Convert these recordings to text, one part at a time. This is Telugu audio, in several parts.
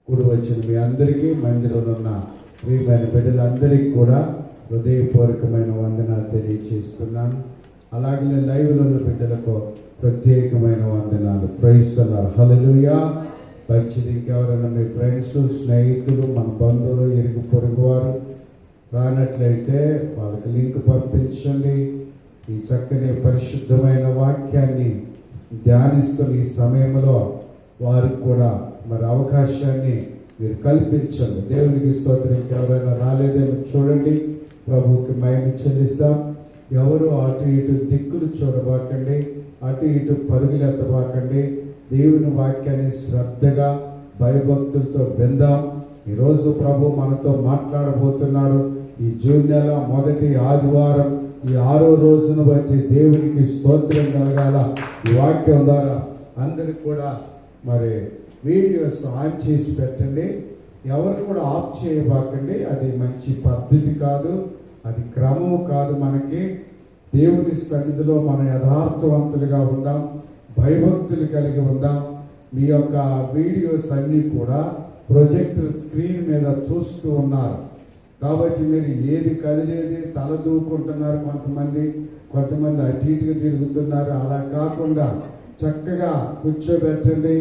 కూడి వచ్చిన మీ అందరికీ, మందిరంలో ఉన్న ప్రియమైన బిడ్డలందరికీ కూడా హృదయపూర్వకమైన వందనాలు తెలియజేస్తున్నాను. అలాగే లైవ్లో ఉన్న బిడ్డలకు ప్రత్యేకమైన వందనాలు. Praise the Lord. హల్లెలూయా. మంచిది. ఇంకెవరైనా మీ ఫ్రెండ్స్, స్నేహితులు, మన బంధువులు, ఇరుగు పొరుగు వారు రానట్లయితే వాళ్ళకి లింక్ పంపించండి. ఈ చక్కని పరిశుద్ధమైన వాక్యాన్ని ధ్యానిస్తున్న ఈ సమయంలో వారికి కూడా మరి అవకాశాన్ని మీరు కల్పించండి. దేవునికి స్తోత్రం. ఎవరైనా రాలేదేమో చూడండి. ప్రభువుకి మహిమ చెల్లిస్తాం. ఎవరు అటు ఇటు దిక్కులు చూడబాకండి, అటు ఇటు పరుగులెత్తబాకండి. దేవుని వాక్యాన్ని శ్రద్ధగా భయభక్తులతో విందాం. ఈరోజు ప్రభు మనతో మాట్లాడబోతున్నాడు. ఈ జూన్ నెల మొదటి ఆదివారం, ఈ 6వ రోజును బట్టి దేవునికి స్తోత్రం కలగాల. ఈ వాక్యం ద్వారా అందరికి కూడా మరి వీడియోస్ ఆన్ చేసి పెట్టండి. ఎవరు కూడా ఆఫ్ చేయబాకండి. అది మంచి పద్ధతి కాదు, అది క్రమము కాదు. మనకి దేవుని సన్నిధిలో మనం యథార్థవంతులుగా ఉందాం, భయభక్తులు కలిగి ఉందాం. మీ యొక్క వీడియోస్ అన్నీ కూడా ప్రొజెక్టర్ స్క్రీన్ మీద చూస్తూ ఉన్నారు కాబట్టి మీరు ఏది కదిలేది తల దూకుంటున్నారు. కొంతమంది అటు ఇటుగా తిరుగుతున్నారు. అలా కాకుండా చక్కగా కూర్చోబెట్టండి.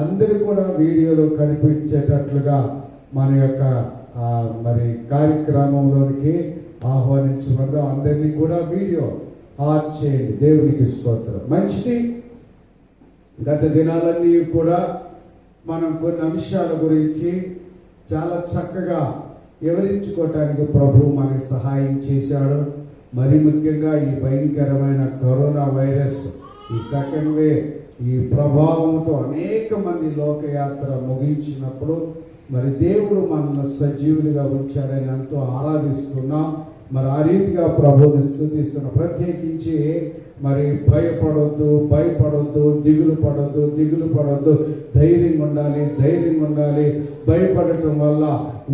అందరూ కూడా వీడియోలో కనిపించేటట్లుగా మన యొక్క మరి కార్యక్రమంలోనికి ఆహ్వానించబడదాం. అందరినీ కూడా వీడియో ఆన్ చేయండి. దేవునికి స్తోత్రం. మంచిది. గత దినాలన్నీ కూడా మనం కొన్ని అంశాల గురించి చాలా చక్కగా వివరించుకోవటానికి ప్రభు మనకి సహాయం చేశాడు. మరి ముఖ్యంగా ఈ భయంకరమైన కరోనా వైరస్, ఈ సెకండ్ వేవ్, ఈ ప్రభావంతో అనేక మంది లోకయాత్ర ముగించినప్పుడు మరి దేవుడు మనల్ని సజీవులుగా ఉంచాడని ఎంతో ఆరాధిస్తున్నాం. మరి ఆ రీతిగా ప్రభువుని స్తుతిస్తున్నాం. ప్రత్యేకించి మరి భయపడొద్దు, దిగులు పడొద్దు, ధైర్యంగా ఉండాలి. భయపడటం వల్ల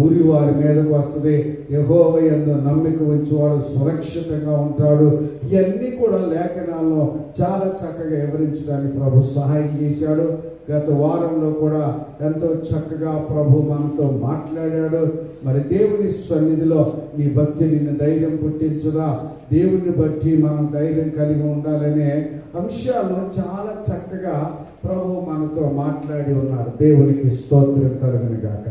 ఊరి వారి మీదకు వస్తుంది. యెహోవా యందు నమ్మిక ఉంచేవాడు సురక్షితంగా ఉంటాడు. ఇవన్నీ కూడా లేఖనాల్లో చాలా చక్కగా వివరించడానికి ప్రభు సహాయం చేశాడు. గత వారంలో కూడా ఎంతో చక్కగా ప్రభు మనతో మాట్లాడాడు. మరి దేవుని సన్నిధిలో నీ భక్తి నిన్ను ధైర్యం పుట్టించుగా, దేవుని బట్టి మనం ధైర్యం కలిగి ఉండాలనే అంశాలను చాలా చక్కగా ప్రభు మనతో మాట్లాడి ఉన్నాడు. దేవునికి స్తోత్రం కలుగును గాక.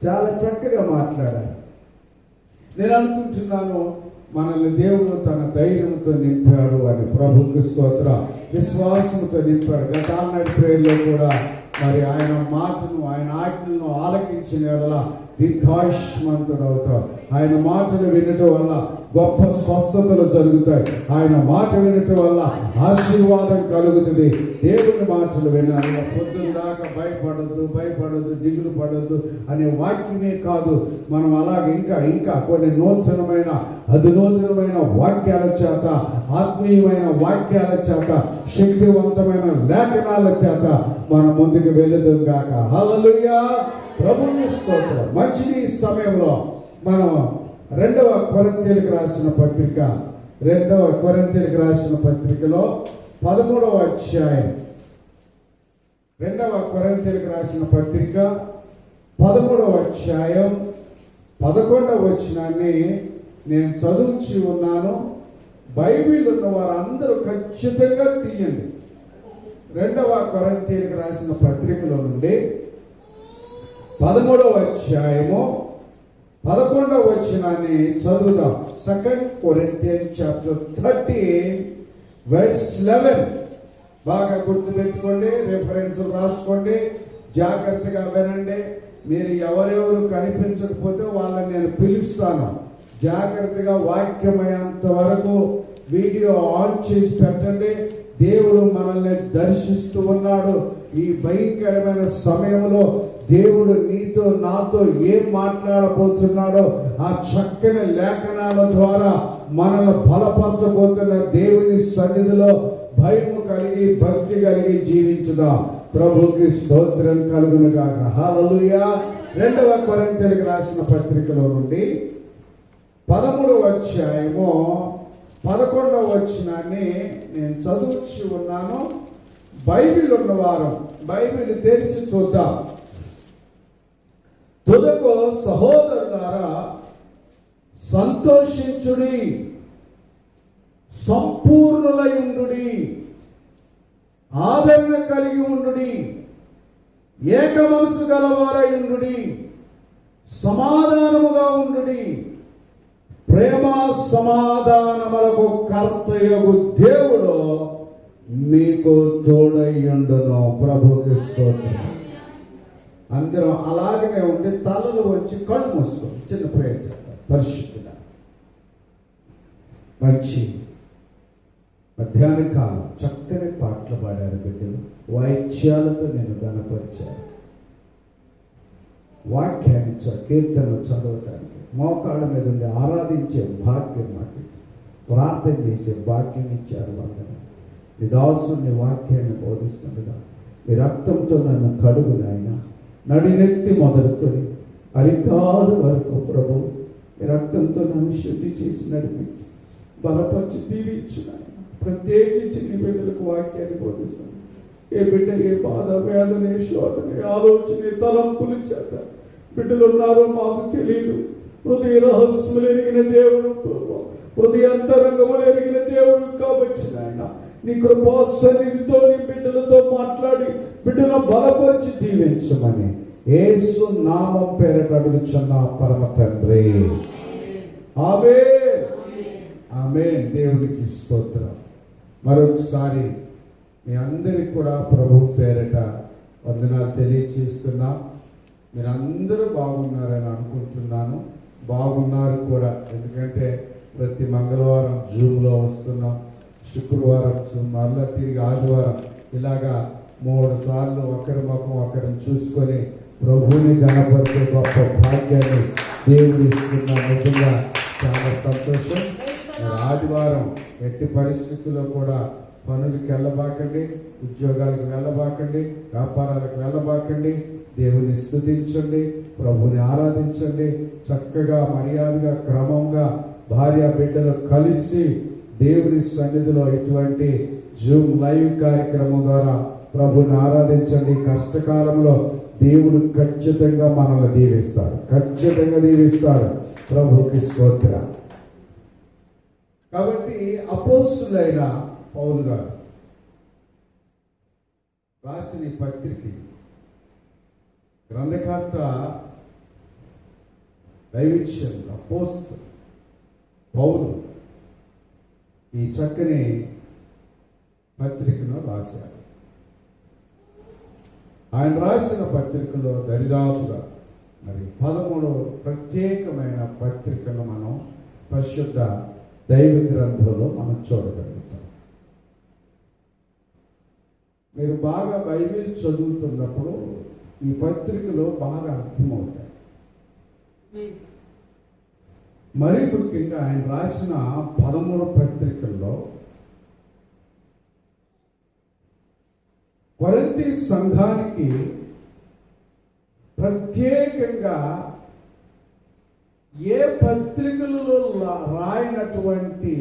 చాలా చక్కగా మాట్లాడారు. నేను అనుకుంటున్నాను మనల్ని దేవుడు తన ధైర్యంతో నింపాడు అని. ప్రభుకి స్తోత్ర. విశ్వాసంతో నింపాడు. గతాన్నటి ప్రేయర్లో కూడా మరి ఆయన మాటను, ఆయన ఆజ్ఞలను ఆలకించిన యెడల దీర్ఘాయుష్మంతుడు అవుతాడు. ఆయన మాటలు వినటం వల్ల గొప్ప స్వస్థతలు జరుగుతాయి. ఆయన మాట వినటం వల్ల ఆశీర్వాదం కలుగుతుంది. దేవుని మాటలు వినాలి. పొద్దున్న దాకా భయపడొద్దు, దిగులు పడొద్దు అనే వాక్యమే కాదు, మనం అలాగే ఇంకా కొన్ని అధునూతనమైన వాక్యాల చేత, ఆత్మీయమైన వాక్యాల చేత, శక్తివంతమైన లేఖనాల చేత మనం ముందుకు వెళ్ళుదాం గాక. హల్లెలూయా. ప్రభువుని స్తోత్రం. మంచిది. ఈ సమయంలో మనం 2వ కొరింథీయులకు రాసిన పత్రికలో 13వ అధ్యాయం, 2వ కొరింథీయులకు రాసిన పత్రిక 13వ అధ్యాయం 11వ వచనాన్ని నేను చదువుచి ఉన్నాను. బైబిల్ ఉన్న వారందరూ ఖచ్చితంగా తీయండి. 2వ కొరింథీయులకు రాసిన పత్రికలో నుండి 13వ అధ్యాయము 11వ వచనాన్ని చదువుదాం. 2 Corinthians chapter 13 verse 11. బాగా గుర్తుపెట్టుకోండి, రిఫరెన్స్ రాసుకోండి, జాగ్రత్తగా వినండి. మీరు ఎవరెవరు కనిపించకపోతే వాళ్ళని నేను పిలుస్తాను. జాగ్రత్తగా వాక్యమయ్యేంత వరకు వీడియో ఆన్ చేసి పెట్టండి. దేవుడు మనల్ని దర్శిస్తూ ఉన్నాడు. ఈ భయంకరమైన సమయంలో దేవుడు నీతో నాతో ఏం మాట్లాడబోతున్నాడో ఆ చక్కని లేఖనాల ద్వారా మనల్ని బలపరచబోతున్న దేవుని సన్నిధిలో భయము కలిగి, భక్తి కలిగి జీవించుదాం. ప్రభుకి స్తోత్రం కలుగును గాక. హల్లెలూయా. 2వ కొరింథీయులకు రాసిన పత్రికలో నుండి 13వ అధ్యాయము 11వ వచనాన్ని నేను చదువుచి ఉన్నాను. బైబిల్ ఉన్నవారు బైబిల్ తెరిచి చూద్దాం. తుదకు సహోదరులారా సంతోషించుడి, సంపూర్ణులై ఉండుడి, ఆదరణ కలిగి ఉండుడి, ఏక మనసు గలవారై ఉండుడి, సమాధానముగా ఉండుడి. ప్రేమ సమాధానములకు కర్తయగు దేవుడు మీకు తోడయ్యుండును. ప్రభుకి స్తోత్రం. అందరం అలాగనే ఉండి తలలు వచ్చి కళ్ళు మూసుకోండి. చిన్న ప్రేయర్ చేద్దాం. పరిశుద్ధుడా, మంచి మధ్యాహ్న కాలం చక్కని పాటలు పాడారు బిడ్డలు. వాయిద్యాలతో నేను గణపరిచాను. వాక్యాన్ని కీర్తనలు చదవటానికి మోకాళ్ళ మీద ఉండి ఆరాధించే భాగ్యం మాకు, ప్రార్థన చేసే భాగ్యం ఇచ్చారు. వందన నీ దాసుని వాక్యాన్ని బోధిస్తుండగా మీ రక్తంతో నన్ను కడుగు నాయన, నడినెత్తి మొదలుకొని అరికాలు వరకు ప్రభు మీ రక్తంతో నన్ను శుద్ధి చేసి నడిపించి బలపరిచి దీవించు నాయన. ప్రత్యేకించి నీ బిడ్డలకు వాక్యాన్ని బోధిస్తుంది. ఏ బిడ్డ ఏ బాధ, వేదన, శోధన, ఆలోచన, తలంపులు చేత బిడ్డలు ఉన్నారో మాకు తెలియదు. హృదయ రహస్యములు ఎరిగిన దేవుడు, హృదయ అంతరంగములు ఎరిగిన దేవుడు కాబట్టి నాయన నీ కృపా సన్నిధితో నీ బిడ్డలతో మాట్లాడి బిడ్డలను బలపరిచి దీవించమని యేసు నామం పేరట అడుగుచున్న పరమ తండ్రి. ఆమేన్, ఆమేన్. దేవునికి స్తోత్రం. మరొకసారి మీ అందరికి కూడా ప్రభు పేరట వందనాలు తెలియచేస్తున్నా. మీరందరూ బాగున్నారని అనుకుంటున్నాను. బాగున్నారు కూడా, ఎందుకంటే ప్రతి మంగళవారం జూమ్లో వస్తున్నాం, శుక్రవారం మరలా తిరిగి ఆదివారం, ఇలాగా 3 సార్లు ఒకరి ముఖం ఒకరిని చూసుకొని ప్రభువుని గణపరిచే గొప్ప భాగ్యాన్ని దేవుడు ఇస్తున్నాం. నిజంగా చాలా సంతోషం. ఆదివారం ఎట్టి పరిస్థితుల్లో కూడా పనులకి వెళ్ళబాకండి, ఉద్యోగాలకు వెళ్ళబాకండి, వ్యాపారాలకు వెళ్ళబాకండి. దేవుని స్తుతించండి, ప్రభుని ఆరాధించండి. చక్కగా మర్యాదగా క్రమంగా భార్య బిడ్డలు కలిసి దేవుని సన్నిధిలో ఇటువంటి జూమ్ లైవ్ కార్యక్రమం ద్వారా ప్రభుని ఆరాధించండి. కష్టకాలంలో దేవుడు ఖచ్చితంగా మనల్ని దీవిస్తాడు, ఖచ్చితంగా దీవిస్తాడు. ప్రభుకి స్తోత్రం. కాబట్టి అపోస్తులైన పౌలు గారు రాసిన ఈ పత్రిక గ్రంథకర్త దైవిత్యం అపోస్తలుడు పౌలు ఈ చక్కని పత్రికను రాశారు. ఆయన రాసిన పత్రికలో దరిదాపుగా మరి 13 ప్రత్యేకమైన పత్రికను మనం పరిశుద్ధ దైవ గ్రంథంలో మనం చూడగలుగుతాం. మీరు బాగా బైబిల్ చదువుతున్నప్పుడు ఈ పత్రికలో బాగా అర్థమవుతాయి. మరీ ముఖ్యంగా ఆయన రాసిన 13 పత్రికల్లో కొరింథీ సంఘానికి ప్రత్యేకంగా ఏ పత్రికలలో రాయనటువంటి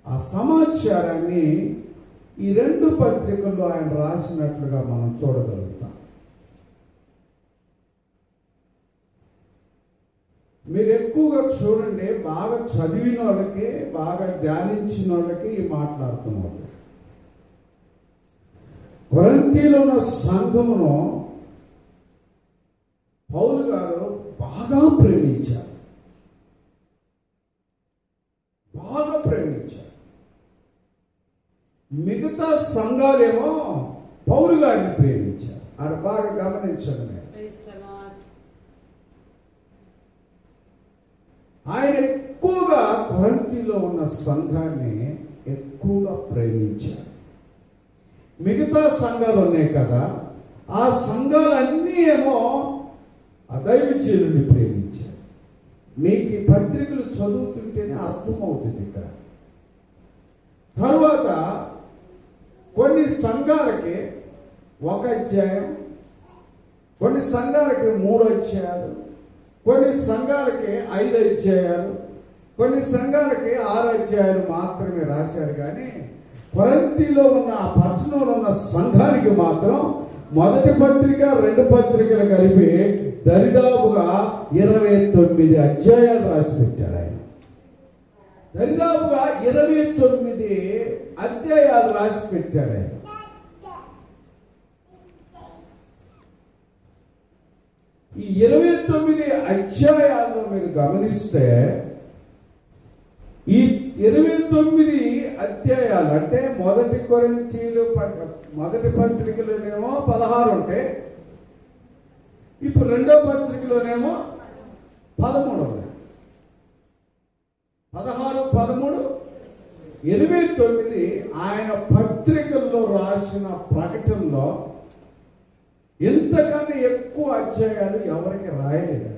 ఆ సమాచారాన్ని ఈ 2 పత్రికల్లో ఆయన రాసినట్లుగా మనం చూడగలుగుతాం. మీరు ఎక్కువగా చూడండి, బాగా చదివిన వాళ్ళకి, బాగా ధ్యానించిన వాళ్ళకి ఈ మాట్లాడుతున్నారు. కొరింథీలో ఉన్న సంఘమును పౌలు గారు బాగా ప్రేమించారు, బాగా ప్రేమించారు. మిగతా సంఘాలేమో పౌలు గారిని ప్రేమించారు. అది బాగా గమనించండి. ఆయన ఎక్కువగా కొరింథీలో ఉన్న సంఘాన్ని ఎక్కువగా ప్రేమించారు. మిగతా సంఘాలు ఉన్నాయి కదా, ఆ సంఘాలన్నీ ఏమో అదైవజనుడిని ప్రేమించారు. మీకు ఈ పత్రికలు చదువుతుంటేనే అర్థమవుతుంది. ఇక్కడ తరువాత కొన్ని సంఘాలకి 1 అధ్యాయం, కొన్ని సంఘాలకి 3 అధ్యాయాలు, కొన్ని సంఘాలకి 5 అధ్యాయాలు, కొన్ని సంఘాలకి 6 అధ్యాయాలు మాత్రమే రాశారు. కానీ కొరింథీలో ఉన్న ఆ పట్టణంలో ఉన్న సంఘానికి మాత్రం మొదటి పత్రిక రెండు పత్రికలు కలిపి దరిదాపుగా 29 అధ్యాయాలు రాసి పెట్టాడు ఆయన. దరిదాపుగా 29 అధ్యాయాలు రాసి పెట్టాడు ఆయన. ఈ 29 అధ్యాయాల్లో మీరు గమనిస్తే ఈ 29 అధ్యాయాలు అంటే మొదటి కొరింథీయులు మొదటి పత్రికలోనేమో 16 ఉంటే ఇప్పుడు రెండో పత్రికలోనేమో 13 ఉన్నాయి. 16, 13, 29 ఆయన పత్రికల్లో రాసిన ప్రకటనలో ఇంతకన్నా ఎక్కువ అధ్యాయాలు ఎవరికి రాయలేదు.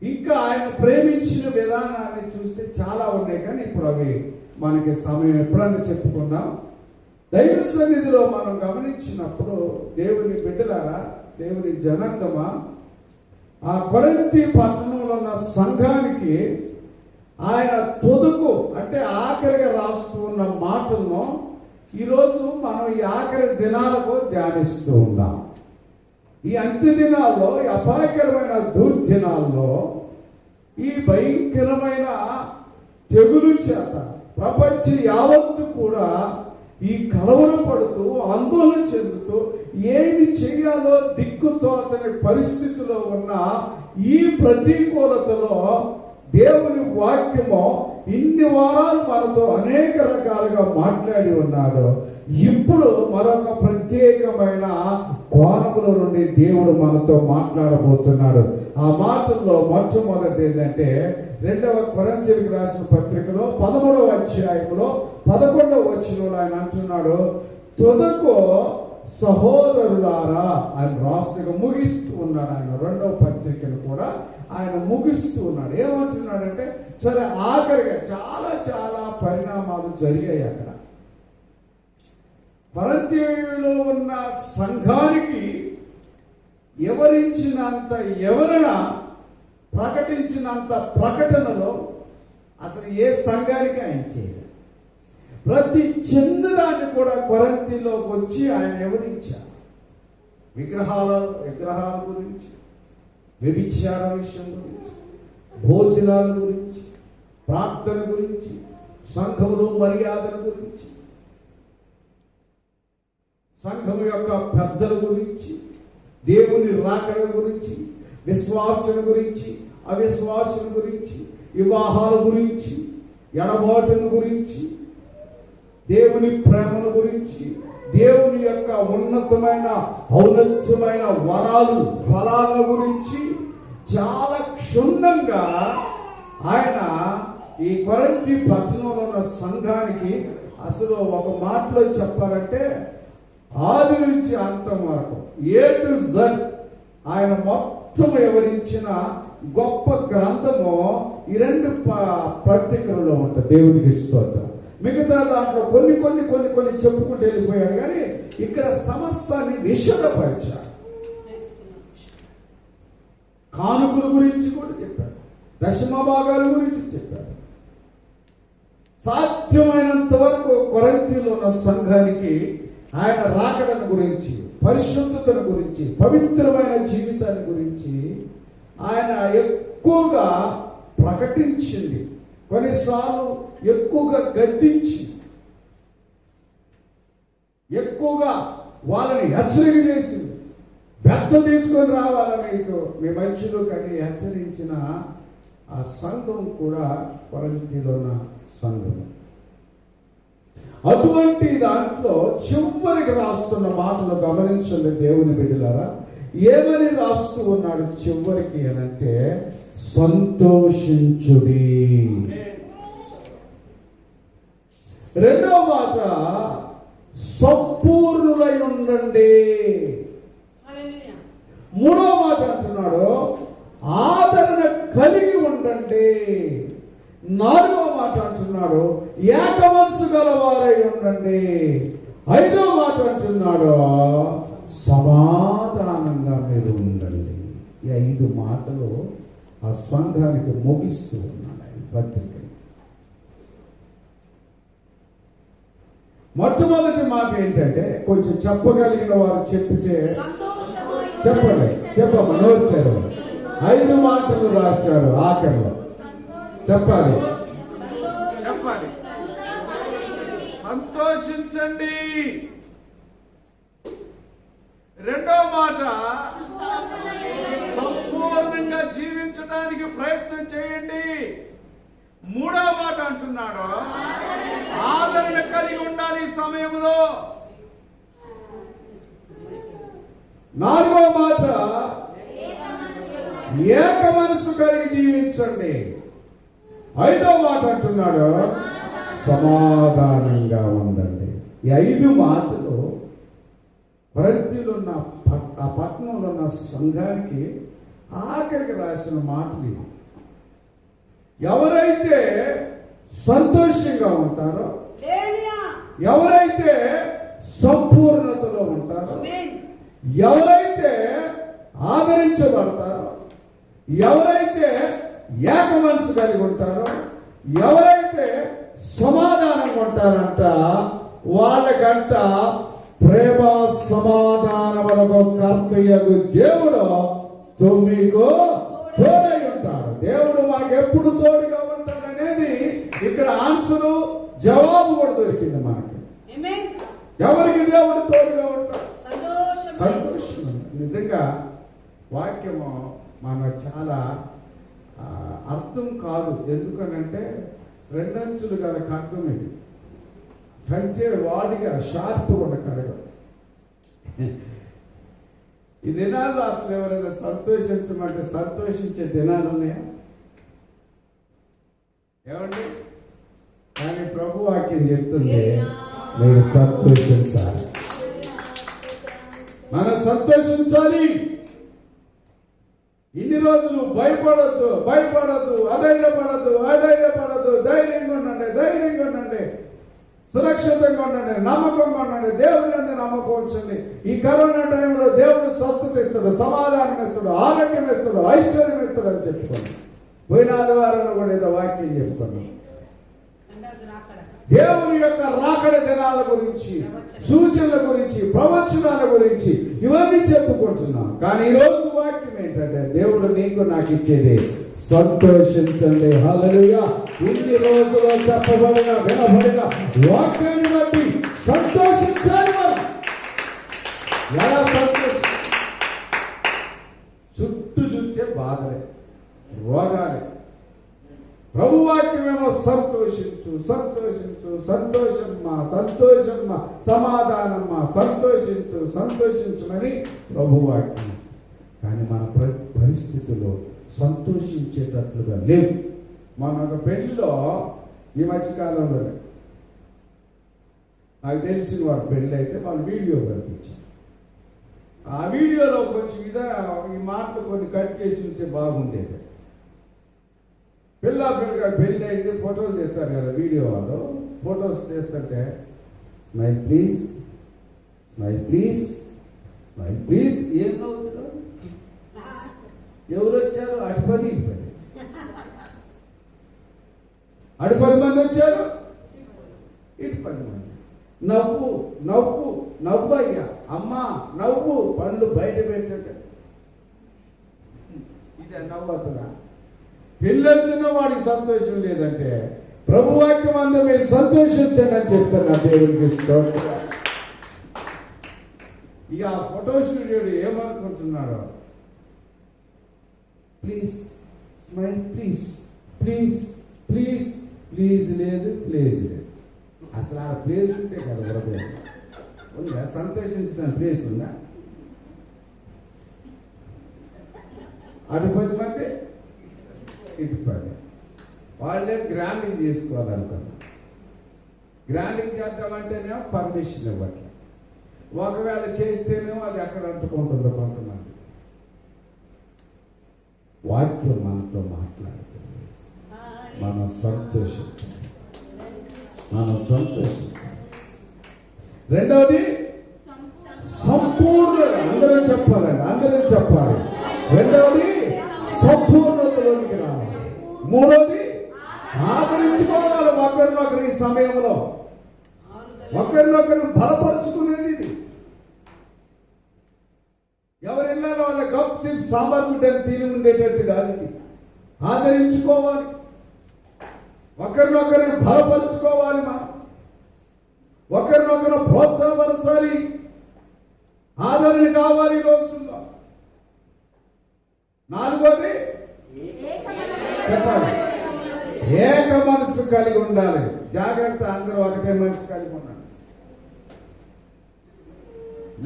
ఇంకా ఆయన ప్రేమించిన విధానాన్ని చూస్తే చాలా ఉన్నాయి, కానీ ఇప్పుడు అవి మనకి సమయం ఎప్పుడన్నా చెప్పుకుందాం. దైవ సన్నిధిలో మనం గమనించినప్పుడు దేవుని బిడ్డలారా, దేవుని జనాంగమా, ఆ కొరింథీ పట్టణంలో ఉన్న సంఘానికి ఆయన తుదకు అంటే ఆఖరిగా రాస్తూ ఉన్న మాటలను ఈరోజు మనం ఈ ఆఖరి దినాలకు ధ్యానిస్తూ ఉన్నాం. ఈ అంత్య దినాల్లో, ఈ అపాయకరమైన దుర్దినాల్లో, ఈ భయంకరమైన తెగులు చేత ప్రపంచ యావత్తు కూడా ఈ కలవరపడుతూ ఆందోళన చెందుతూ ఏమి చేయాలో దిక్కుతోచని పరిస్థితిలో ఉన్న ఈ ప్రతికూలతలో దేవుని వాక్యము ఇన్ని వారాలు మనతో అనేక రకాలుగా మాట్లాడి ఉన్నాడు. ఇప్పుడు మరొక ప్రత్యేకమైన కోణముల నుండి దేవుడు మనతో మాట్లాడబోతున్నాడు. ఆ మాటల్లో మొట్టమొదటి ఏంటంటే 2వ కొరింథీయులకు రాసిన పత్రికలో 13వ అధ్యాయంలో 11వ వచనంలో ఆయన అంటున్నాడు, తుదకు సహోదరులారా అని రాస్తుగా ముగిస్తూ ఉన్నాడు. ఆయన 2వ పత్రికను కూడా ఆయన ముగిస్తూ ఉన్నాడు. ఏమంటున్నాడంటే సరే ఆఖరిగా చాలా చాలా పరిణామాలు జరిగాయి. అక్కడ కొరింథీయులో ఉన్న సంఘానికి ఎవరించినంత ఎవరన ప్రకటించినంత ప్రకటనలో అసలు ఏ సంఘానికి ఆయన చేయలేదు. ప్రతి చిన్నదాన్ని కూడా కొరింథీలోకి వచ్చి ఆయన వివరించారు. విగ్రహాల గురించి, వ్యభిచార విషయం గురించి, భోజనాల గురించి, ప్రార్థన గురించి, సంఘములో మర్యాదల గురించి, సంఘము యొక్క పెద్దల గురించి, దేవుని రాకడ గురించి, విశ్వాసుల గురించి, అవిశ్వాసుల గురించి, వివాహాల గురించి, ఎడబాటుల గురించి, దేవుని ప్రేమల గురించి, దేవుని యొక్క ఉన్నతమైన ఔన్నత్యమైన వరాలు ఫలాల గురించి చాలా క్షుణ్ణంగా ఆయన ఈ కొరింథీ పట్టణంలో ఉన్న సంఘానికి అసలు ఒక మాటలో చెప్పాలంటే ఆది నుంచి అంతం వరకు A to Z ఆయన మొత్తం వివరించిన గొప్ప గ్రంథము ఈ 2 పత్రికలలో ఉంటుంది. దేవునికి స్తోత్రం. మిగతా దాంట్లో కొన్ని చెప్పుకుంటూ వెళ్ళిపోయాడు, కానీ ఇక్కడ సమస్తాన్ని విషదపరిచాడు. కానుకల గురించి కూడా చెప్పాడు, దశమ భాగాల గురించి చెప్పాడు. సాధ్యమైనంత వరకు కొరింథీలో ఉన్న సంఘానికి ఆయన రాకడను గురించి, పరిశుద్ధతను గురించి, పవిత్రమైన జీవితాన్ని గురించి ఆయన ఎక్కువగా ప్రకటించింది. కొన్నిసార్లు ఎక్కువగా గద్దించి, ఎక్కువగా వాళ్ళని హెచ్చరిక చేసింది. పెద్ద తీసుకొని రావాలని మీకు మీ మధ్యలో కానీ హెచ్చరించిన ఆ సంఘం కూడా కొరింథీలో ఉన్న సంఘం. అటువంటి దాంట్లో చివరికి రాస్తున్న మాటలు గమనించండి దేవుని బిడ్డలారా. ఏమని రాస్తూ ఉన్నాడు చివరికి అనంటే, సంతోషించుడి. రెండవ మాట, సంపూర్ణులై ఉండండి. మూడవ మాట అంటున్నాడు, ఆదరణ కలిగి ఉండండి. నాలుగవ మాట అంటున్నాడు, ఏక మనసు గలవారై ఉండండి. ఐదవ మాట అంటున్నాడు, సమాధానంగా మీరు ఉండండి. ఈ 5 మాటలు ఆ సంఘానికి ముగిస్తూ ఉన్నాడు ఆయన పత్రిక. మొట్టమొదటి మాట ఏంటంటే, కొంచెం చెప్పగలిగిన వారు చెప్పితే చెప్పండి, చెప్పమ్మా, నోరు తెరవండి. 5 మాటలు రాశారు ఆఖరిలో. చెప్పాలి, చెప్పాలి. సంతోషించండి. రెండో మాట, సంపూర్ణంగా జీవించడానికి ప్రయత్నం చేయండి. మూడో మాట అంటున్నాడు, ఆదరణ కలిగి ఉండాలి ఈ సమయంలో. నాలుగో మాట, ఏక మనసు కలిగి జీవించండి. ఐదో మాట అంటున్నాడు, సమాధానంగా ఉండండి. ఈ 5 మాటలు కొరింథీలో ఉన్న ఆ పట్టణంలో ఉన్న సంఘానికి ఆఖరికి రాసిన మాటలు ఇవి. ఎవరైతే సంతోషంగా ఉంటారో, ఎవరైతే సంపూర్ణతలో ఉంటారో, ఎవరైతే ఆదరించబడతారో, ఎవరైతే ఏక మనసు కలిగి ఉంటారో, ఎవరైతే సమాధానంగా ఉంటారంట, వాళ్ళకంట ప్రేమ సమాధానములకు కర్తయ్యగు దేవుడు మీకు తోడై ఉంటాడు. దేవుడు మనకు ఎప్పుడు తోడుగా ఉంటాడు అనేది ఇక్కడ ఆన్సరు, జవాబు కూడా దొరికింది మనకి. ఎవరికి దేవుడు తోడుగా ఉంటాడు? సంతోషం. నిజంగా వాక్యము మనకు చాలా అర్థం కాదు. ఎందుకనంటే 2 అంచులు గల ఖడ్గం ఇది. కంచే వాడిగా షార్ప్ ఉన్న ఖడ్గం. ఈ దినాల్లో అసలు ఎవరైనా సంతోషించమంటే సంతోషించే దినాలు ఉన్నాయా? ఏమండి? కానీ ప్రభు వాక్యం చెప్తుంది, మీరు సంతోషించాలి. మనం సంతోషించాలి. ఇన్ని రోజులు భయపడద్దు, అధైర్యపడద్దు, ధైర్యంగా ఉండండి, సురక్షితంగా ఉండండి, నమ్మకంగా ఉండండి, దేవుని నమ్మకం ఉంచండి. ఈ కరోనా టైంలో దేవుడు స్వస్థత ఇస్తాడు, సమాధానం ఇస్తాడు, ఆరోగ్యం ఇస్తాడు, ఐశ్వర్యం ఇస్తాడు అని చెప్పుకోండి. పోయిన ఆదివారంలో కూడా ఏదో వాక్యం చెప్పుకున్నాం. దేవుని యొక్క రాకడ దినాల గురించి, సూచనల గురించి, ప్రవచనాల గురించి ఇవన్నీ చెప్పుకుంటున్నాం. కానీ ఈ రోజు వాక్యం ఏంటంటే, దేవుడు నీకు నాకు ఇచ్చేది సంతోషించండి. హల్లెలూయా. ఇన్ని రోజుల్లో చెప్పబడిన వినబడిన వాక్యాన్ని బట్టి సంతోషించాలి. మనం ఎలా సంతోషం? చుట్టూ చూస్తే బాధలే, రోగాలే. ప్రభు వాక్యమేమో సంతోషించు, సంతోషమ్మా, సమాధానమ్మా, సంతోషించమని ప్రభు వాక్యం. కానీ మన పరిస్థితుల్లో సంతోషించేటట్లుగా లేవు. మన ఒక పెళ్లిలో ఈ మధ్యకాలంలో నాకు తెలిసిన వారు పెళ్ళి అయితే వాళ్ళు వీడియో కనిపించారు. ఆ వీడియోలో కొంచెం ఈ మాటలు కొన్ని కట్ చేసి ఉంటే బాగుండేది. పిల్లగా పెళ్ళి అయితే ఫోటోలు తీస్తారు కదా వీడియో వాళ్ళు. ఫొటోస్ తీస్తుంటే స్మైల్ ప్లీజ్, ఏం నవ్వుతున్నారు? ఎవరు వచ్చారు? అటు 10 మంది వచ్చారు, ఇటు 10 మంది. నవ్వు అయ్యా, అమ్మా నవ్వు, పళ్ళు బయట పెట్టండి. ఇదే నవ్వుతున్నా. పెళ్ళెళ్తున్న వాడికి సంతోషం లేదంటే ప్రభువాక్యం అంతా మీరు సంతోషించండి అని చెప్తున్నా. దేవునికి స్తోత్రం. ఇక ఆ ఫోటో స్టూడియోడు ఏమనుకుంటున్నారో, ప్లీజ్ స్మైల్, ప్లీజ్ లేదు. అసలు ఆ ప్లేస్ ఉంటే కదా హృదయం ఉందా? సంతోషించడానికి ప్లేస్ ఉందా? అటు 10 మంది, ఇటు 10. వాళ్ళే గ్రాండింగ్ చేసుకోవాలనుకున్నారు. గ్రాండింగ్ చేద్దామంటేనేమో పర్మిషన్ ఇవ్వట్లేదు. ఒకవేళ చేస్తేనేమో అది ఎక్కడ అంటుకుంటుందో కొంతమంది. వాక్యం మనతో మాట్లాడుతుంది. మనం సంతోషించాలి. రెండవది సంపూర్ణ, అందరూ చెప్పాలి. రెండవది సంపూర్ణతలోనికి రావాలి. మూడవది ఆదరించుకోవాలి ఒకరినొకరు. ఈ సమయంలో ఒకరినొకరు బలపరుచుకునేది ఇది. ఎవరి ఇళ్ళలో వాళ్ళ గప్ చిప్ సాంబార్ గుడ్డని తిని ఉండేటట్టు కాదు ఇది. ఆదరించుకోవాలి, ఒకరినొకరిని బలపరుచుకోవాలి, మనం ఒకరినొకరు ప్రోత్సాహపరచాలి, ఆదరణ కావాలి ఈ రోజుల్లో. నాలుగోది చెప్పాలి, ఏక మనసు కలిగి ఉండాలి. జాగ్రత్త, అందరూ ఒకటే మనసు కలిగి ఉండాలి.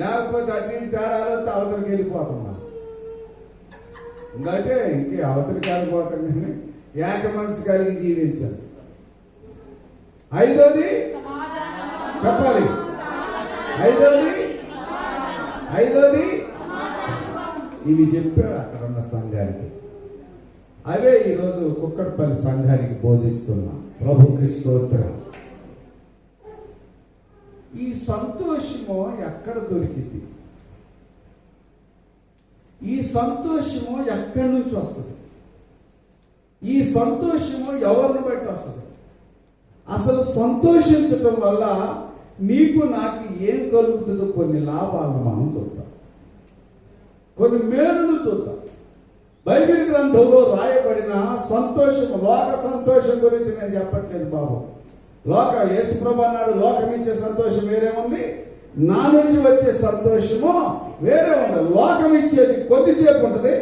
లేకపోతే అటు ఇటు తేడాలతో అవతలికి వెళ్ళిపోతాం మనం. ఇంకంటే ఇంకే అవతలికి వెళ్ళిపోతాం కానీ ఏక మనసు కలిగి జీవించాలి. ఐదోది చెప్పాలి, ఐదోది ఇవి చెప్పాడు అక్కడ ఉన్న సంఘానికి. అవే ఈరోజు కుక్కట్పల్లి సంఘానికి బోధిస్తున్నాం. ప్రభుకి స్తోత్రం. ఈ సంతోషము ఎక్కడ దొరికింది? ఈ సంతోషము ఎక్కడి నుంచి వస్తుంది? ఈ సంతోషము ఎవరిని బట్టి వస్తుంది? అసలు సంతోషించటం వల్ల నీకు నాకు ఏం కలుగుతుందో కొన్ని లాభాలను మనం చూద్దాం, కొన్ని మేలును చూద్దాం. బైబిల్ గ్రంథంలో రాయబడిన సంతోషం, లోక సంతోషం గురించి నేను చెప్పట్లేదు బాబు. యేసుప్రభు అన్నాడు, లోకం ఇచ్చే సంతోషం వేరే ఉంది, నా నుంచి వచ్చే సంతోషము వేరే ఉంది. లోకం ఇచ్చేది కొద్దిసేపు ఉంటుంది,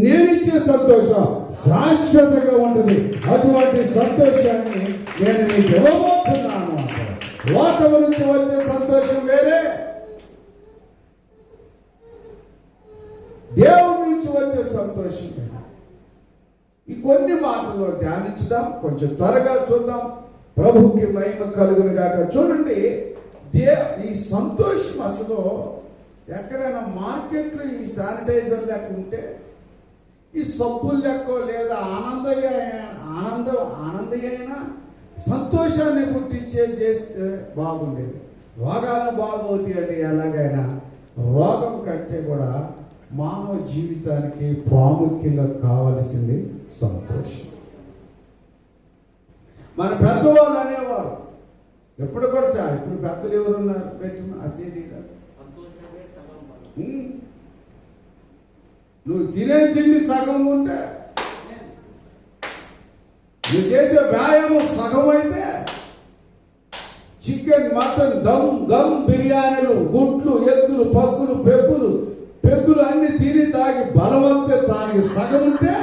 నేను ఇచ్చే సంతోషం శాశ్వతంగా ఉంటుంది. అటువంటి సంతోషాన్ని నేను నీకు ఇవ్వబోతున్నాను. లోకం నుంచి వచ్చే సంతోషం వేరే, దేవుడి నుంచి వచ్చే సంతోషం వేరే. ఈ కొన్ని మాటల్లో ధ్యానించుదాం, కొంచెం త్వరగా చూద్దాం. ప్రభుకి మహిమ కలుగును గాక. చూడండి, ఈ సంతోషం అసలు ఎక్కడైనా మార్కెట్లో ఈ శానిటైజర్ లెక్క ఉంటే, ఈ సబ్బులు లెక్క, లేదా ఆనందమైన సంతోషాన్ని పుట్టించేది చేస్తే బాగుండేది. రోగాలు బాగవుతాయి అని ఎలాగైనా. రోగం కంటే కూడా మానవ జీవితానికి ప్రాముఖ్యంగా కావలసింది సంతోషం. మన పెద్దవాళ్ళు అనేవారు ఎప్పుడు కూడా చాలు. ఇప్పుడు పెద్దలు ఎవరున్నారు? పెట్టిన అచేది నువ్వు తినే తిండి సగం ఉంటే, నువ్వు చేసే వ్యాయామం సగం అయితే, చికెన్, మటన్, గమ్ బిర్యానీలు, గుడ్లు, ఎగ్గులు, పగ్గులు, పెగ్గులు అన్ని తిని తాగి బలవంతే తాగి సగం ఉంటే,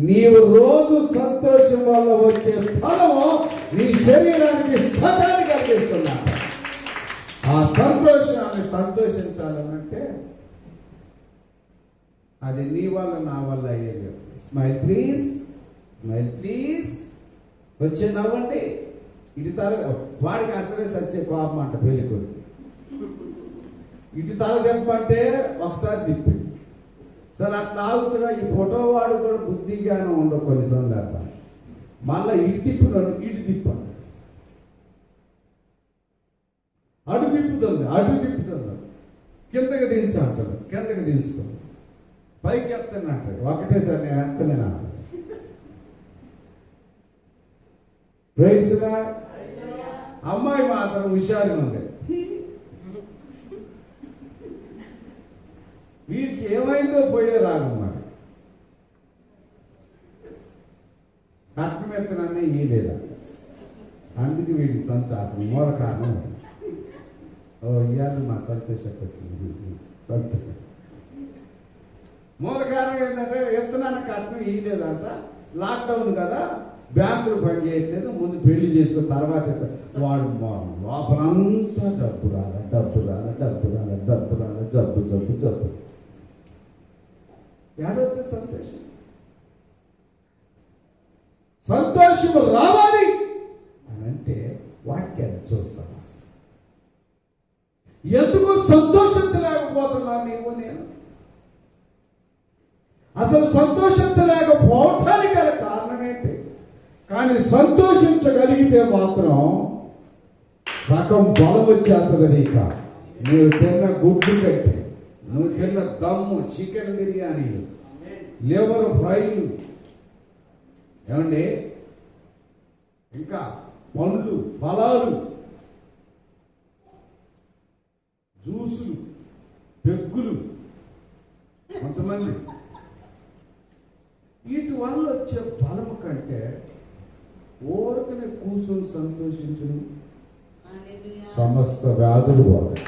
నీవు రోజు సంతోషం వల్ల వచ్చే ఫలము నీ శరీరానికి సగాన్ని కలిగిస్తున్నా. ఆ సంతోషాన్ని సంతోషించాలనంటే అది నీ వల్ల నా వల్ల అయ్యేది. స్మైల్ ప్లీజ్, స్మైల్ ప్లీజ్, వచ్చే నవ్వండి. ఇటు తల, వాడికి అసలే సచ్చే కోపం అంట పెళ్లి కొడుకు. ఇటు తల తెంపంటే ఒకసారి తిప్పి సరే అట్లా ఆగుతున్నా. ఈ ఫోటో వాడు కూడా బుద్ధిగానే ఉండవు కొన్ని సందర్భాలు. మళ్ళీ ఇటు తిప్పుతాడు, ఇటు తిప్పాడు, అటు తిప్పుతుంది, కిందకి దించాడు, కిందకి దించుతాడు, పైకి ఎత్తని అంటాడు. ఒకటేసారి నేను ఎత్తనేనా? ప్రైజ్గా అమ్మాయి మాత్రం హుషారుగా ఉంది. వీడికి ఏమైందో పోయే రాగం. మరి కట్నం ఎత్తనాన్ని ఈ లేదా, అందుకు వీడికి సంతోషం మూల కారణం. ఇవాళ మా సంతోషకు వచ్చింది. సంతోషం మూల కారణం ఏంటంటే ఎత్తనాన్ని కట్నం ఈ లేదంట. లాక్డౌన్ కదా, బ్యాంకులు పని చేయట్లేదు, ముందు పెళ్లి చేసుకున్న తర్వాత వాడు లోపలంతా డబ్బు రాల, జబ్బు ఏడవతే సంతోషం రావాలి అని అంటే వాక్యాన్ని చూస్తాం. అసలు ఎందుకు సంతోషించలేకపోతున్నా నీవు నేను? అసలు సంతోషించలేకపోవటానికి గల కారణం ఏంటి? కానీ సంతోషించగలిగితే మాత్రం సగం బలం వచ్చేస్తుంది. నీక నువ్వు తిన్న గుడ్డు కట్టి, నువ్వు తిన్న దమ్ము, చికెన్ బిర్యానీ, లివర్ ఫ్రైలు, ఏమండి, ఇంకా పండ్లు, ఫలాలు, జ్యూసులు, పెగ్గులు, కొంతమంది వీటి వల్ల వచ్చే బలము కంటే ఊరకనే కూర్చొని సంతోషించడం సమస్త వ్యాధులు పోతాయి.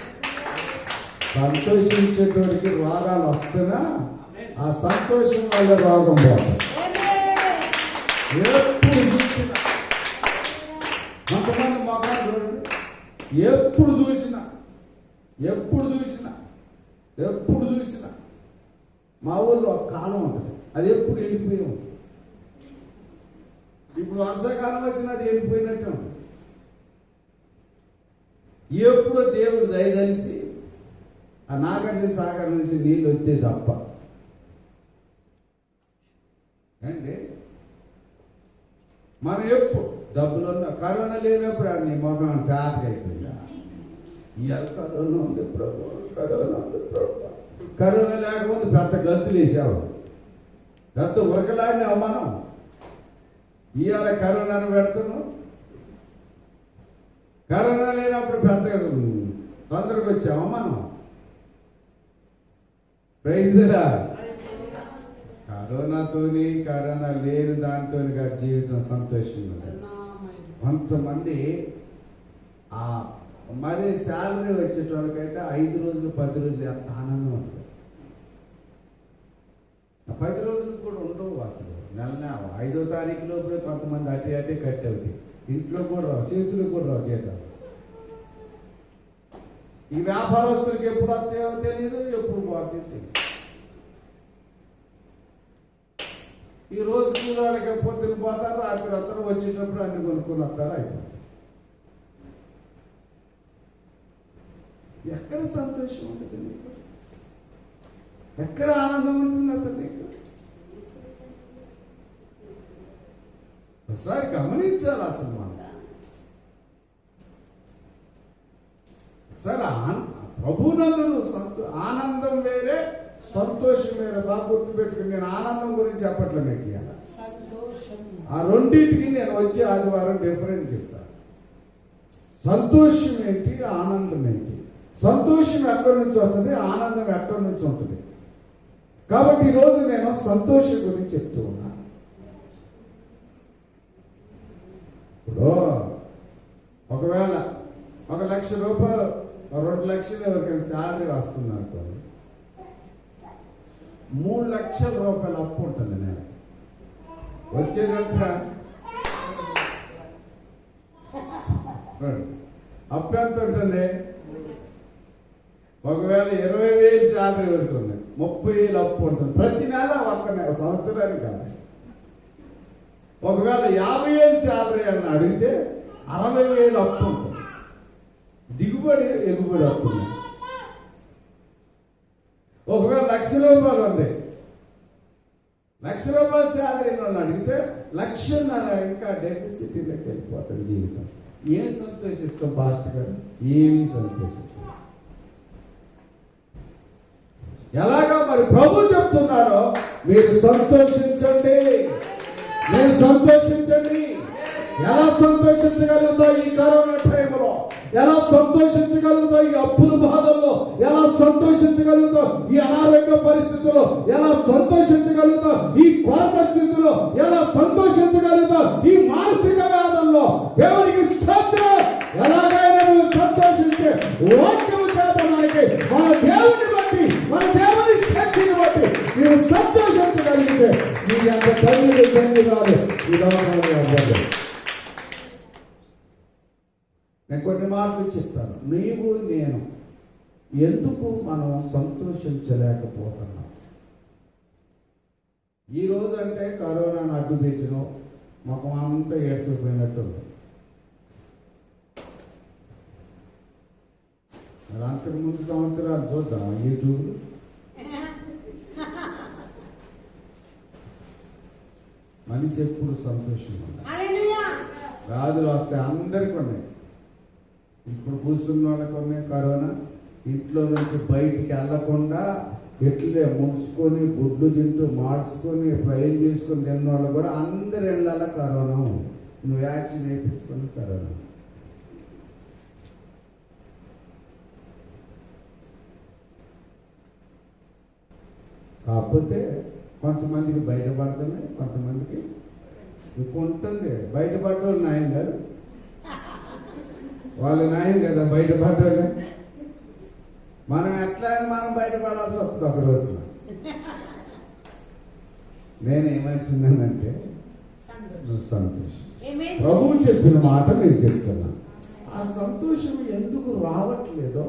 సంతోషించేటోడికి రోగాలు వస్తున్నా ఆ సంతోషం వల్ల రోగం పోతుంది. ఎప్పుడు చూసినా కొంతమంది మొఖాలు చూడండి, ఎప్పుడు చూసినా మా ఊళ్ళో ఒక కాలం ఉంటుంది, అది ఎప్పుడు వెళ్ళిపోయి ఉంటుంది. ఇప్పుడు వర్షాకాలం వచ్చినా అది వెళ్ళిపోయినట్టే ఉంటుంది. ఎప్పుడో దేవుడు దయదలిసి ఆ నాగార్జున సాగర్ నుంచి నీళ్ళు వచ్చే తప్ప అంటే మనం ఎప్పుడు డబ్బులున్నా కరోనా లేనప్పుడు అన్ని మొదలు తేటగా అయిపోయిందా? ఇవాళ కరోనా ఉంది ప్రభు, కరోనా లేకపోతే పెద్ద గంతులు వేసావు, పెద్ద ఉరకలాడినావు మనం. ఇవాళ కరోనాను పెడుతున్నాం. కరోనా లేనప్పుడు పెద్దగా తొందరగా వచ్చామా మనం? ప్రైజ్రా. కరోనా లేని దానితోనిగా జీవితం సంతోషంగా ఉంది. కొంతమంది మరి శాలరీ వచ్చేటోళ్ళకైతే 5 రోజులు 10 రోజులు ఎంత ఆనందం ఉంటుంది. 10 రోజులు కూడా ఉండవు అసలు. నెలనే 5వ తారీఖు లోపలే కొంతమంది అటే కట్టి అవుతాయి. ఇంట్లో కూడా రావు, చేతులకు కూడా రావు జీతాలు. ఈ వ్యాపారస్తులకి ఎప్పుడు వస్తాయో తెలియదు, ఎప్పుడు పోతాయో తెలియదు. ఈ రోజు కూలాలకి పొద్దున పోతారు, రాత్రి వస్తారు, వచ్చేటప్పుడు అన్ని కొనుక్కొని వస్తారు, అయిపోతుంది. ఎక్కడ సంతోషం ఉంటుంది నీకు? ఎక్కడ ఆనందం ఉంటుంది అసలు నీకు? ఒకసారి గమనించాలి అసలు మనం. ఒకసారి ప్రభునందు ఆనందం వేరే, సంతోషం వేరే. బాగా గుర్తుపెట్టుకుని, నేను ఆనందం గురించి చెప్పట్లే మీకు. ఆ రెండింటికి నేను వచ్చే ఆదివారం డిఫరెంట్ చెప్తాను. సంతోషం ఏంటి, ఆనందం ఏంటి? సంతోషం ఎక్కడి నుంచి వస్తుంది, ఆనందం ఎక్కడి నుంచి ఉంటుంది. కాబట్టి ఈరోజు నేను సంతోషం గురించి చెప్తూ ఉన్నాను. ఇప్పుడు ఒకవేళ 1 లక్ష రూపాయలు 2 లక్షలు ఎవరికైనా శాలరీ వస్తుంది అనుకోండి, 3 లక్షల రూపాయలు అప్పు ఉంటుంది. నేను వచ్చేదంతా అప్పు ఎంత ఉంటుంది? ఒకవేళ 20,000 శాలరీ పెడుతుంది, 30,000 అప్పు ఉంటుంది ప్రతి నెల. ఒక్క సంవత్సరానికి కాదు. ఒకవేళ 50,000 శాలరీ అని అడిగితే 60,000 అప్పు ఉంటుంది. దిగుబడి ఎగుబడి అప్పు. ఒకవేళ 1,00,000 రూపాయలు ఉంది, 1,00,000 రూపాయల శాలరీ అడిగితే 1,50,000 ఇంకా డెఫిసిటీలోకి వెళ్ళిపోతుంది జీవితం. ఏం సంతోషిస్తాం పాస్టర్ గారు? ఏమీ సంతోషిస్తాం. ఎలాగా మరి ప్రభు చెప్తున్నాడో మీరు సంతోషించండి, మీరు సంతోషించండి. ఎలా సంతోషించగలుగుతావు ఈ కరోనా టైంలో? ఎలా సంతోషించగలుగుతావు ఈ అప్పుల బాధల్లో? ఎలా సంతోషించగలుగుతావు ఈ అనారోగ్య పరిస్థితుల్లో? ఎలా సంతోషించగలుగుతావు ఈ కొరత స్థితిలో? ఎలా సంతోషించగలుగుతావు ఈ మానసిక వేదనలో? దేవునికి స్తోత్రం. ఎలాగైనా నువ్వు సంతోషించే వాక్యము చేత మనకి మన దేవుని బట్టి, మన దేవుని శక్తిని బట్టి మీరు సంతోషించగలిగితే మీ అంత ధన్యులు కాదు ఈ లోకంలో అవ్వదు. నేను కొన్ని మాటలు చెప్తాను. నీవు నేను ఎందుకు మనం సంతోషించలేకపోతున్నాం? ఈరోజు అంటే కరోనాను అడ్డు పెట్టినాం, ముఖం అంతా ఏడ్చిపోయినట్టు. మరి అంతకుముందు సంవత్సరాలు చూద్దాం యూట్యూబ్లో. మనిషి ఎప్పుడు సంతోషంగా ఉండాలి. వ్యాధులు వస్తే అందరికీ ఉన్నాయి. ఇప్పుడు కూర్చున్న వాళ్ళకి ఉన్నాయి కరోనా. ఇంట్లో నుంచి బయటికి వెళ్ళకుండా ఎట్లే ముడుచుకొని గుడ్లు తింటూ మార్చుకొని ఫ్రైలు చేసుకొని తిన్న వాళ్ళు కూడా అందరి ఇళ్ళ కరోనా ఉంది. నువ్వు వ్యాక్సిన్ వేయించుకొని కరోనా. కాకపోతే కొంతమందికి బయటపడుతున్నాయి, కొంతమందికి ఇప్పుడు ఉంటుంది. బయటపడ్డోళ్ళు న్యాయం కాదు, వాళ్ళు న్యాయం కదా బయటపడ్డోళ్ళు. మనం ఎట్లా అని మనం బయటపడాల్సి వస్తుంది ఒక రోజున. నేను ఏమంటున్నానంటే నువ్వు సంతోషం. ప్రభువు చెప్పిన మాట నేను చెప్తున్నాను. ఆ సంతోషం ఎందుకు రావట్లేదో,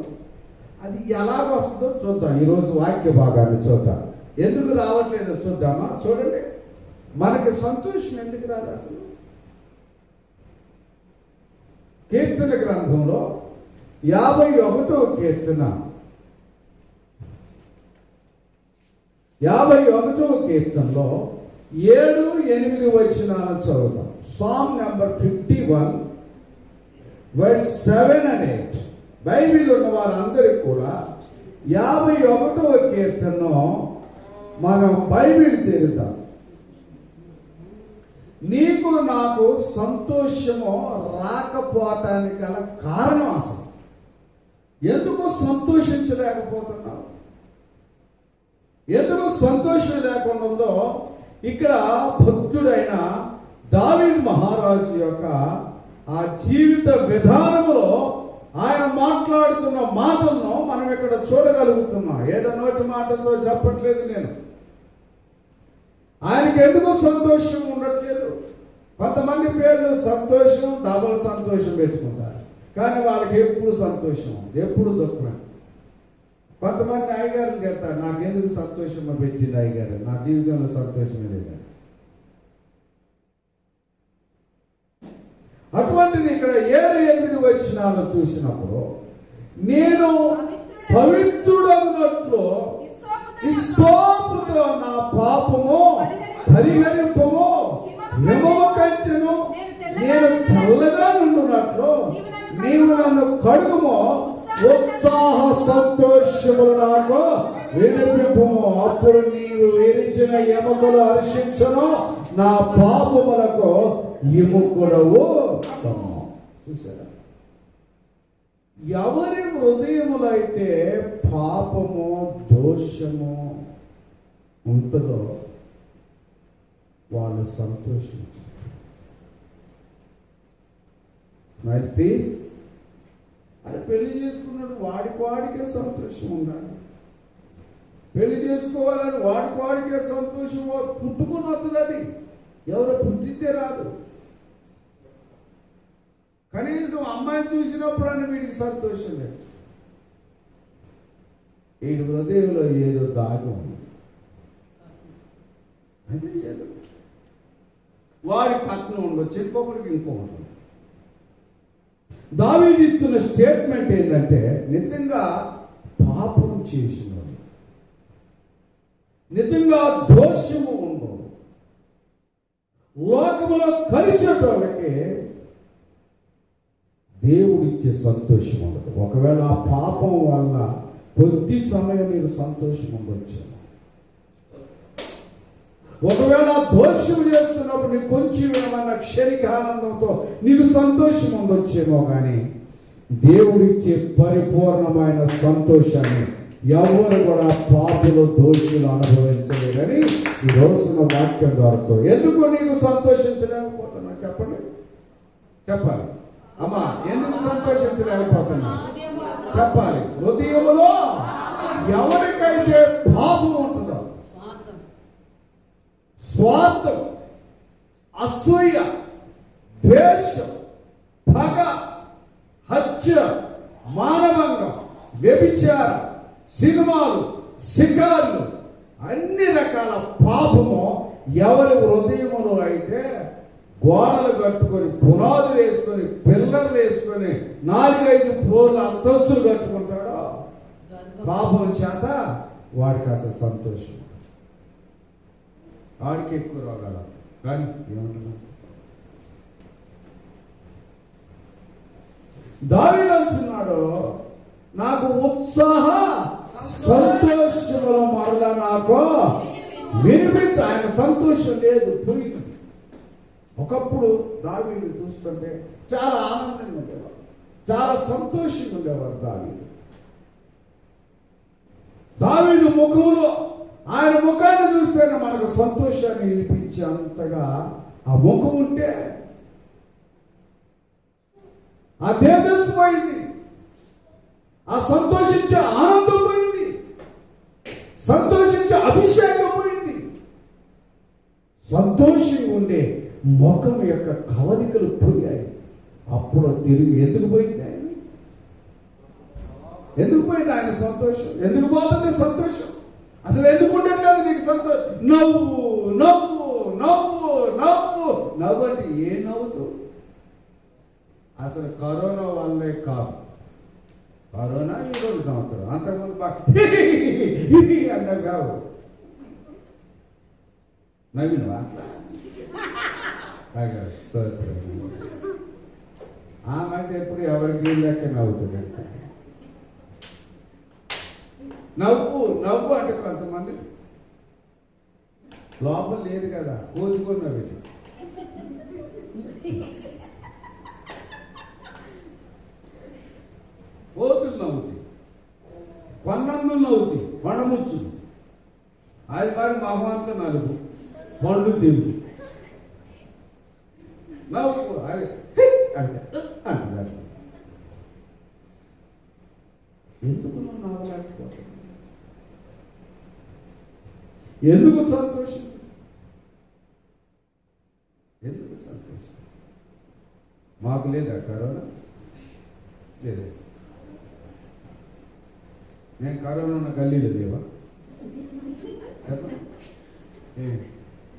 అది ఎలాగ వస్తుందో చూద్దాం. ఈరోజు వాక్య భాగాన్ని చూద్దాం. ఎందుకు రావట్లేదో చూద్దామా? చూడండి, మనకి సంతోషం ఎందుకు రాదు అసలు? కీర్తన గ్రంథంలో 51వ కీర్తన 51వ కీర్తనలో 7, 8 వచనాలను చదువుతాం. Song number 51 verse 7 and 8. Bible ఉన్న వారందరికీ కూడా 51వ కీర్తనను మనం బైబిల్ తెరుద్దాం. నీకు నాకు సంతోషము రాకపోవటానికి గల కారణం అసలు ఎందుకు సంతోషించలేకపోతున్నావు, ఎందుకు సంతోషం లేకుండా ఉందో ఇక్కడ భక్తుడైన దావీదు మహారాజు యొక్క ఆ జీవిత విధానంలో ఆయన మాట్లాడుతున్న మాటలను మనం ఇక్కడ చూడగలుగుతున్నాం. ఏదో నోటి మాటలతో చెప్పట్లేదు నేను. ఆయనకి ఎందుకు సంతోషం ఉండట్లేదు? కొంతమంది పేర్లు సంతోషం, డబల్ సంతోషం పెట్టుకుంటారు, కానీ వాళ్ళకి ఎప్పుడు సంతోషం, ఎప్పుడు దుఃఖమే. కొంతమంది అయ్యగారులు చెప్తారు, నాకెందుకు సంతోషం పెట్టింది అయ్యగారు, నా జీవితంలో సంతోషమే లేదని. అటువంటిది ఇక్కడ 7, 8 వచనాలను చూసినప్పుడు, నేను పవిత్రుడన్నట్లు ఇస్సోపుతో నా పాపము పరిహరింపము, హిమము కంచెను నేను తెల్లగా నుండునట్లు నీవు నన్ను కడుగుము, ఉత్సాహ సంతోషములు నాకు వినిపింపుము. అప్పుడు నీవు విరిచిన ఎముకలు హర్షించును, నా పాపములకు ఎముకడవు. చూసారా? ఎవరి హృదయములైతే పాపము, దోషము ఉంటుందో వాళ్ళు సంతోషించారు. Smile please. అది పెళ్లి చేసుకున్నాడు, వాడికే సంతోషం ఉండాలి. పెళ్లి చేసుకోవాలని వాడికే సంతోషం పుట్టుకుని వస్తుంది. అది ఎవరో పుట్టితే రాదు. కనీసం అమ్మాయిని చూసినప్పుడు అని వీడికి సంతోషం లేదు. వీడి హృదయంలో ఏదో దాగి ఉంది. అదే ఏదో వాడి కట్నం ఉండొచ్చు, ఇంకొకటి. దావీదు ఇస్తున్న స్టేట్మెంట్ ఏంటంటే, నిజంగా పాపం చేసినోడు, నిజంగా దోషము ఉండవు, లోకములో కలిసేటోళ్ళకి దేవుడిచ్చే సంతోషం ఉండదు. ఒకవేళ ఆ పాపం వల్ల కొద్ది సమయం నీకు సంతోషం ఉండొచ్చు. ఒకవేళ దోషం చేస్తున్నప్పుడు నీకు కొంచెం ఏమన్నా క్షణిక ఆనందంతో నీకు సంతోషం ఉండొచ్చేమో, కానీ దేవుడిచ్చే పరిపూర్ణమైన సంతోషాన్ని ఎవరు కూడా పాపులు, దోషులు అనుభవించలేదని ఈ రోజున వాక్యం ద్వారా. ఎందుకు నీకు సంతోషించలేకపోతున్నా చెప్పండి, చెప్పాలి. అమ్మా, ఎందుకు సంతోషించలేకపోతున్నా చెప్పాలి. హృదయంలో ఎవరికైతే పాపం ఉంటుందో, స్వార్థం, అసూయ, ద్వేషం, పగ, హత్య, మానవంగం, వ్యభిచారం, సినిమాలు, శిఖార్లు, అన్ని రకాల పాపము ఎవరి హృదయములో అయితే గోడలు కట్టుకొని, పునాదులు వేసుకొని, పిల్లర్లు వేసుకొని, 4-5 ఫ్లోర్ల అంతస్తులు కట్టుకుంటాడో, పాపం చేత వాడికి అసలు సంతోషం, వాడికి ఎక్కువ రోగాలు. కానీ ఏమంటున్నా, దావీదు అంటున్నాడు, నాకు ఉత్సాహ సంతోషముల మరల నాకు వినిపించ. ఆయన సంతోషం లేదు, పోయింది. ఒకప్పుడు దావీదు చూస్తుంటే చాలా ఆనందంగా ఉండేవారు, చాలా సంతోషంగా ఉండేవారు. దావీదు ముఖంలో ఆయన ముఖాన్ని చూస్తేనే మనకు సంతోషాన్ని వినిపించే అంతగా ఆ ముఖం ఉంటే ఆ తేజస్సు పోయింది, ఆ సంతోషించే ఆనందం పోయింది, సంతోషించే అభిషేకం పోయింది. సంతోషంగా ఉండే ముఖం యొక్క కవలికలు పోయాయి. అప్పుడు తిరిగి ఎందుకు పోయింది ఆయన? ఎందుకు పోయింది ఆయన సంతోషం? ఎందుకు పోతుంది సంతోషం? అసలు ఎందుకు ఉండట్లేదు నీకు సంతోషం? నవ్వు నవ్వు నవ్వు నవ్వు నవ్వు అంటే ఏ నవ్వుతూ? అసలు కరోనా వల్లే కాదు. కరోనా ఈ 2 సంవత్సరం, అంతకుముందు అన్నారు కావు. నవ్వినవా? ఆమె ఎప్పుడు ఎవరికి లెక్క నవ్వుతుంది. నవ్వు నవ్వు అంటే కొంతమంది లోపల లేదు కదా, కోతుకున్నవి. కోతులు నవ్వుతాయి, కొన్నందులు నవ్వుతాయి, కొండముచ్చు. అది మరి మహంత నలుగు, పండు తెలుగు నవ్వు అది అంటే అంటారు. ఎందుకు నువ్వు నవ్వలేకపోతావు? ఎందుకు సంతోషం? ఎందుకు సంతోషం? మాకు లేదా కరోనా? లేదు. నేను కరోనా ఉన్న గల్లీలో లేవా?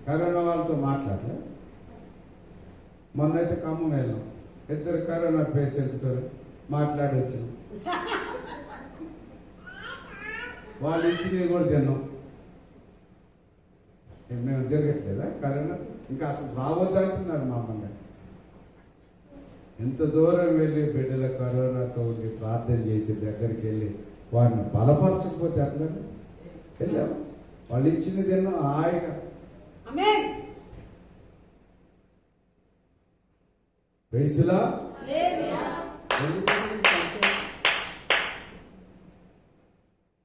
కరోనా వాళ్ళతో మాట్లాడలే. మొన్నైతే ఖమ్మం వెళ్ళాం, 2 కరోనా పేషెంట్తో మాట్లాడి వచ్చాం. వాళ్ళు ఇచ్చినవి కూడా తిన్నాం. మేము తిరగట్లేదా కరోనా? ఇంకా అసలు రావద్దు అంటున్నారు మమ్మల్ని. ఎంత దూరం వెళ్ళి బిడ్డల కరోనాతో ఉండి ప్రార్థన చేసి దగ్గరికి వెళ్ళి వారిని బలపరచకపోతే అట్లా వెళ్ళాము. వాళ్ళు ఇచ్చింది తిన్నాం హాయిగా. వయసులా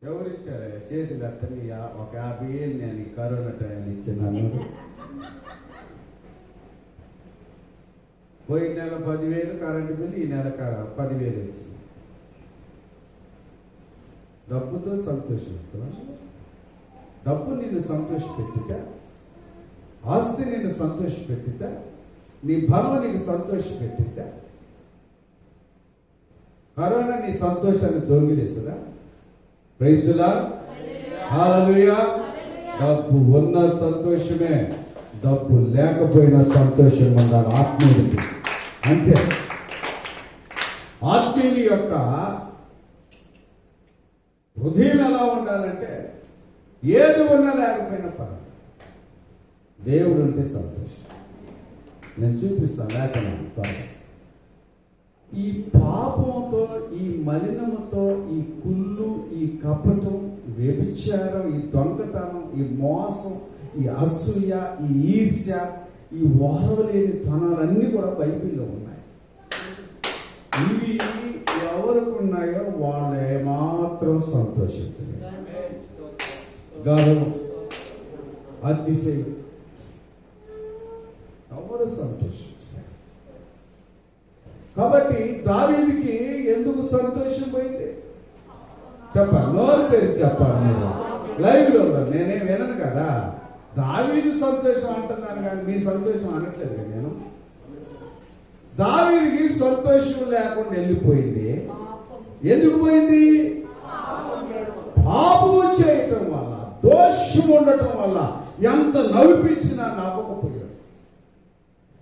ఎవరిచ్చారా? చేతులు అత్తని ఒక 50,000 నేను కరోనా టైంలో ఇచ్చాను. పోయిన నెల 10,000 కరెంటు బిల్లు, ఈ నెల 10,000 వచ్చింది. డబ్బుతో సంతోషిస్తున్నా? డబ్బు నిన్ను సంతోషపెట్టితే, ఆస్తి నిన్ను సంతోషపెట్టితే, నీ బలం నీకు సంతోషపెట్టితే, కరోనా నీ సంతోషాన్ని దొంగిలిస్తుందా? ప్రైజులా, హల్లెలూయా. డబ్బు ఉన్న సంతోషమే, డబ్బు లేకపోయినా సంతోషం ఉండాలి. ఆత్మీయుడికి అంతే. ఆత్మీయుని యొక్క హృదయం ఎలా ఉండాలంటే ఏది ఉన్నా లేకపోయినా పర్వాలేదు, దేవుడు ఉంటే సంతోషం. నేను చూపిస్తాను లేఖనం త్వరగా. ఈ పాపంతో, ఈ మలినముతో, ఈ కుళ్ళు, ఈ కపటం, వ్యభిచారం, ఈ దొంగతనం, ఈ మోసం, ఈ అసూయ, ఈ ఈర్ష్య, ఈ ఓర్వలేని తనాలన్నీ కూడా బైబిల్లో ఉన్నాయి. ఇవి ఎవరికి ఉన్నాయో వాళ్ళు ఏమాత్రం సంతోషించలేదు. గర్వం, అతిశయం, ఎవరు సంతోషించలేదు. కాబట్టి దావీదుకి ఎందుకు సంతోషం పోయింది చెప్పాలి? నోరు తెరిచి చెప్పాలి. మీరు లైవ్ లో ఉన్నారు, నేనేం వినను కదా. దావీదు సంతోషం అంటున్నాను కానీ మీ సంతోషం అనట్లేదు కదా నేను. దావీదుకి సంతోషం లేకుండా వెళ్ళిపోయింది. ఎందుకు పోయింది? పాపము చేయటం వల్ల, దోషం ఉండటం వల్ల ఎంత నవ్విపించినా నవ్వకపోయాడు.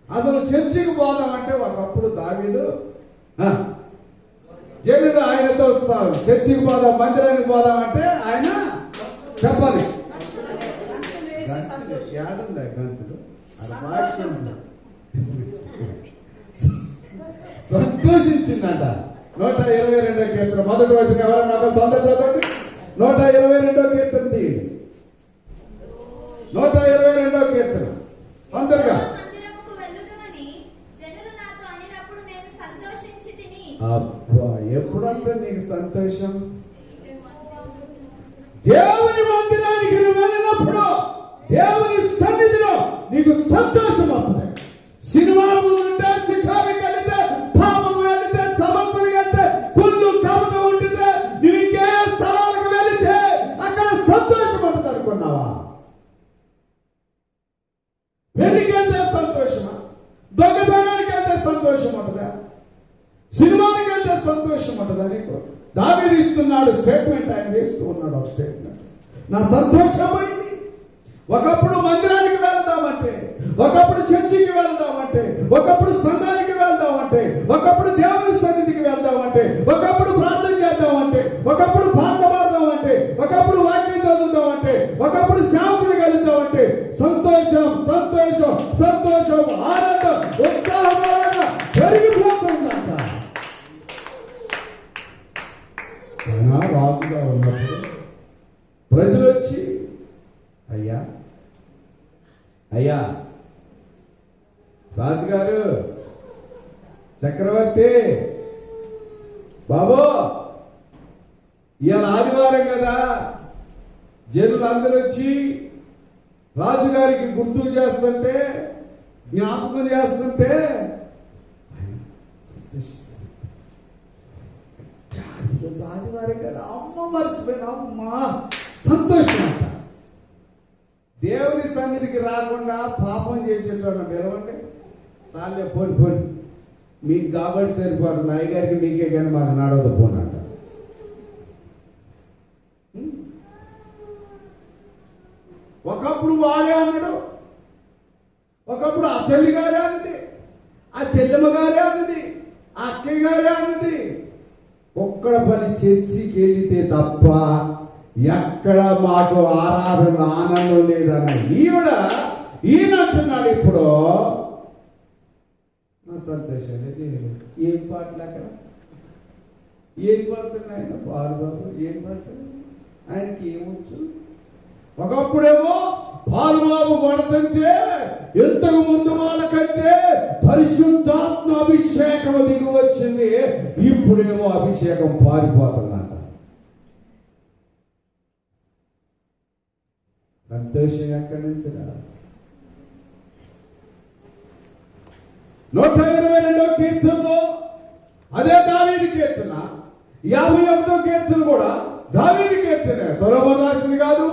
అసలు చర్చికి పోదామంటే ఒకప్పుడు దావీదు జనుడు ఆయనతో చర్చికి పోదాం, మందిరానికి పోదామంటే ఆయన చెప్పాలి. ఏడుందా గంతులు? సంతోషించిందట. 122వ కీర్తన మొదటి వచ్చిన ఎవరైనా నాకు తొందర చదవండి. 122వ కీర్తన తీయండి. 122వ కీర్తన తొందరగా. అబ్బా, ఎప్పుడంటే నీకు సంతోషం? దేవుని మందిరానికి నీకు సంతోషం వస్తుంది. సినిమాలు ఉంటే, శిఖానికి వెళితే, పాపం వెళితే, సమస్యలు వెళితే, కుళ్ళు కవటం ఉంటుందే, నువ్వు ఇంకే స్థలాలకు వెళితే అక్కడ సంతోషం ఉంటుంది అనుకున్నావా? పెళ్లికి వెళ్తే సంతోషమా? దొంగతనానికి వెళ్తే సంతోషం ఉంటుందా? సినిమానికి వెళ్తే సంతోషం ఉంటుందా నీకు? దావీదు ఇస్తున్నాడు స్టేట్మెంట్, ఆయన వేస్తూ ఉన్నాడు ఒక స్టేట్మెంట్. నా సంతోషం పోయింది. ఒకప్పుడు మందిరానికి వెళ్దామంటే, ఒకప్పుడు చర్చికి వెళ్దామంటే, ఒకప్పుడు సంఘానికి వెళ్దామంటే, ఒకప్పుడు దేవుని సన్నిధికి వెళ్దామంటే, ఒకప్పుడు ప్రార్థన చేద్దామంటే, ఒకప్పుడు పాట పాడదామంటే, ఒకప్పుడు వాక్యం చదువుదామంటే, ఒకప్పుడు సేవకుని కలుద్దామంటే సంతోషం సంతోషం సంతోషం ఆనందం ఉత్సాహంగా పెరిగిపోతుందంట. రాజుగా ఉన్నప్పుడు ప్రజలు వచ్చి, అయ్యా అయ్యా రాజుగారు, చక్రవర్తి బాబు, ఇవాళ ఆదివారం కదా, జనులందరూ వచ్చి రాజుగారికి గుర్తు చేస్తుంటే, జ్ఞాపకం చేస్తుంటే ఆదివారం కదా, అమ్మ మర్చిపోయినా, అమ్మా సంతోషం అంట. దేవుని సన్నిధికి రాకుండా పాపం చేసేటోళ్ళ పిలవండి, చాలే పోని పోని, మీకు కాబట్టి సరిపోతుంది, అయ్యగారికి మీకే కానీ మాకు నడవదు పోనంట. ఒకప్పుడు వాడే అన్నాడు, ఒకప్పుడు ఆ తల్లి గారే అన్నది, ఆ చెల్లెమ్మ గారే అన్నది, ఆ అక్కయ్య గారే అన్నది. ఒక్కడ పని చర్చికి వెళితే తప్ప ఎక్కడ మాకు ఆరాధన ఆనందం లేదన్న ఈయనంటున్నాడు. ఇప్పుడు నా సంతోషం లేదు. ఏం పాటలు అక్కడ ఏం పడుతున్నాయి ఆయన పాలుబాబు, ఏం పడుతుంది ఆయనకి ఏమొచ్చు? ఒకప్పుడేమో పాలుబాబు పడుతుంటే ఇంతకు ముందు వాళ్ళకంటే పరిశుద్ధాత్మ అభిషేకం దిగి వచ్చింది. ఇప్పుడేమో అభిషేకం పారిపోతుందంట. సంతోషం ఎక్కడి నుంచి రా? 122వ కీర్తనలో అదే దావీదు కీర్తన, 51వ కీర్తన కూడా దావీదు కీర్తనే. సొలొమోను రాసింది కాదు,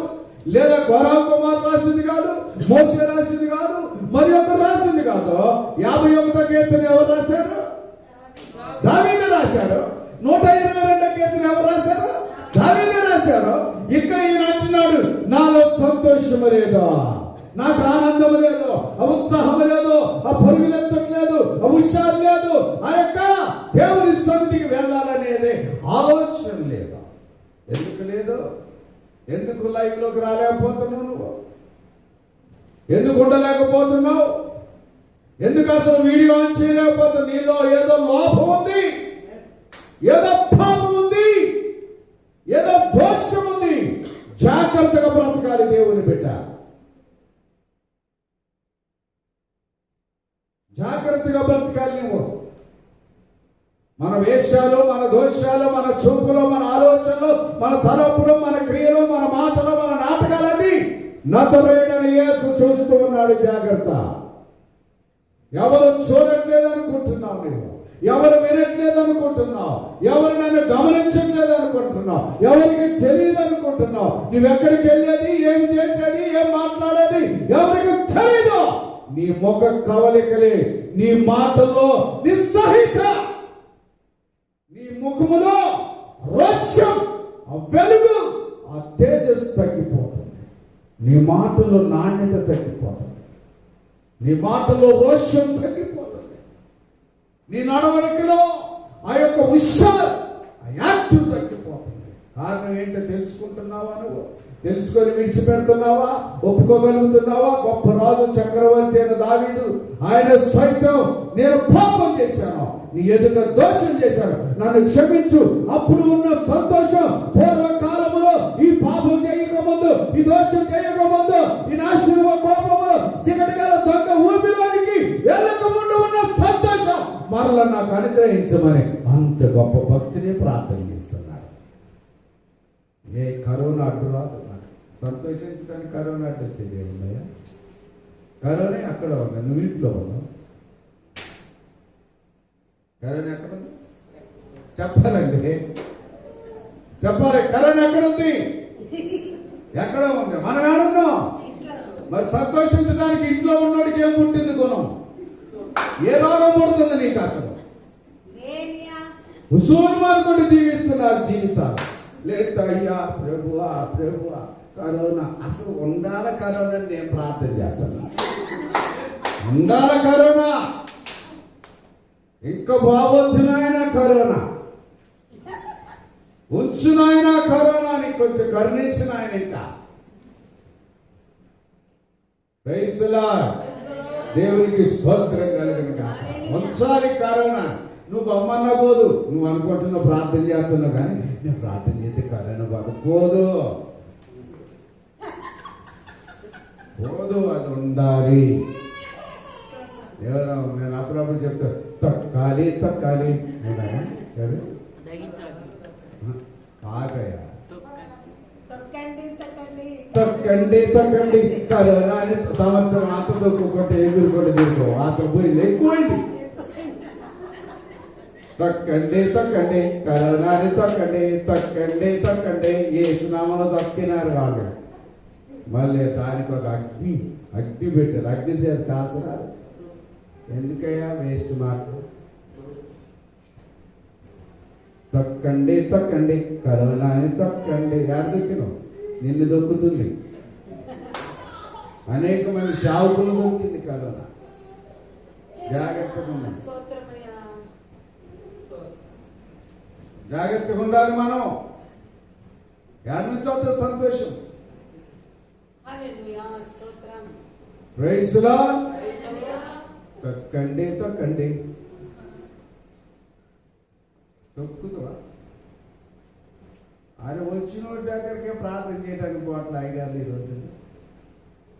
లేదా గోరాం కుమార్ రాసింది కాదు, మోషే రాసింది కాదు, మరి ఒకరు రాసింది కాదు. 51వ కీర్తన ఎవరు రాశారు? దావీదు రాశారు. 122వ కీర్తన ఎవరు రాశారు? దావీదు రాశారు. ఇక్కడ ఈయన అంటున్నాడు, నాలో సంతోషము లేదు, నాకు ఆనందం లేదు, ఆ ఉత్సాహం లేదు, ఆ పరుగులెత్తట్లేదు, ఆ ఉత్సాహం లేదు, ఆ యొక్క దేవుని సన్నిధికి వెళ్ళాలనేది ఆలోచన లేదు. ఎందుకు లేదు? ఎందుకు లైవ్ లోకి రాలేకపోతున్నావు? నువ్వు ఎందుకు ఉండలేకపోతున్నావు? ఎందుకు అసలు వీడియో ఆన్ చేయలేకపోతున్నావు? నీలో ఏదో లోపం ఉంది, ఏదో పాపం ఉంది, ఏదో దోషం ఉంది. జాగ్రత్తగా బ్రతకాలి దేవుని బిడ్డ, జాగ్రత్తగా బ్రతకాలి. నువ్వు మన వేషాలు, మన దోషాలు, మన చూపులు, మన ఆలోచనలు, మన తలపులు, మన క్రియలు, మన మాటలు, మన నాటకాలన్నీ నజరేయుడైన యేసు చూస్తూ ఉన్నాడు. జాగ్రత్త. ఎవరు చూడట్లేదు అనుకుంటున్నావు, నువ్వు ఎవరు వినట్లేదు అనుకుంటున్నావు, ఎవరు నన్ను గమనించట్లేదు అనుకుంటున్నావు, ఎవరికి తెలియదు అనుకుంటున్నావు. నువ్వెక్కడికి వెళ్ళేది, ఏం చేసేది, ఏం మాట్లాడేది ఎవరికి తెలియదు. నీ ముఖ కవలికలే, నీ మాటల్లో నిస్సహిత, నీ ముఖములో రోషం, ఆ వెలుగు, ఆ తేజస్సు తగ్గిపోతుంది. నీ మాటల్లో నాణ్యత తగ్గిపోతుంది, నీ మాటల్లో రోషం తగ్గిపోతుంది, నీ నడవడికలో ఆ యొక్క ఉత్సాహం, ఆ యాక్టివ్ తగ్గిపోతుంది. కారణం ఏంటో తెలుసుకుంటున్నావా? నువ్వు తెలుసుకొని విడిచిపెడుతున్నావా? ఒప్పుకోగలుగుతున్నావా? గొప్ప రాజు చక్రవర్తి అయిన దావీదు, ఆయన సైతం నేను పాపం చేశాను, నీ ఎదుట దోషం చేశాను, నన్ను క్షమించు. అప్పుడు ఉన్న సంతోషం పూర్వకాలంలో ఈ పాపం చేయకముందు, ఈ దోషం చేయకముందు, ఈ నాశనమ కోపంలో చికటిగల దొంగ ఊపిలోనికి వెళ్ళకముందు ఉన్న సంతోషం మరలా నాకు అనుగ్రహించమని అంత గొప్ప భక్తిని ప్రార్థన చేస్తున్నాడు. ఏ కరోనా అడ్డు రాదు, సంతోషించడానికి కరోనా అడ్డు వచ్చేది ఏమున్నాయా? కరోనా అక్కడ ఉంది, నువ్వు ఇంట్లో ఉన్నావు. కరోనా ఎక్కడ ఉంది చెప్పాలండి, చెప్పాలి. కరోనా ఎక్కడ ఉంది? ఎక్కడ ఉంది? మనం ఏడున్నాం? మరి సంతోషించడానికి ఇంట్లో ఉన్నోడికి ఏం పుట్టింది గుణం? ఏ రోగం పుడుతుంది నీకు అసలు? ఉసూరు మార్కొని జీవిస్తున్నారు జీవితాలు. లేదు అయ్యా ప్రభువా ప్రభువా కరోనా అసలు ఉండాల కరోనా అని నేను ప్రార్థన చేస్తాను. ఉండాల కరోనా, ఇంకా బాగొచ్చు నాయన కరోనా, ఉంచు నాయన కరోనా, నీకు కొంచెం కరుణించిన ఆయన ఇంకా. Praise the Lord. దేవునికి స్తోత్రం కలుగును గాక. ఉంచాలి కరోనా. నువ్వు అమ్మన్న పోదు, నువ్వు అనుకుంటున్నావు ప్రార్థన చేస్తున్నావు, కానీ నేను ప్రార్థన చేస్తే కరోనా పోదు, పోదు, అది ఉండాలి. ఎవరో నేను అప్పుడప్పుడు చెప్తా తొక్కాలి తొక్కాలి పాటయ్యా, తొక్కండి తొక్కండి కరోనా అని సంవత్సరం అంత తొక్కుకుంటే ఎగురుకుంటే దిగుకో అసలు పోయింది ఎక్కువైంది. తొక్కండి తొక్కండి కరోనాని తొక్కండి తొక్కండి తొక్కండి యేసునామములో తొక్కినారు వాళ్ళు. మళ్ళీ దానికి ఒక అగ్ని పెట్టారు. అగ్ని చేసి కాసరారు. ఎందుకయ్యా వేస్ట్ మాటలు? తొక్కండి తొక్కండి కరోనాని తొక్కండి. యాడ దొక్కినావు? నిన్ను దొక్కుతుంది. అనేక మంది సేవకులు దొక్కింది కరోనా. జాగ్రత్తగా ఉండాలి, జాగ్రత్తగా ఉండాలి మనం. యాడ్ నుంచి వస్తే సంతోషం. Praise the Lord. తొక్కండి తొక్కండి. తొక్కుతువా? ఆయన వచ్చిన దగ్గరికే ప్రార్థన చేయడానికి పోట్ల అయ్యారు ఈ రోజు.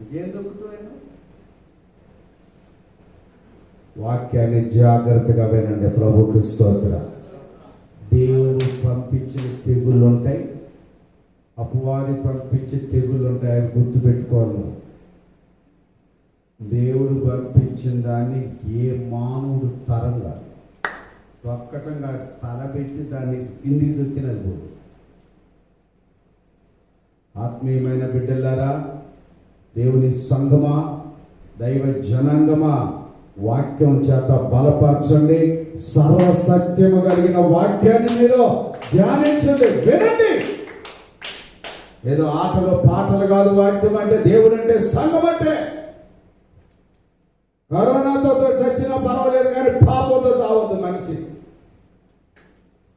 ఇంకేం తొక్కుతావు? వాక్యాన్ని జాగ్రత్తగా వినండి. ప్రభుకి స్తోత్రం. దేవుడు పంపించిన తెగుళ్ళు ఉంటాయి, అపవాది పంపించే తెగుళ్ళు ఉంటాయి. ఆయన గుర్తుపెట్టుకోవాలి. దేవుడు పంపించిన దాన్ని ఏ మానవుడు తరంగా తొక్కటంగా తలబెట్టి దాన్ని కిందికి దొక్కినది పోదు. ఆత్మీయమైన బిడ్డలారా, దేవుని సంఘమా, దైవ జనాంగమా, వాక్యం చేత బలపరచండి. సర్వసత్యము కలిగిన వాక్యాన్ని మీరు ధ్యానించండి, వినండి. ఏదో ఆటలు పాటలు కాదు వాక్యం అంటే. దేవుడు అంటే సంఘం అంటే. కరోనాతో చచ్చినా పర్వాలేదు, కానీ పాపంతో చావద్దు మనిషి.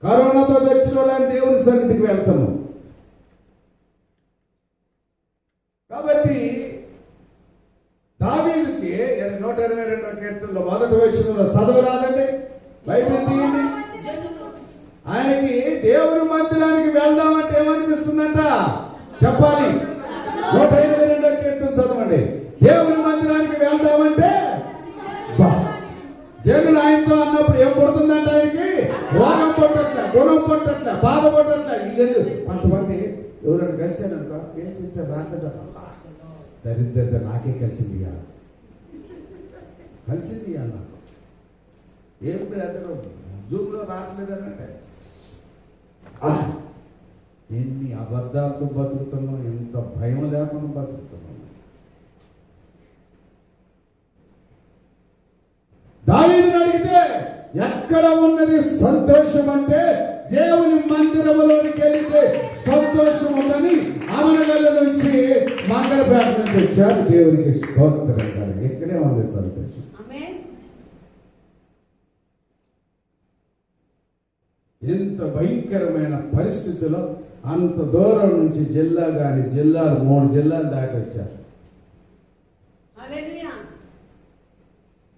కరోనాతో చచ్చిన వాళ్ళని దేవుని సన్నిధికి వెళ్తాము. కాబట్టి దావీదుకి 122వ కీర్తనలో మొదటి వచనంలో చదవరాదండి, బైబిల్ తీయండి. ఆయనకి దేవుని మందిరానికి వెళ్దామంటే ఏమనిపిస్తుందంట చెప్పాలి. 122వ కీర్తన చదవండి. దేవుని మందిరానికి వెళ్దామంటే జనులు ఆయనతో అన్నప్పుడు ఏం పడుతుందంట? ఆయనకి రోగం పట్టట్లే, గుణం పట్టట్లే, బాధ పట్టట్లే. లేదు కొంతమంది ఎవరైనా కలిసాననుకో ఏం చేస్తారు రాట్లేదా? దరిద్రత నాకే కలిసింది ఇవాళ, కలిసింది ఇవాళ నాకు. ఏం అతను జూమ్లో రావట్లేదనంటే ఎన్ని అబద్ధాలతో బతుకుతున్నాం, ఎంత భయం లేకుండా బతుకుతున్నాం. దావీదుని అడిగితే ఎక్కడ ఉన్నది సంతోషం అంటే దేవుని మందిరంలోనికి వెళితే సంతోషం ఉందని ఆమెనగల్ల నుంచి మంగళపేట నుంచి వచ్చారు. దేవునికి స్తోత్రం గారు. ఎక్కడే ఉంది సంతోషం. ఎంత భయంకరమైన పరిస్థితుల్లో అంత దూరం నుంచి జిల్లా కానీ జిల్లాలు 3 జిల్లాలు దాటి వచ్చారు.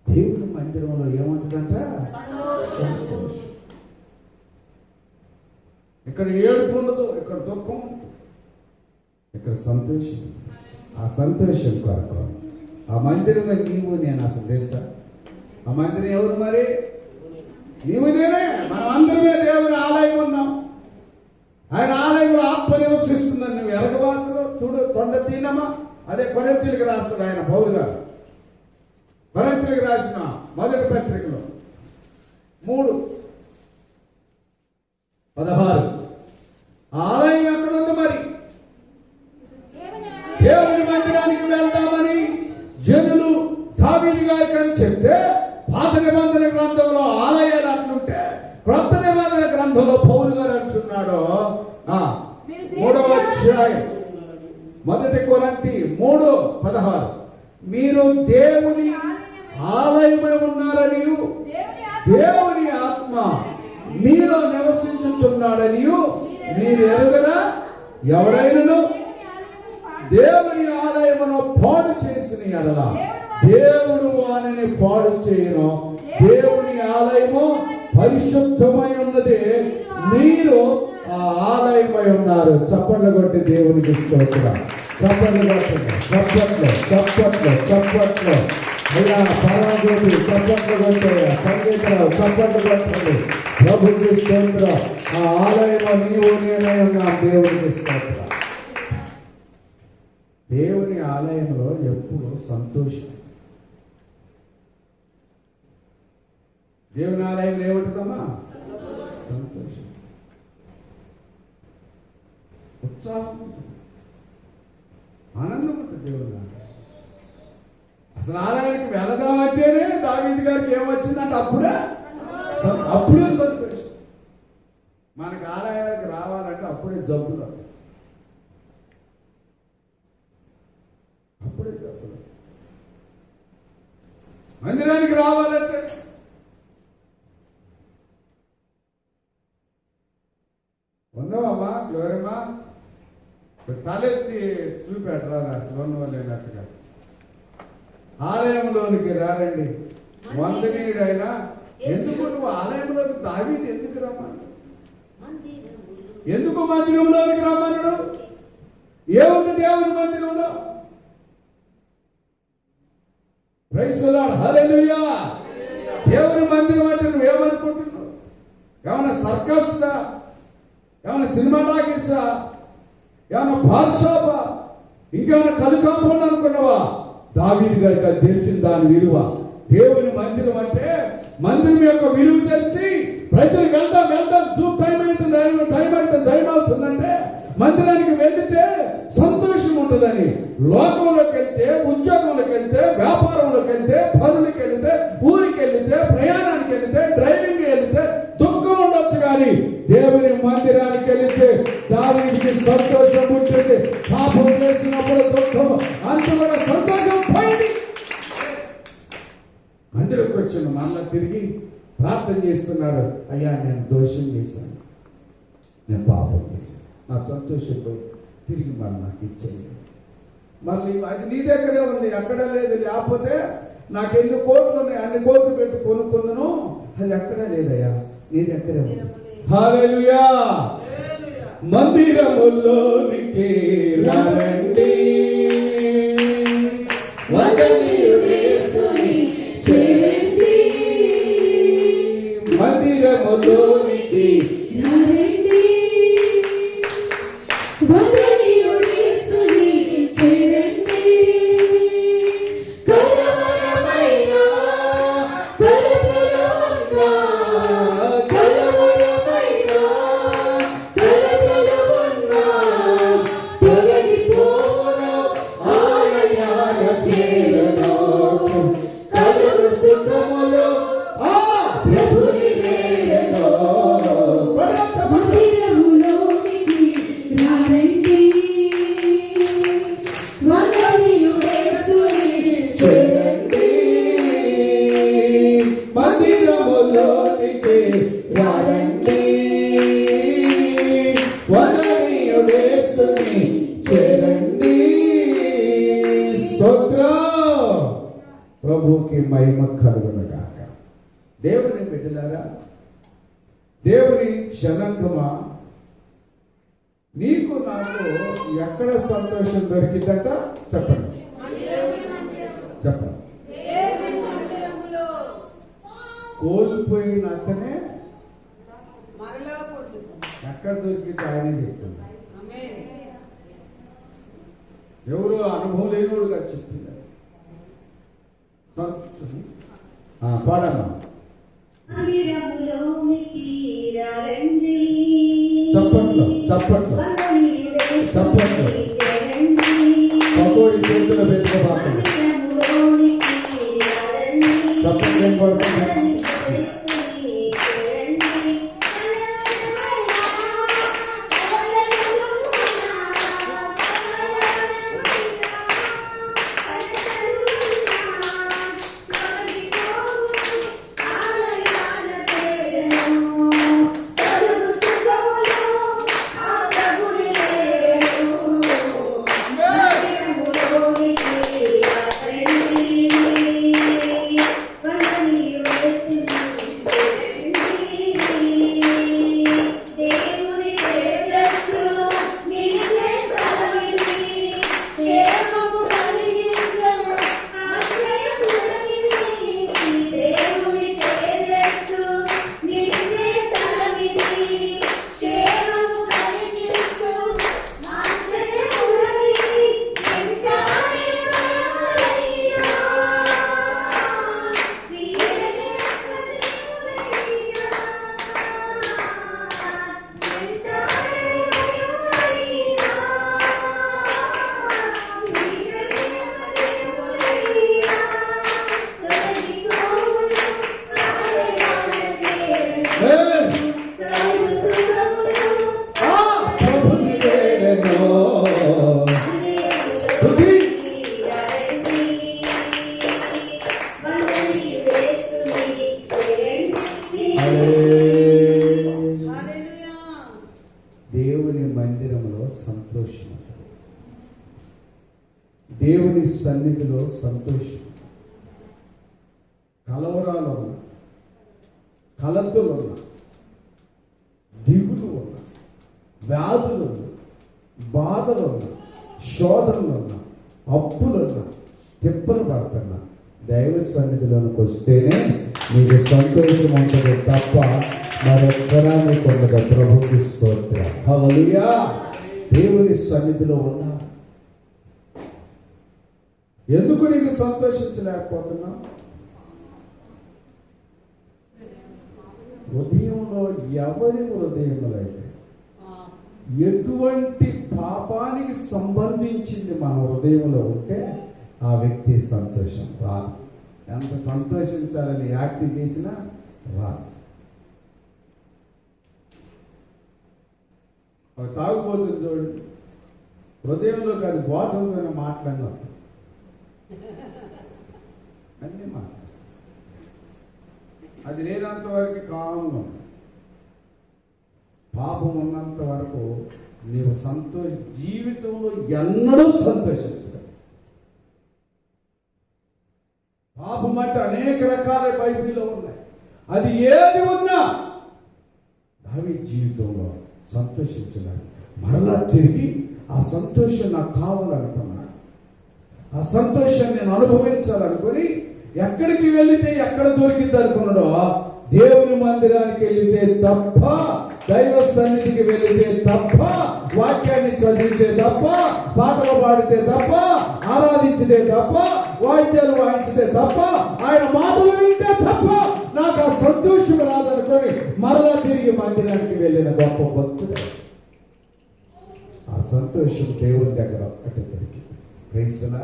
దేవుని మందిరంలో ఏముంటుందంట? సంతోషం. ఇక్కడ ఏడుపు ఉండదు, ఇక్కడ దుఃఖం ఉంటుంది, ఇక్కడ సంతోషం. ఆ సంతోషం కొరకు ఆ మందిరంలో నీవు నేను అసలు తెలుసా? ఆ మందిరం ఎవరు మరి? నీవు నేనే. మనం అందరమే దేవుని ఆలయం ఉన్నాం. ఆయన ఆలయంలో ఆత్మ నివసిస్తుందని నువ్వు ఎరగవాసలో చూడు. తొందర తీనమ్మా. అదే కొరింథీయులకు రాస్తాడు ఆయన పౌలు గారు. కొరింథీయులకు రాసిన మొదటి పత్రికలో 3:16 ఆలయం ఎక్కడుంది మరి? దేవుని మందిరానికి వెళ్దామని జనులు దావీదు గారికి అని చెప్తే, పాత నిబంధన గ్రంథంలో ఆలయాలు అంటుంటే క్రొత్త నిబంధన గ్రంథంలో పౌలు గారు అంటున్నాడు 3వ అధ్యాయం 1 కొరింథీ 3:16 మీరు దేవుని ఆలయమై ఉన్నారని, దేవుని ఆత్మ మీలో నివసించుచున్నాడని మీరు ఎరుగరా? ఎవరైనను దేవుని ఆలయమును పాడు చేసిన ఎడల దేవుడు వానిని పాడు చేయను. దేవుని ఆలయము పరిశుద్ధమై ఉన్నది, మీరు ఆ ఆలయమై ఉన్నారు. చప్పట్లు కొట్టి దేవునికి స్తోత్రం. చప్పట్లు కొట్టండి, చప్పట్లు. అయ్యా పరాజోటి చప్పట్లు కొట్టే, సంగీతరావు చప్పట్లు కొట్టండి. ప్రభుకి స్తోత్రం. ఆ ఆలయము నీవు నేనై ఉన్నాం. దేవునికి స్తోత్రం. దేవుని ఆలయంలో ఎప్పుడు సంతోషం. దేవుని ఆలయంలో ఏముంటుందమ్మా? సంతోషం, ఉత్సాహం, ఆనందం ఉంటుంది దేవుని ఆలయం. అసలు ఆలయానికి వెళదామంటేనే దావీదు గారికి ఏమొచ్చిందంటే అప్పుడే సంతోషం. మనకి ఆలయానికి రావాలంటే అప్పుడే జబ్బులు, మందిరానికి రావాలంటే ఉన్నావమ్మా గ్లోరమ్మా తలెత్తి చూపెట్టరా అసలు ఉన్నవాళ్ళేనట్టుగా. ఆలయంలోనికి రారండి. వందనీయుడైనా ఎందుకు నువ్వు ఆలయంలోకి దావీదు ఎందుకు రమ్మన్నాడు? ఎందుకు మందిరంలోనికి రమ్మన్నాడు? ఏముంది దేవుని మందిరంలో? ప్రైజ్ ది లార్డ్, హల్లెలూయా. దేవుని మందిరం అంటే నువ్వేమనుకుంటున్నావు? ఏమన్నా సర్కస్సా? ఏమన్నా సినిమా టాకీసా? ఏమన్నా బార్ షాపా? ఇంకేమన్నా కలుకాంపౌండ్ అనుకున్నావా? దావీదు గారికి అది తెలిసిన దాని విలువ. దేవుని మందిరం అంటే మందిరం యొక్క విలువ తెలిసి ప్రజలు వెళ్దాం టైం అవుతుందంటే మందిరానికి వెళ్తే సంతోషం ఉంటుందని. లోకంలోకి వెళ్తే, ఉద్యోగంలోకి వెళ్తే, వ్యాపారంలోకి వెళ్తే, పనులకి వెళ్తే, ఊరికి వెళ్తే, ప్రయాణానికి వెళ్తే, డ్రైవింగ్ వెళ్తే దుఃఖం ఉండొచ్చు, కానీ దేవుని మందిరానికి వెళితే దావీదుకి సంతోషం ఉంటుంది. పాపం చేసినప్పుడు దుఃఖం, అంత కూడా సంతోషం పోయింది. మందిరకు వచ్చిన మళ్ళా తిరిగి ప్రార్థన చేస్తున్నాడు. అయ్యా నేను దోషం చేశాను, నేను పాపం చేశాను, నా సంతోషం పోయి తిరిగి మళ్ళీ నాకు ఇచ్చేది. మళ్ళీ అది నీ దగ్గరే ఉంది, ఎక్కడ లేదు. లేకపోతే నాకు ఎన్ని కోట్లు ఉన్నాయి, అన్ని కోట్లు పెట్టి కొనుక్కుందును, అది ఎక్కడా లేదయ్యా, నీ దగ్గరే ఉంది. హల్లెలూయా. మందిరములోనికి రండి, వందనీయుడేసుని చేరండి. మందిరములోనికి రండి, వందనీయుడేసుని చేరండి. కలవరమైన కలవరమన్నా, కలవరమైన కలవరమన్నా తొలగిపోను, ఆలయాల చేరును. కలుగు సుఖములు ప్రభుని వేడును. మందిరములోనికి రండి, వందనీయుడేసుని చేరండి. మందిరములోనికి రండి, వందనీయుడేసుని చేరండి. స్తోత్రం. ప్రభుకి మహిమ కలుగునుగాక. దేవుని బిడ్డలారా, దేవుని జనాంగమా, నీకు నాకు ఎక్కడ సంతోషం దొరికిందట చెప్పండి, చెప్పండి. కోల్పోయిన అతనే ఎక్కడ దొరికింది ఆయనే చెప్తున్నా. ఎవరు అనుభవం లేనివాడుగా చెప్తున్నారు. వస్తుంది. పాడమ్మా. చప్పట్లు చప్పట్లు చప్పట్లు. పకోడి చేతులు పెట్టుకోబాకండి. చప్పట్లు ఏం పడుతుంది? దేవుని మందిరంలో సంతోషం, దేవుని సన్నిధిలో సంతోషం. కలవరాలు ఉన్న, కలతలు ఉన్న, దిగులు ఉన్న, వ్యాధులు ఉన్న, బాధలు ఉన్న, శోధనలు ఉన్న, అప్పులున్న, తిప్పలు పడుతున్నా దైవ సన్నిధిలోనికి వస్తేనే మీకు సంతోషం ఉంటుంది తప్ప మరెక్కడా మీకు ఉండదు. ప్రభుకి స్తోత్రం. హల్లెలూయా. దేవుని సన్నిధిలో ఉన్నా ఎందుకు నీకు సంతోషించలేకపోతున్నా? హృదయంలో ఎవరి హృదయంలో అయితే ఎటువంటి పాపానికి సంబంధించింది మన హృదయంలో ఉంటే ఆ వ్యక్తి సంతోషం రాదు. ఎంత సంతోషించాలని యాక్టివ్ చేసినా రాదు. తాగుబోతుంది చూడండి, హృదయంలో కాదు బోధంతోనే మాట్లాడినప్పుడు అన్నీ మాట్లాడుతుంది. అది లేనంత వరకు కామ్గా, పాపం ఉన్నంత వరకు నీవు జీవితంలో ఎన్నడూ సంతోషించదు. పాపం అంటే అనేక రకాల బైబిల్లో ఉన్నాయి. అది ఏది ఉన్నా దావీదు జీవితంలో సంతోషించలేదు. మరలా తిరిగి ఆ సంతోషం నాకు కావాలనుకున్నాడు. ఆ సంతోషాన్ని నేను అనుభవించాలనుకుని ఎక్కడికి వెళితే ఎక్కడ దొరికింది అనుకున్నాడో, దేవుని మందిరానికి వెళితే తప్ప, దైవ సన్నిధికి వెళితే తప్ప, వాక్యాన్ని చదివితే తప్ప, పాటలు పాడితే తప్ప, ఆరాధించితే తప్ప, వాయిద్యాలు వాయించితే తప్ప, ఆయన మాటలు వింటే తప్ప నాకు ఆ సంతోషం రాదనుకొని మరలా తిరిగి మందిరానికి వెళ్ళిన గొప్ప భక్తుడు. ఆ సంతోషం దేవుని దగ్గర ఒక్కటి దొరికింది. క్రైస్తలా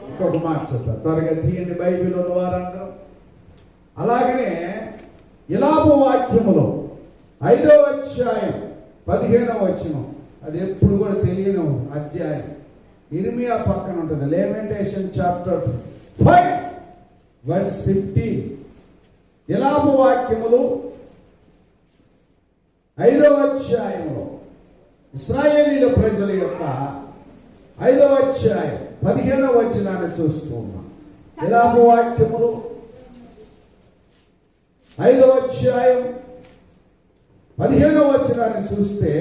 ఇంకొక మాట చూద్దాం, త్వరగా తీయండి బైబిల్ ఉన్న వారందరూ. అలాగనే ఇలాపు వాక్యములో 5వ అధ్యాయం 15వ వచనం, అది ఎప్పుడు కూడా తెలియని అధ్యాయం. ఇర్మియా పక్కన ఉంటుంది. లెమెంటేషన్ చాప్టర్ 5 verse 15. ఇలాపు వాక్యములు 5వ అధ్యాయంలో ఇశ్రాయేలీల ప్రజల యొక్క 5వ అధ్యాయం 15వ వచనాన్ని చూస్తూ ఉన్నాం. ఇలాపు వాక్యములు 5వ అధ్యాయం 15వ వచనాన్ని చూస్తే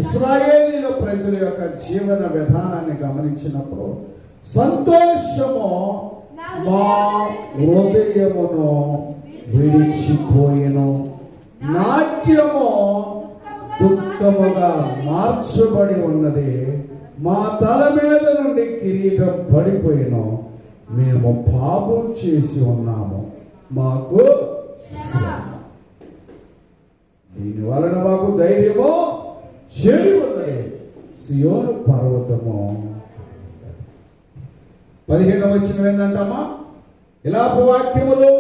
ఇశ్రాయేలీల ప్రజల యొక్క జీవన విధానాన్ని గమనించినప్పుడు, సంతోషము మా హృదయమును విడిచిపోయెను, నాట్యము దుఃఖముగా మార్చబడి ఉన్నది, మా తల మీద నుండి కిరీటం పడిపోయిను, మేము పాపం చేసి ఉన్నాము, మాకు శ్రమ. దీని వలన మాకు ధైర్యము చెడి ఉన్నది, సియోను పర్వతము. 15వ వచనం ఏంటంటమ్మా? విలాప వాక్యములు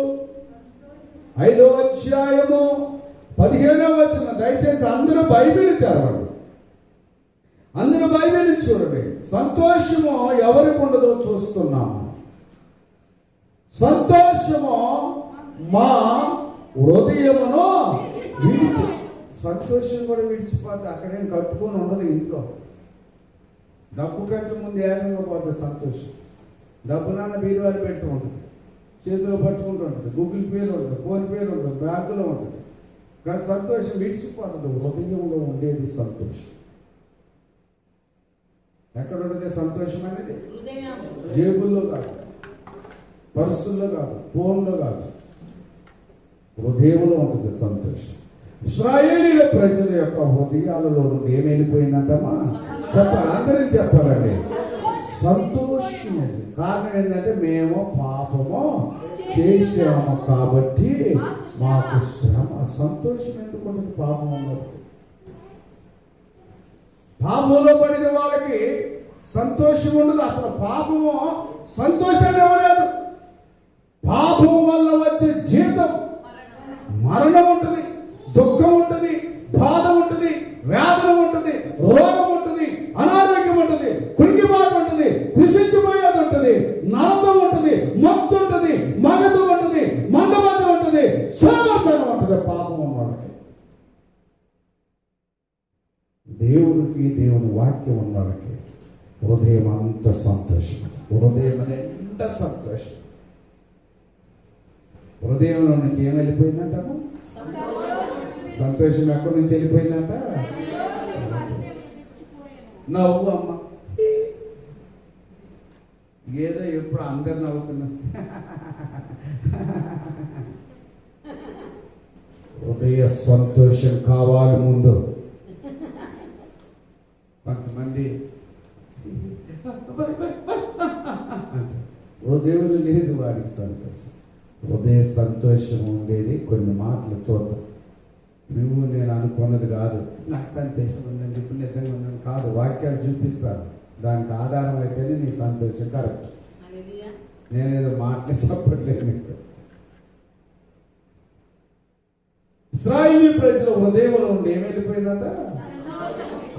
5వ అధ్యాయము 15వ వచనం. దయచేసి అందరూ బైబిల్ తెరవండి, అందరూ బైబిల్ చూడండి. సంతోషము ఎవరికి ఉండదో చూస్తున్నాము. సంతోషము మా హృదయమును విడిచి, సంతోషం కూడా విడిచిపోతే అక్కడేం కట్టుకొని ఉండదు ఇంట్లో. డబ్బు కంటే ముందు ఏకంగా పోతుంది సంతోషం. డబ్బు నాన్న బీరువారి పెడుతూ ఉంటుంది, చేతిలో పట్టుకుంటూ ఉంటుంది, గూగుల్ పేలో ఉంటుంది, ఫోన్ పేలో ఉంటుంది, బ్యాంకులో ఉంటుంది. కానీ సంతోషం విడిచిపోతుంది. హృదయంలో ఉండేది సంతోషం. ఎక్కడ ఉంటుంది సంతోషం అనేది? జేబుల్లో కాదు, పర్సుల్లో కాదు, ఫోన్లో కాదు, హృదయంలో ఉంటుంది సంతోషం. ఇశ్రాయేలీల ప్రజల యొక్క హృదయాలలో నుండి ఏం వెళ్ళిపోయిందంటమ్మా? చెప్పాలి, అందరూ చెప్పాలండి. సంతోషం. కారణం ఏంటంటే మేము పాపము చేసాము కాబట్టి మాకు శ్రమ. సంతోషం ఎందుకు ఉంటుంది? పాపం ఉన్నది. పాపంలో పడిన వాళ్ళకి సంతోషం ఉండదు. అసలు పాపము సంతోషాన్ని ఇవ్వలేదు. పాపం వల్ల వచ్చే జీతం మరణం ఉంటుంది, దుఃఖం ఉంటుంది, బాధ ఉంటుంది, వేదన ఉంటుంది, రోగం ఉంటుంది, అనారోగ్యం ఉంటుంది, కుంగిబాటు ఉంటుంది, కృషించిపోయేది ఉంటుంది, నరకం ఉంటుంది, మత్తు ఉంటుంది, మగత ఉంటుంది, మందమతి ఉంటుంది, సోమర్థనం ఉంటుంది. పాపం ఉన్నవాడికి. దేవునికి, దేవుని వాక్యం ఉన్నవాడికి హృదయం అంత సంతోషం. హృదయం నిండా సంతోషం. హృదయంలో నుంచి ఏం వెళ్ళిపోయిందంటాము? సంతోషం ఎక్కడి నుంచి వెళ్ళిపోయిందంట? నవ్వు అమ్మ. ఏదో ఎప్పుడు అందరు నవ్వుతున్నా. హృదయ సంతోషం కావాలి ముందు. కొంతమంది హృదయంలో లేదు వాడికి సంతోషం. హృదయ సంతోషం ఉండేది కొన్ని మాటలు చూద్దాం. నువ్వు నేను అనుకున్నది కాదు, నాకు సంతోషం ఉందండి, ఇప్పుడు నిజంగా ఉందని కాదు. వాక్యాలు చూపిస్తాను, దానికి ఆధారం అయితేనే నీ సంతోషం కరెక్ట్. నేనేదో మాటలు చెప్పట్లేదు మీకు. ఇశ్రాయేలీ ప్రజల హృదయంలో ఉండి ఏం వెళ్ళిపోయిందంట?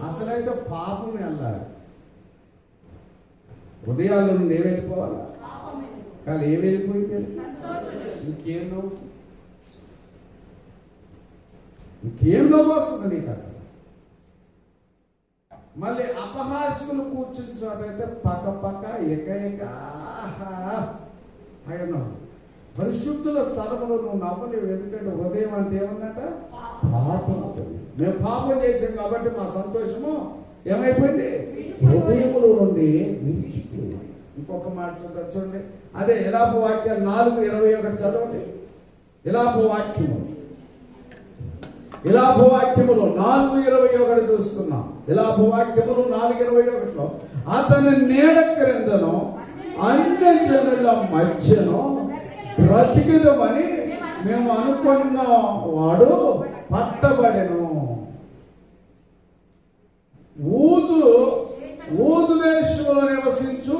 అసలైతే పాపం వెళ్ళాలి. హృదయాల్లో నుండి ఏం వెళ్ళిపోవాలా? కానీ ఏం వెళ్ళిపోయింది? ఇంకేం నవ్వు, ఇంకేం నవ్వు వస్తుంది నీకు అసలు. మళ్ళీ అపహాస్యులు కూర్చుని చోటైతే పక్క పక్క ఎక ఆయన పరిశుద్ధుల స్థలంలో నువ్వు నవ్వలేవు. ఎందుకంటే హృదయం అంటే ఏముందంట? పాపం ఉంటుంది. మేము పాపం చేసాం కాబట్టి మా సంతోషము ఏమైపోయింది? హృదయములో నుండి విడిచిపోయింది. ఇంకొక మాట చూడండి, అదే విలాప వాక్యాలు 4:21 చదవండి. విలాప వాక్యము, విలాప వాక్యములు 4:21 చూస్తున్నాం. విలాప వాక్యములు 4:21లో అతని నీడ క్రిందను అన్య జనుల మధ్యను బ్రతికిదమని మేము అనుకున్న వాడు పట్టబడెను. ఊజు దేశంలో నివసించు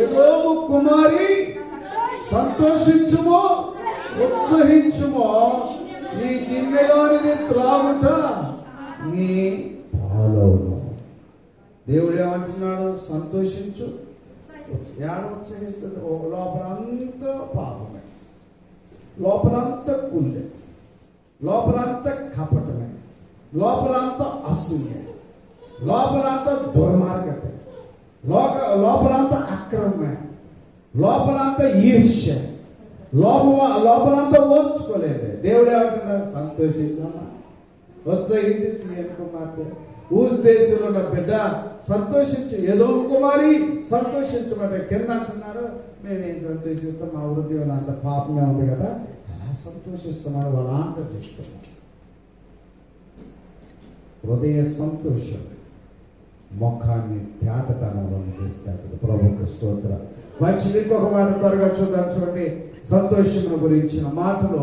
ఎదోము కుమారి సంతోషించుమో ఉత్సహించుమో, ఈ గిన్నెలోనిది త్రాగుట నీ పాలవును. దేవుడు ఏమంటున్నాడు? సంతోషించు. ఏడ ఉత్సహిస్తుంది? లోపలంతా పాపమే, లోపలంతా కుళ్ళే, లోపలంతా కపటమే, లోపలంతా అసూయ, లోపలంతా దుర్మార్గత, లోపలంతా అక్రమమే, లోపలంతా ఈర్ష్య, లోపలంతా ఓర్చుకోలేదు. దేవుడు ఏమంటున్నాడు? సంతోషించమ్మా, ఉత్సహించి సీఎం కుమార్తె ఊజ్ దేశంలో ఉన్న బిడ్డ సంతోషించు, ఏదో కుమారి సంతోషించమాట. కింద అంటున్నారు మేమేం సంతోషిస్తాం, మా హృదయంలో అంత పాపమే ఉంది కదా, ఎలా సంతోషిస్తున్నారు? వాళ్ళు ఆన్సర్ చేస్తున్నారు. హృదయ సంతోషం ముఖాన్ని త్యాగతనంలో తీసుకెళ్తుంది. ప్రభుకు స్తోత్రం. మంచిది. ఇంకొక మాట త్వరగా చూద్దాం, చూడండి. సంతోషమును గురించిన మాటలు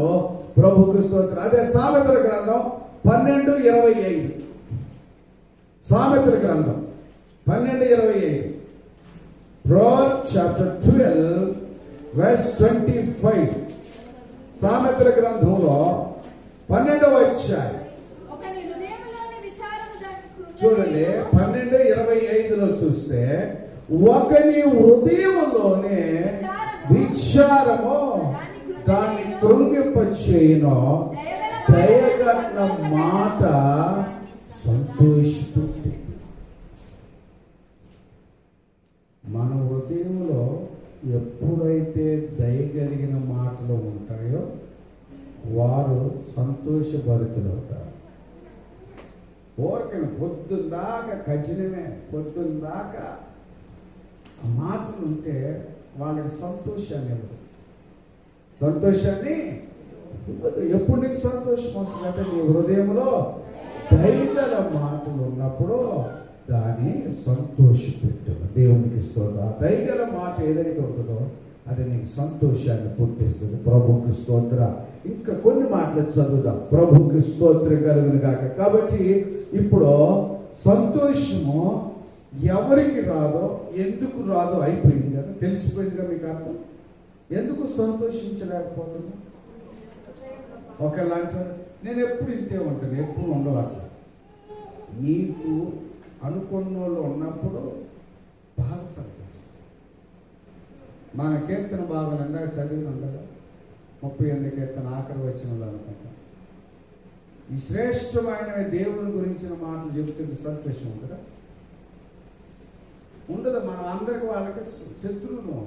ప్రభువుకు స్తోత్రం. అదే సామెతల గ్రంథం 12:25. సామెతల గ్రంథం 12:25. Proverbs chapter 12 verse 25. సామెతల గ్రంథంలో 12వ అధ్యాయం చూడండి. 12:25లో చూస్తే, ఒకని హృదయంలోనే విచారము దాన్ని కృంగింపచేయును, దయగల మాట సంతోషిస్తుంది. మన హృదయంలో ఎప్పుడైతే దయగలిగిన మాటలు ఉంటాయో వారు సంతోషభరితులవుతారు. ఓరికను పొద్దుందాకా కఠినమే, పొద్దుందాకా ఆ మాటలు ఉంటే వాళ్ళకి సంతోషాన్ని ఇవ్వదు. సంతోషాన్ని ఇవ్వదు. ఎప్పుడు నీకు సంతోషం వస్తుందంటే నీ హృదయంలో దయగల మాటలు ఉన్నప్పుడు దాన్ని సంతోషపెట్టు. దేవునికి స్తోత్రం. ఆ దయగల మాట ఏదైతే ఉంటుందో అది నీకు సంతోషాన్ని పుట్టిస్తుంది. ప్రభుకి స్తోత్ర. ఇంకా కొన్ని మాటలు చదువుదాం. ప్రభుకి స్తోత్రం కలుగును గాక. కాబట్టి ఇప్పుడు సంతోషము ఎవరికి రాదో, ఎందుకు రాదో అయిపోయింది కదా, తెలిసిపోయిందిగా మీకు అర్థం. ఎందుకు సంతోషించలేకపోతున్నాం? ఒకళ్ళు అంటారు, నేను ఎప్పుడు ఇంతే ఉంటాను, ఎప్పుడు ఉండవట్ల. నీకు అనుకున్న వాళ్ళు ఉన్నప్పుడు బాగా సంతోషం. మన కీర్తన భాగాలు ఎందాక చదివినాం కదా, 38 కీర్తన ఆఖరి వచనంలో అనుకుంటాం. ఈ శ్రేష్టమైన దేవుని గురించిన మాటలు చెబుతుంది. సంతోషం ఉంటుందా? ఉండదు. మనం అందరికి వాళ్ళకి శత్రువులు.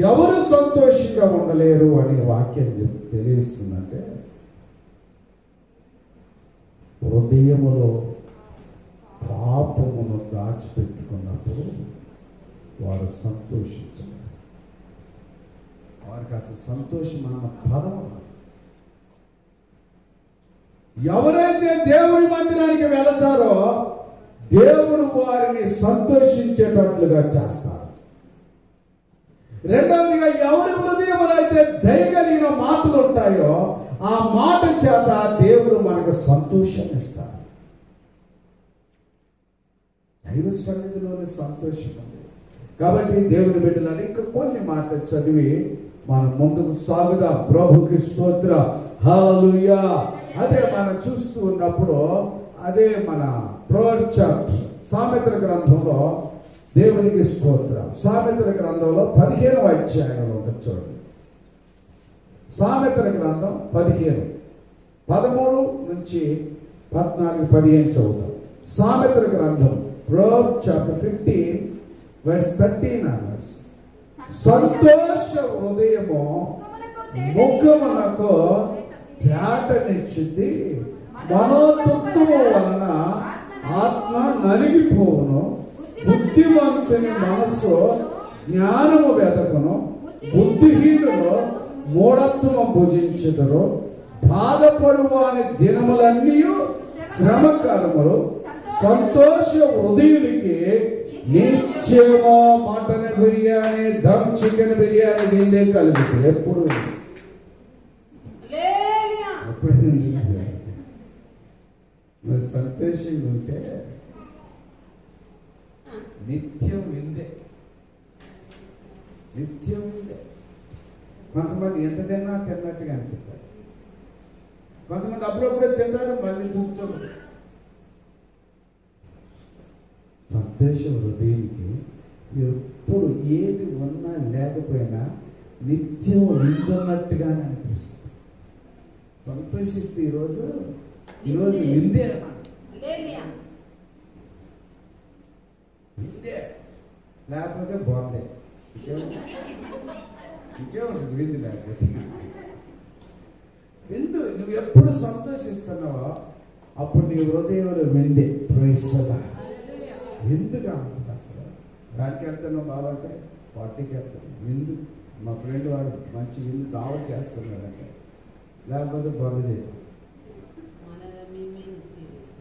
ఎవరు సంతోషంగా ఉండలేరు అనే వాక్యం తెలియస్తుందంటే, హృదయములో పాపమును దాచిపెట్టుకున్నప్పుడు వారు సంతోషించరు. వారికి అసలు సంతోషం అన్న పదం. ఎవరైతే దేవుని మందిరానికి వెళతారో దేవుడు వారిని సంతోషించేటట్లుగా చేస్తారు. రెండవదిగా, ఎవరి హృదయంలో అయితే దయగలిగిన మాటలు ఉంటాయో ఆ మాట చేత దేవుడు మనకు సంతోషాన్ని ఇస్తాడు. దైవ సన్నిధిలోని సంతోషం ఉంది. కాబట్టి దేవుని బిడ్డలను ఇంకా కొన్ని మాటలు చదివి మనం ముందుకు సాగుదాం. ప్రభుకి స్తోత్ర. హల్లెలూయా. అదే మనం చూస్తూ ఉన్నప్పుడు అదే మన ప్రోవర్బ్స్ సామెతల గ్రంథంలో దేవునికి స్తోత్రం. సామెతల గ్రంథంలో 15వ అధ్యాయంలో ఉంటుంది చూడండి. సామెతల గ్రంథం 15, 13 నుంచి 14, 15 చదువుతాం. సామెతల గ్రంథం Proverbs chapter 15 verse 13 onwards. సంతోష హృదయము ముఖమునకు ధ్యాటనిచ్చింది, మనోతుత్వము వలన ఆత్మ నలిగిపోవును. బుద్ధివంతుని మనస్సు జ్ఞానము వెదకును, బుద్ధిహీనులు మూఢత్వము భుజించుదురు. బాధపడు వాని దినములన్నీ శ్రమకాలములు. సంతోష హృదయునికి నిత్యమో మటన్ బిర్యానీ, దమ్ చికెన్ బిర్యానీ తిందే కలుగుతుంది. ఎప్పుడు మరి సంతోషంగా ఉంటే నిత్యం విందే, నిత్యం విందే. కొంతమంది ఎంత తిన్నా తిన్నట్టుగా అనిపిస్తారు. కొంతమంది అప్పుడప్పుడే తింటారు, మళ్ళీ చూస్తారు. సంతోష హృదయానికి ఎప్పుడు ఏది ఉన్నా లేకపోయినా నిత్యం వింటున్నట్టుగానే అనిపిస్తుంది. సంతోషిస్తే ఈరోజు విందే, విందే లేకపోతే బాగుందే. ఇంకే ఉంటుంది విందు లేకపోతే. విందు నువ్వు ఎప్పుడు సంతోషిస్తున్నావో అప్పుడు నీ హృదయంలో విందే. ప్రైజ్లా విందుగా ఉంటుంది. అసలు దానికి వెళ్తున్నావు బాబాంటే పార్టీకి వెళ్తాను. విందు మా ఫ్రెండ్ వాడు మంచి విందు దావత్ చేస్తున్నాడు అంటే, లేకపోతే బొర్ర చేయడం.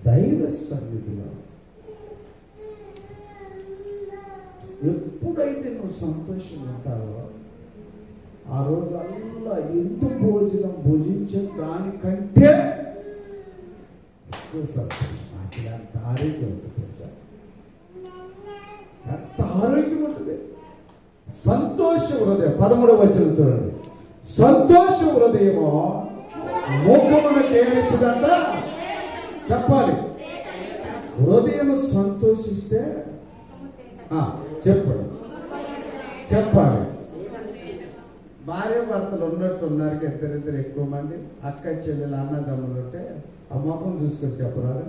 దైవ సన్నిధిలో ఎప్పుడైతే నువ్వు సంతోషంగా ఉంటావో ఆ రోజు అల్లా ఎందుకు భోజనం భుజించే దానికంటే ఎక్కువ సంతోషం. అసలు అంత ఆరోగ్యం ఉంటుంది సార్, ఎంత ఆరోగ్యం ఉంటుంది. సంతోష హృదయం 13వ వచనం చూడండి. సంతోష హృదయము ముఖమునకు ఏమిస్తుందంట చెప్పాలి. హృదయం సంతోషిస్తే చెప్పాలి. భార్య భర్తలు ఉన్నట్టున్నారు, ఇద్దరిద్దరు ఎక్కువ మంది అక్క చెల్లెలు అన్నదమ్ములు ఉంటే ఆ ముఖం చూసుకొని చెప్పరాదు.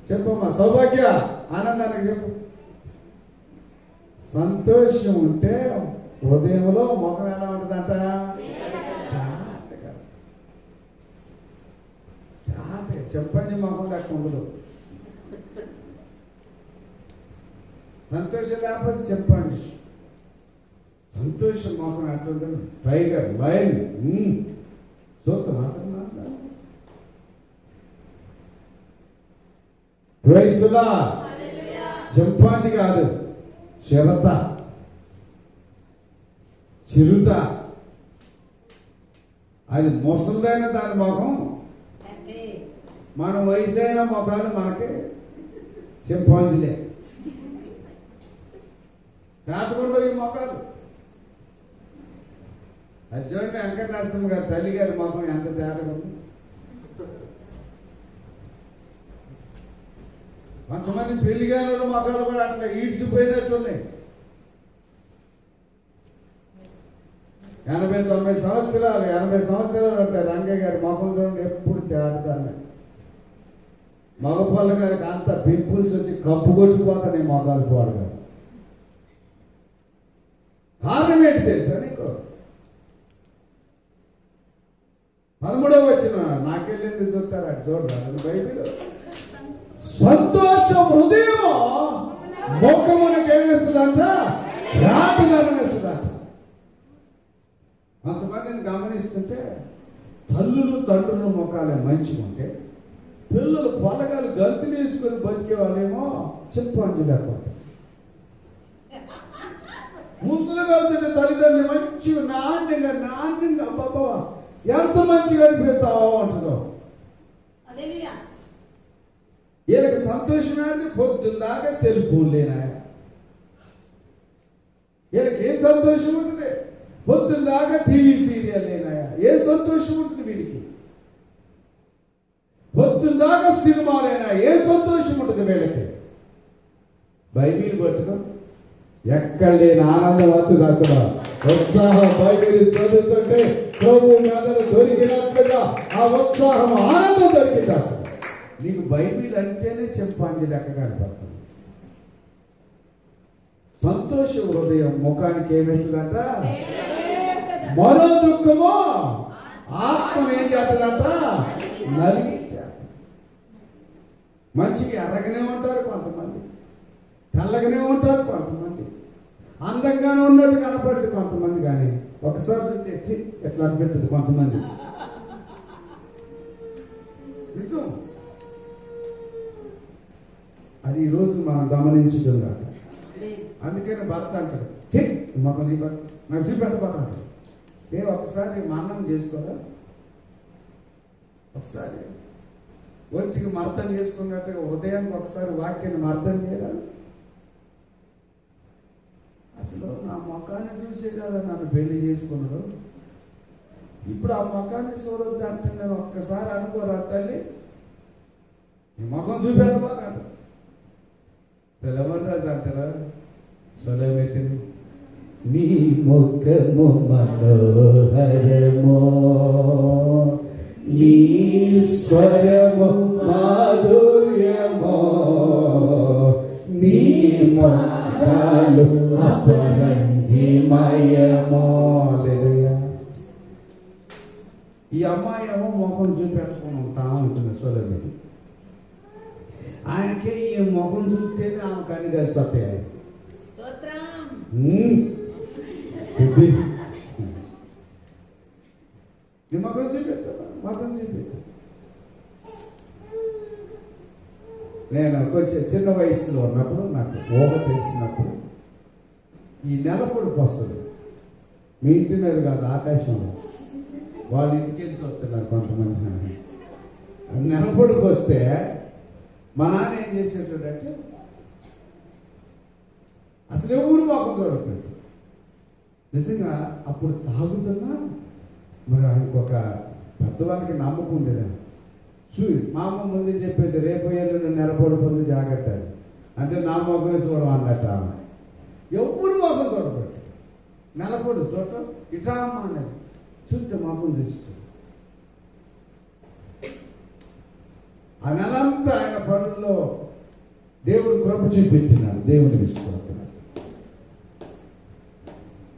చెప్పమ్మా సౌభాగ్య, ఆనందానికి చెప్పు. సంతోషం ఉంటే హృదయంలో ముఖం ఎలా ఉంటుందంట? చెప్పండి, ముఖం లెక్క ఉండదు. సంతోషం లేకపోతే చెప్పండి. సంతోషం ముఖం ఎట్లుంటుంది? టైగర్, లైన్ చూద్దాం అసలు ప్రైస్లా. చింపాంజీ కాదు, చిరుత. అది ముసలిదైన దాని ముఖం, మన వయసు అయిన ముఖాలు మనకి చింపాంజీలే. కాటకుండా ఈ ముఖాలు అది చూడండి. వెంకట నరసింహ గారి తల్లి గారి ముఖం ఎంత తేడా ఉంది. కొంతమంది పెళ్లిగానే ముఖాలు కూడా అట్లా ఈడ్చిపోయినట్టున్నాయి. 80-90 సంవత్సరాలు 80 సంవత్సరాలు అంటే రంగయ్య గారి ముఖం చూడండి ఎప్పుడు తేడాతానే. మగపల్ల గారికి అంత పింపుల్స్ వచ్చి కప్పు కొట్టుకుపోతాయి మొఖాలు పోడగా. కారణం ఏంటి తెలుసా నీకు? 13వ వచనం నాకెళ్ళింది చూస్తారు, అటు చూడరా బైబిల్. సంతోష హృదయము ముఖమునకు ఏమేస్తుందంట? ధ్యానమేస్తుందంట. కొంతమందిని గమనిస్తుంటే తల్లులు తండ్రుల ముఖాలే మంచిగా ఉంటే పిల్లలు పొలగాలు గంతులు వేసుకొని బతికే వాళ్ళేమో చింపాంజీ లేకపోతే. ముసలి వెళ్తుంటే తల్లిదండ్రులు మంచిగా నాణ్యంగా అబ్బాబా ఎంత మంచిగా అనిపిస్తావో అంటుందో. వీళ్ళకి సంతోషమే పొద్దుందాకా సెల్ ఫోన్ లేనా? వీళ్ళకి ఏ సంతోషం ఉంటుంది? పొద్దుందాకా టీవీ సీరియల్ లేనాయా? ఏ సంతోషం ఉంటుంది వీడికి? పొద్దుందాకా సినిమాలైనా ఏ సంతోషం ఉంటుంది వీళ్ళకి? బైబిల్ పట్టుకో, ఎక్కడ లేని ఆనందం వస్తుంది అసలు. ఉత్సాహం బైబిల్ చదువుతుంటే ప్రభు మెదడు దొరికినట్లుగా ఆ ఉత్సాహం ఆనందం దొరికింది. అసలు నీకు బైబిల్ అంటేనే చింపాంజీ లెక్క కనపడుతుంది. సంతోష హృదయం ముఖానికి ఏమేస్తుందంట? మరో దుఃఖము ఆత్మను ఏం చేస్తుందంట? నలిగించారు. మంచిగా ఎర్రగానే ఉంటారు కొంతమంది, తెల్లగానే ఉంటారు కొంతమంది, అందంగానే ఉన్నట్టు కనపడుతుంది కొంతమంది. కానీ ఒకసారి ఎత్తి ఎట్లా అనిపెడుతుంది కొంతమంది. నిజం. అది ఈరోజు మనం గమనించడం కాదు. అందుకని భర్త అంటాడు, మాకు నీ భర్త నాకు చూపెట్టబోకంటాడు. ఒకసారి మరణం చేసుకోరా? ఒకసారి ఒంటికి మర్దం చేసుకున్నట్టుగా ఉదయానికి ఒకసారి వాక్యాన్ని మర్దం చేయరా? అసలు నా ముఖాన్ని చూసే కదా నన్ను పెళ్లి చేసుకున్నాడు. ఇప్పుడు ఆ ముఖాన్ని చూడొద్దు అంటే నేను ఒక్కసారి అనుకోరా తల్లి? నీ ముఖం చూపెట్టబోకంటాడు. సెలవరాజు అంటారా? సొలమెతి నీ ముఖము మనోహరమో, నీ స్వరము మాధుర్యమో, నీ మాటలు అపరంజిమయమో. ఈ అమ్మాయి ఏమో ముఖం చూపెట్టుకుని ఉంటా ఉంటుంది సొలమెతి. ఆయనకే ఈ ముఖం చూస్తేనే ఆమె కన్నీ కలిసి వస్తాయి. ముఖం చూపెట్టా, ముఖం చూపెట్టా. నేను కొంచెం చిన్న వయసులో ఉన్నప్పుడు నాకు ఊహ తెలిసినప్పుడు ఈ నెల పొడుపు వస్తుంది. మీ ఇంటి మీద కాదు, ఆకాశంలో. వాళ్ళ ఇంటికి వెళ్ళి వస్తున్నారు కొంతమంది. నెల పొడుపు వస్తే మా నాన్న ఏం చేసేటంటే అసలు ఎవరు మాకు చూడలేదు. నిజంగా అప్పుడు తాగుతున్నా మరి ఆయనకు ఒక పెద్దవాళ్ళకి నమ్మకం ఉండేదాన్ని. మా అమ్మ ముందు చెప్పేది, రేపు ఏళ్ళు నెలపడిపోతుంది జాగ్రత్త అని. అంటే నా మొఖం చూడడం అన్నట్టు ఆమె. ఎవరు మొఖం చూడబెట్టు, నెలపడు చూడటం ఇట్లా అమ్మ అన్నది. చూస్తే మొఖం చూస్తూ ఆ నెలంతా ఆయన పనుల్లో దేవుడు కృప చూపించినాడు. దేవుడికి ఇష్టపడుతున్నాడు.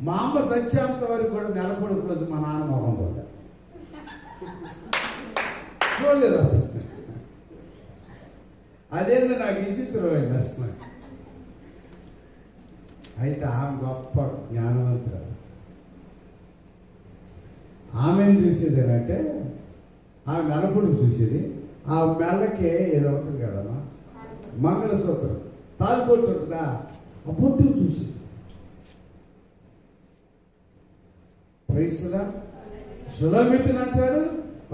మా అమ్మ సత్యాంత వరకు కూడా నెలపొడుపు రోజు మా నాన్న మొహం చూడలేదు అసలు. అదేందో నాకు విచిత్రమైంది అసలు. అయితే ఆమె గొప్ప జ్ఞానవంతురాలు. ఆమెను చూసేది ఏంటంటే ఆమె నెలపొడుపు చూసేది. ఆ మెల్లకి ఏదో ఉంటుంది కదమ్మా, మంగళసూత్రం తాలిబొట్టు ఉంటుందా, ఆ బొట్టు చూసి ప్రైస్లా సులమితిని అంటాడు.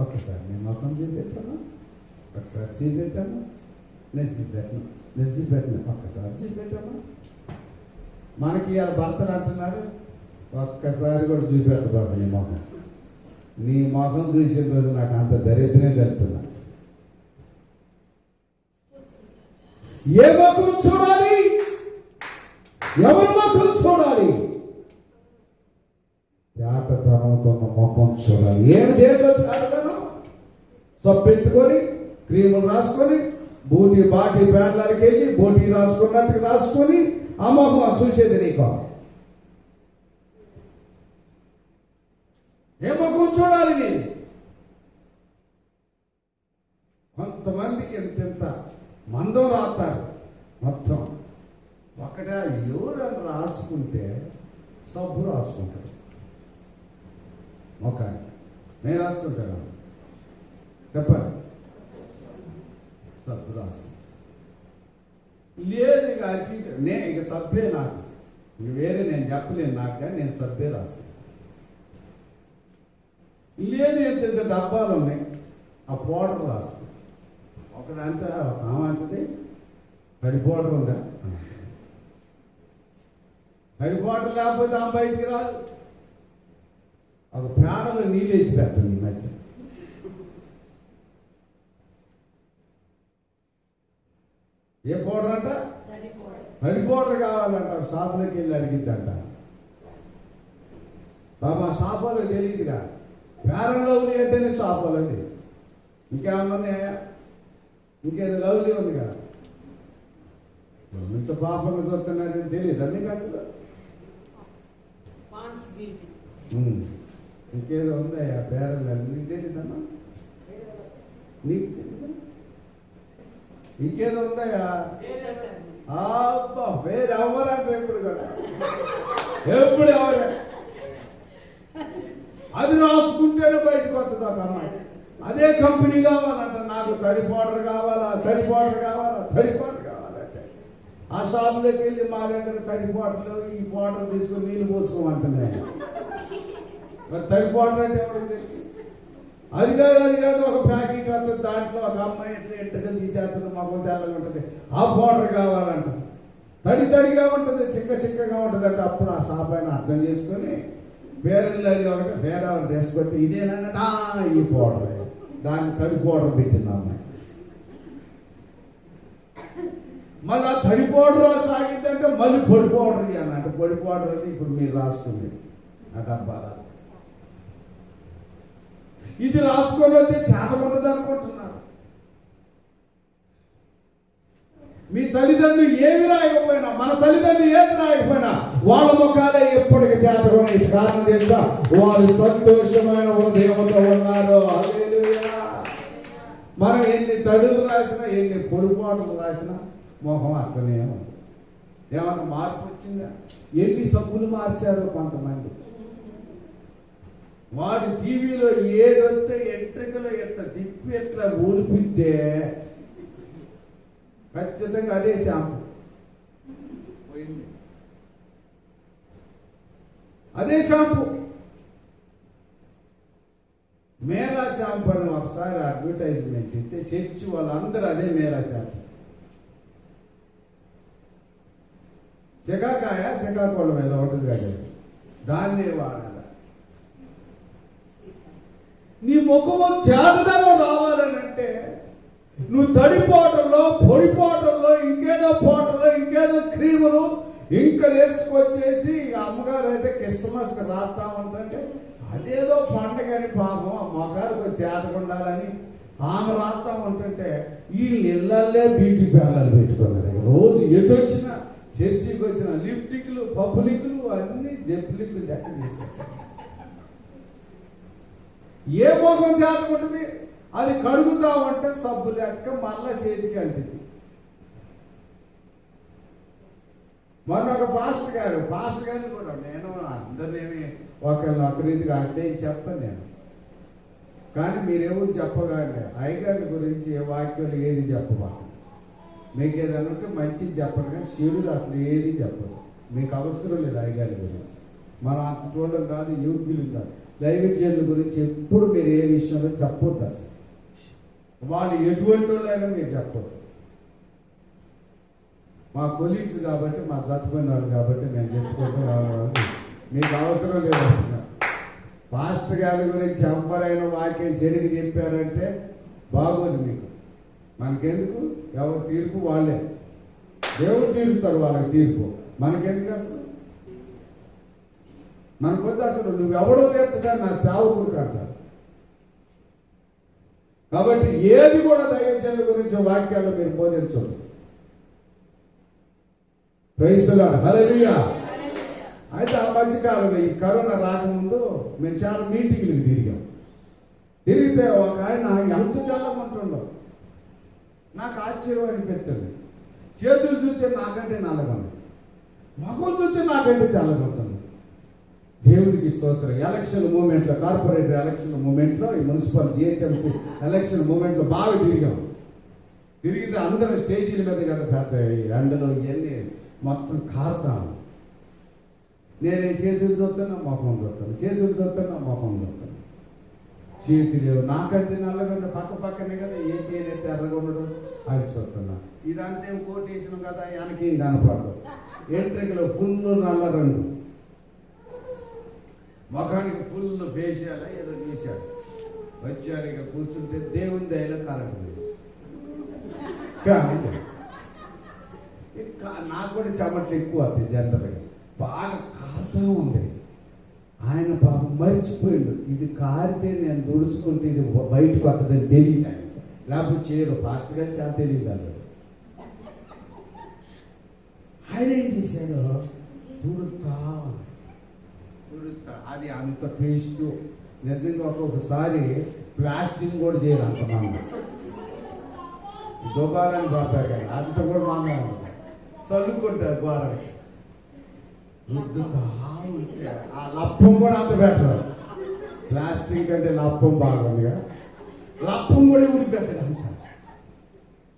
ఒక్కసారి నేను మొఖం చూపెట్టాను, ఒకసారి చూపెట్టాను, నేను చూపెట్టాను, ఒక్కసారి చూపెట్టాను. మనకి ఇలా భర్తలు అంటున్నారు, ఒక్కసారి కూడా చూపెట్టబాబు నీ మొఖం. నీ మొఖం చూసిన రోజు నాకు అంత దరిద్రమే కలుగుతున్నా. ఏ ముఖం చూడాలి, ఎవరి ముఖం చూడాలి? తేటతనంతో ఉన్న ముఖం చూడాలి. ఏమి దేంట్లో తేటతనం? సబ్బెట్టుకొని క్రీములు రాసుకొని బాటి పేర్లకి వెళ్ళి బోటి రాసుకున్నట్టుగా రాసుకొని ఆ ముఖం చూసేది నీకు. ఏ ముఖం చూడాలి నీది? కొంతమందికి ఎంత మందం రాస్తారు మొత్తం. ఒకటే ఎవరని రాసుకుంటే సబ్బు రాసుకుంటాడు ముఖానికి. నేను రాసుకుంటాను, చెప్పండి. సబ్బు రాసుకుంటా లేదు. ఇక నేను ఇక సబ్బే నాకు, ఇక వేరే నేను చెప్పలేను. నాకు కానీ నేను సబ్బే రాసుకుంటాను. లేదు ఎంత డబ్బాలు ఉన్నాయి, ఆ పౌడర్ రాసుకుంటాను. ఒకడంటే ఆమె అంటది, తడి పౌడర్ ఉందా, తడి పౌడర్ లేకపోతే ఆమె బయటికి రాదు. ఒక పేడలో నీళ్ళు వేసి పెట్టండి ఈ మధ్య. ఏ పౌడర్ అంట? తడి పౌడర్ కావాలంట. షాపులోకి వెళ్ళి అడిగిద్దంట. బాబా షాపులో తెలియదుగా, పేడలో లవ్లీ అంటేనే షాపులో తెలుసు. ఇంకేమన్నా ఇంకేదో లవ్లీ ఉంది కదా, ఇంత పాపంగా చూస్తున్నారని తెలియదు మీకు అసలు. ఇంకేదో ఉందా ఆ పేరల్లో, నీకు తెలీదమ్మా? నీకు తెలీదా? ఇంకేదో ఉందాయా? అబ్బా వేరే ఎవరంటే ఎప్పుడు కూడా ఎప్పుడు ఎవరు అది రాసుకుంటేనే బయటకు వస్తుంది ఒక అమ్మాయి. అదే కంపెనీ కావాలంట. నాకు తడి పౌడర్ కావాలా, తడి పౌడర్ కావాలా, తడి పౌడర్ కావాలంటే ఆ షాపులోకి వెళ్ళి మా దగ్గర తడి పౌడర్లు ఈ పౌడర్ తీసుకొని నీళ్ళు పోసుకోమంటున్నాయి. మరి తడి పౌడర్ అంటే ఎవరికి తెలుసు? అది కాదు ఒక ప్యాకెట్ వస్తుంది, దాంట్లో ఒక అమ్మాయి ఎట్లా ఎంటగా తీసేస్తుంది, మాకు తేలగా ఉంటుంది. ఆ పౌడర్ కావాలంట. తడిగా ఉంటుంది, చిక్కగా ఉంటుంది అంటే అప్పుడు ఆ షాప్ అయినా అర్థం చేసుకొని వేరే ఒకటి వేరే తీసుకొస్తే ఇదేనన్నట ఈ పౌడర్, దాన్ని తడి పౌడర్ పెట్టింది అమ్మాయి. మళ్ళీ ఆ తడి పౌడర్ సాగిందంటే మళ్ళీ పొడి పౌడర్ అన్నట్టు. పొడి పౌడర్ అని ఇప్పుడు మీరు రాసుకుంది ఆ డబ్బాల. ఇది రాసుకొని వస్తే చేత ఉండదు అనుకుంటున్నారు. మీ తల్లిదండ్రులు ఏమి రాయకపోయినా, మన తల్లిదండ్రులు ఏది రాయకపోయినా వాళ్ళ ముఖాలే ఎప్పటికీ చేతకొని. కారణం తెలుసా? వాళ్ళు సంతోషమైన హృదయంతో ఉన్నారు. మనం ఎన్ని తడులు రాసినా, ఎన్ని పొడిపాటులు రాసినా మొహం అట్లనే ఉంది. ఏమన్నా మార్పు వచ్చిందా? ఎన్ని సబ్బులు మార్చారో కొంతమంది. వాడు టీవీలో ఏదొస్తే ఎంట్రికలో ఎట్లా తిప్పి ఎట్లా ఊడిపితే ఖచ్చితంగా అదే షాంపూ పోయింది. అదే షాంపూ. మేరా షాంపూ అని ఒకసారి అడ్వర్టైజ్మెంట్ ఇస్తే చర్చి వాళ్ళందరూ అదే మేరా షాంపూ. శ్రీకాకుళం మీద ఉంటుంది కదా, దాన్నే వాడాలి. నీ ముఖము చేతదనం రావాలనంటే నువ్వు తడి పౌడర్లో, పొడి పౌడర్లో, ఇంకేదో పౌడర్లో, ఇంకేదో క్రీములు ఇంకా వేసుకొచ్చేసి అమ్మగారు అయితే క్రిస్మస్కి రాస్తా ఉంటుంటే అదేదో పండగని పాపం ఆ మొఖాలు కొంచెం తేటకుండాలని ఆమె రాస్తా ఉంటుంటే ఈ ఇళ్ళల్లే బ్యూటీ పార్లర్లు పెట్టుకున్నారు. రోజు ఎటు వచ్చినా, చర్చికి వచ్చిన లిప్టిక్లు, పబ్లిక్లు, అన్ని జప్లిక్లు లెక్క చేశారు. ఏ మొఖం చేతకుంటుంది? అది కడుగుతా ఉంటే సబ్బు లెక్క మళ్ళా చేతికి అంటుంది. మొన్న ఒక పాస్టర్ గారిని కూడా నేను అందరినీ ఒకరిదిగా అంటే చెప్పను నేను, కానీ మీరెవరు చెప్పగానే అయ్యగారి గురించి ఏ వాక్యాలు ఏది చెప్పవా, మీకు ఏదైనా ఉంటే మంచిది చెప్పరు, కానీ శివుడు అసలు ఏది చెప్పరు. మీకు అవసరం లేదు అయ్యగారి గురించి. మనం అంత చూడడం కాదు, యోగ్యులు కాదు. దైవజనుల గురించి ఎప్పుడు మీరు ఏ విషయంలో చెప్పొద్దు. అసలు వాళ్ళు ఎటువంటి వాళ్ళైనా మీరు చెప్పొద్దు. మా కొలీగ్స్ కాబట్టి, మా చచ్చిపోయిన వాళ్ళు కాబట్టి నేను చెప్పుకుంటూ వాళ్ళు మీకు అవసరం లేదు. అసలు పాస్టర్ గారి గురించి ఎవరైనా వాక్యం చెడికి చెప్పారంటే బాగోదు మీకు. మనకెందుకు? ఎవరు తీర్పు వాళ్ళే, దేవుడు తీరుస్తాడు వాళ్ళకి తీర్పు. మనకెందుకు అసలు? మనకొద్దు అసలు. నువ్వెవడో తీర్చగా నా సేవకుడు అంటారు. కాబట్టి ఏది కూడా దైవజనుల గురించి వాక్యాలు మీరు బోధించవచ్చు. ప్రైజ్ ది లార్డ్, హల్లెలూయా. అయితే ఆ మధ్యకాలంలో ఈ కరోనా రాకముందు మేము చాలా మీటింగ్లకు తిరిగితే ఒక ఆయన ఎంత తెల్లమంటుండో నాకు ఆశ్చర్యం అనిపిస్తుంది. చేతులు చూస్తే నాకంటే నల్లగా ఉంది, ముఖం చూస్తే నాకంటే తెల్లగా ఉంటుంది. దేవుడికి స్తోత్రం. ఎలక్షన్ మూమెంట్లో, కార్పొరేటర్ ఎలక్షన్ మూమెంట్లో, ఈ మున్సిపల్ జిహెచ్ఎంసీ ఎలక్షన్ మూమెంట్లో బాగా తిరిగితే అందరూ స్టేజీల మీద కదా పెద్ద ఎండలో ఇవన్నీ మొత్తం కారుతాను. నేనే చేతులు చూస్తాను, మొఖం చూస్తాను, చేతులు చూస్తాను, మొఖం చూస్తాను. చేతులు నాకంటే నల్లగా పక్కనే కదా, ఏం చేయలేదు ఎర్రగా ఉండడం అవి చూస్తున్నా. ఇదంతా కోటేసినాం కదా, వెనకేం కనపడదు. ఎంట్రికలో ఫుల్ నల్ల రంగు, ముఖానికి ఫుల్ ఫేషియల్ ఏదో చేశాడు. వచ్చాడు, ఇక కూర్చుంటే దేవుని దయలో కరెక్ట్. నాకు కూడా చెమట్లు ఎక్కువ అది జనరల్గా బాగా కారుతూ ఉంది. ఆయన పాపం మర్చిపోయిండు, ఇది కారితే నేను దుడుచుకుంటే ఇది బయటకు వస్తుందని తెలియదు. లేకపోతే చేయరు. ఫాస్ట్ గా చాలా తెలియదు. ఆయన ఏం చేశాడు, తుడుతా అది అంత పేస్ట్. నిజంగా ఒక్కొక్కసారి ప్లాస్టిక్ కూడా చేయరు అంత మంది. దుబారాన్ని పడతారు కదా, అంత కూడా మంద చదువుకుంటారు ద్వారానికి. ఆ లప్పం కూడా అంత పెట్టరు. ప్లాస్టిక్ అంటే లప్పం బాగుందిగా, లప్పం కూడా ఉడి పెట్టడు అంత.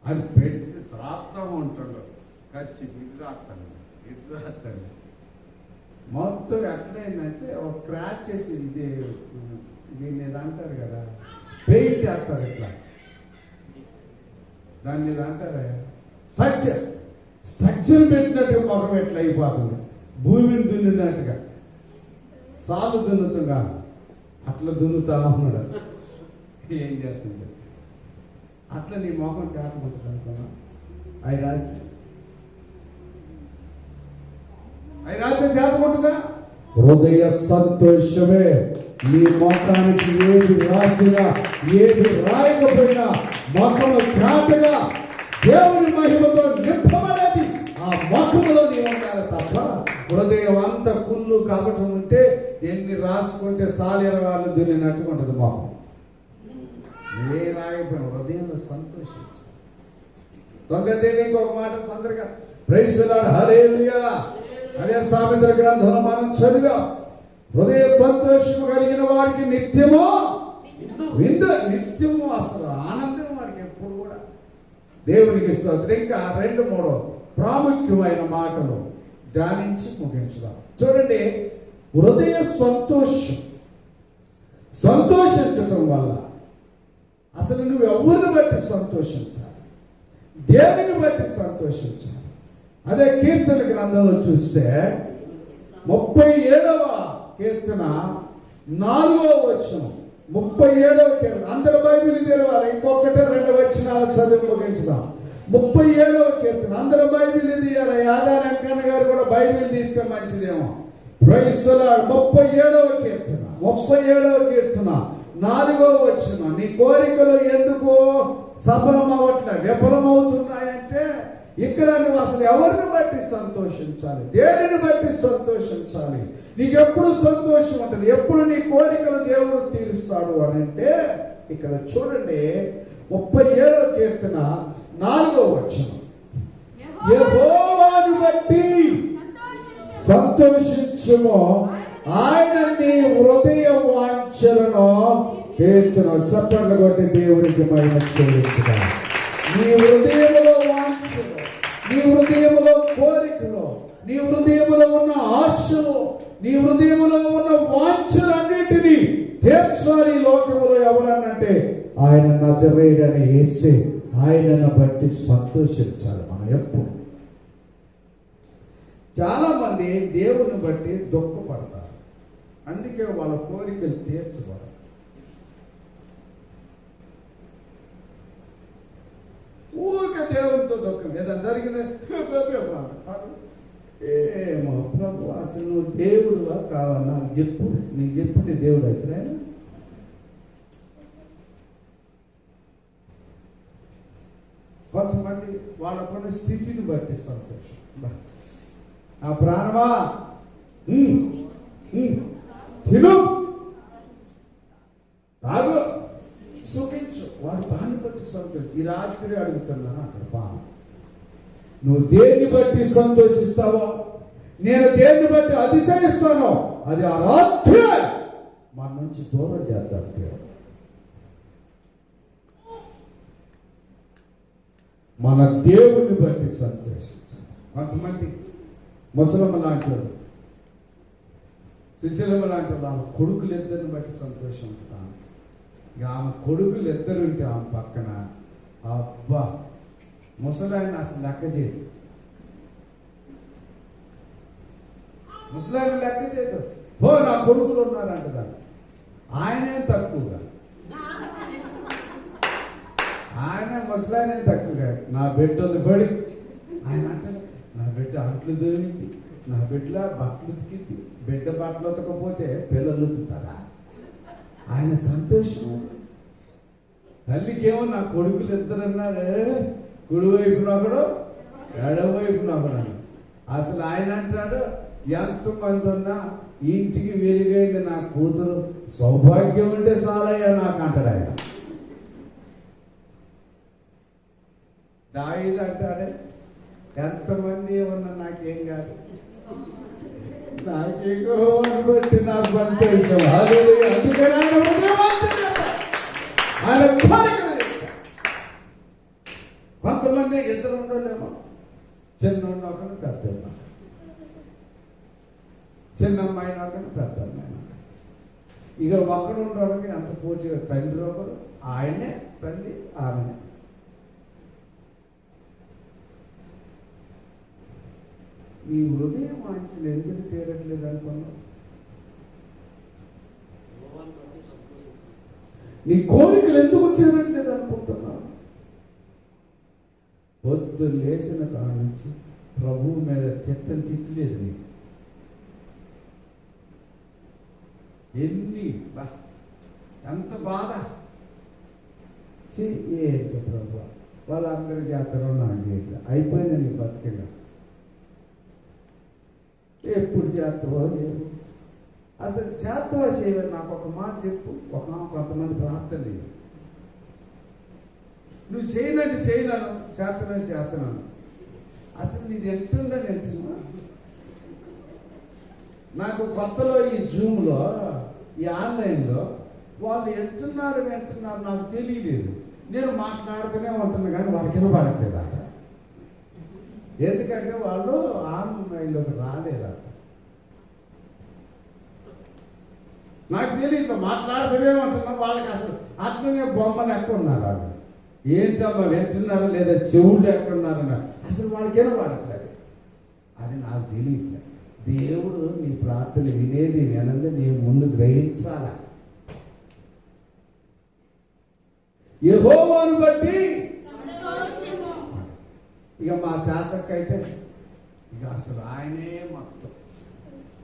అది పెట్టి రాస్తా ఉంటాడు, ఖర్చు ఇటు రాస్తాడు. మొత్తం ఎట్లయిందంటే ఒక క్రాచ్ చేసి దీన్ని ఏదో అంటారు కదా, పెయింట్ వేస్తారు ఇట్లా, దాన్ని ఏదో అంటారా, స్ట్రక్చర్ పెట్టినట్టుగా ముఖం ఎట్లా అయిపోతుంది, భూమిని దున్నినట్టుగా. సాలు దున్నుతుంగా అట్లా దున్నుతా ఉన్నాడు. ఏం చేస్తుంది అట్లా నీ ముఖం కాకపోతుంది అనుకున్నా. అవి రాస్తే చేతకుంటుందా? హృదయ సంతోషమే నీ మొత్తానికి ఏది రాసినా ఏది రాయకపోయినా మొత్తము ఖ్యాతగా దేవుని మహిమతో నింపబడేది ఆ మొత్తములో నీ ఉండాలి తప్ప హృదయం అంత కుళ్ళు కపటం ఉంటే ఎన్ని రాసుకుంటే సాలీరవాళ్ళు దున్నినట్టుగా ఉంటుంది మొహం. ఏ రాయకపోయినా హృదయంలో సంతోషించు. తొందరగా ఇంకొక మాట తొందరగా ప్రైజ్ ది లార్డ్, హల్లెలూయా. అదే సామెతల గ్రంథంలో మనం చదివాం, హృదయ సంతోషము కలిగిన వాడికి నిత్యము నిత్యము అసలు ఆనందం వాడికి ఎప్పుడు కూడా. దేవునికి స్తోత్రం. ఇంకా 2-3 ప్రాముఖ్యమైన మాటలు ధ్యానించి ముగించుదాం. చూడండి, హృదయ సంతోషించటం వల్ల అసలు నువ్వు ఎవరిని బట్టి సంతోషించాలి? దేవుని బట్టి సంతోషించాలి. అదే కీర్తన గ్రంథంలో చూస్తే 37వ కీర్తన 4వ వచనం, 37వ కీర్తన. అందరు బైబిల్ తెరవాలి. ఇంకొకటే 2 వచనాలు చదివి ముగించుదాం. 37వ కీర్తన. అందరు బైబిల్ తీయాలి. ఆధార్ వెంకన్న గారు కూడా బైబిల్ తీస్తే మంచిదేమో. Praise the Lord. 37వ కీర్తన 4వ వచనం. నీ కోరికలు ఎందుకు సఫలం అవ్వట్లేదు, విఫలమవుతున్నాయంటే ఇక్కడ నువ్వు అసలు ఎవరిని బట్టి సంతోషించాలి? దేనిని బట్టి సంతోషించాలి? నీకు ఎప్పుడు సంతోషం ఉంటుంది? ఎప్పుడు నీ కోరికలు దేవుడు తీరుస్తాడు అని అంటే ఇక్కడ చూడండి 37వ కీర్తన 4వ వచనం. యెహోవాను బట్టి సంతోషించుము, ఆయన నీ హృదయ వాంఛలను తీర్చును. చప్పట్లు కొట్టి దేవునికి మహిమ చెల్లించుగా. నీ హృదయంలో వాంఛలు, నీ హృదయంలో కోరికలు, నీ హృదయంలో ఉన్న ఆశలు, నీ హృదయంలో ఉన్న వాంఛలన్నిటినీ తీర్చాలి లోకములో ఎవరన్నంటే ఆయన నజరేయుడని యేసే. ఆయనను బట్టి సంతోషించాలి మనం ఎప్పుడు. చాలా మంది దేవుని బట్టి దుఃఖపడతారు, అందుకే వాళ్ళ కోరికలు తీర్చబడరు. ఊరికే దేవునితో దుఃఖం ఏదైనా జరిగింది, ఏమో ప్రభు అసలు నువ్వు దేవుడుగా కావాలి, నాకు చెప్పు, నీకు చెప్తే దేవుడు అయితే. కొంతమంది వాళ్ళకున్న స్థితిని బట్టి సంతోషం. ఆ ప్రాణమా తిను, తాగు, సుఖించు. వాడు బాని బట్టి సంతోషం. ఈ రాత్రి అడుగుతున్నాను అక్కడ బాను, నువ్వు దేన్ని బట్టి సంతోషిస్తావో, నేను దేన్ని బట్టి అతిశయిస్తానో అది ఆ రాత్రి మన నుంచి దూరం చేద్దాం దేవుడు. మన దేవుని బట్టి సంతోషించాలి. కొంతమంది ముసలమ్మ లాంటి వాళ్ళు, సుశీలమ్మ లాంటి వాళ్ళు కొడుకులు ఇద్దరిని బట్టి సంతోషం ఉంటున్నాను. ఇక ఆమె కొడుకులు ఇద్దరు ఉంటే ఆమె పక్కన అబ్బా ముసలాయన అసలు లెక్క చేయదు, ముసలాయన లెక్క చేయదు. ఓ నా కొడుకులు ఉన్నారంట, ఆయనే తక్కువగా, ఆయన ముసలాయనే తక్కువగా. నా బిడ్డ ఉంది పడి ఆయన అంటాడు, నా బిడ్డ అంట్లు దొరికింది, నా బిడ్డ బట్టలు ఉతికింది. బిడ్డ బట్టలు ఉతకపోతే పిల్లలు ఉతుకుతారా? ఆయన సంతోషం. తల్లికేమో నా కొడుకులు ఇద్దరు అన్నారు, కుడివైపున ఒకడు ఎడవైపున ఒకడు. అసలు ఆయన అంటాడు, ఎంతమంది ఉన్నా ఇంటికి వెలుగైంది నా కూతురు, సౌభాగ్యం ఉంటే చాలయ్యా నాకు అంటాడు ఆయన. దావీదు అంటాడే, ఎంతమంది ఏమన్నా నాకేం కాదు, నాకేగో బట్టి నా సంతోషం. అందుకే కొంతమంది ఇద్దరు ఉండలేమో, చిన్న ఒకరు పెద్ద, చిన్న అమ్మాయి ఒకరు పెద్ద అమ్మాయి. ఇక ఒకరు ఉండడానికి అంత పోటీ. తండ్రి ఒకరు, ఆయనే తల్లి ఆమెనే. నీ హృదయం వాంఛలు ఎందుకు తీరట్లేదు అనుకున్నావు? నీ కోరికలు ఎందుకు తీరట్లేదు అనుకుంటున్నావు? పొద్దు లేచిన కాడ నుంచి ప్రభువు మీద తిట్టలేదు నీకు. ఎంత బాధ. ఏంటో ప్రభు వాళ్ళందరి చేతలో నా చేయట్లేదు, అయిపోయింది నీ బతికిగా. ఎప్పుడు చేస్తావో లేవు, అసలు చేస్తావా చేయవని నాకు ఒక మాట చెప్పు. కొంతమంది ప్రార్థన లేదు, నువ్వు చేయనట్టు చేయను, చేస్తున్నాను. అసలు నీది వింటున్నా. నాకు కొత్తలో ఈ జూమ్లో, ఈ ఆన్లైన్లో వాళ్ళు వింటున్నారు నాకు తెలియలేదు. నేను మాట్లాడుతూనే ఉంటున్నా కానీ వాళ్ళకి వినపడట్లేదు అట. ఎందుకంటే వాళ్ళు ఆన్లైన్లోకి రాలేదట. నాకు తెలియదు మాట్లాడుతూనేమంటున్నా. వాళ్ళకి అసలు అట్లనే బొమ్మలు ఎక్కువ ఉన్నారు. వాళ్ళు ఏంటమ్మా వింటున్నారా లేదా చెవుళ్ళు ఎక్కడ ఉన్నారన్న అసలు వాళ్ళకేనా వాడట్లేదు. అది నాకు తెలియట్లేదు. దేవుడు నీ ప్రార్థన వినేది వినంది నీ ముందు గ్రహించాలా. యెహోవాను బట్టి ఇక మా శాసక అయితే ఇక అసలు ఆయనే మొత్తం.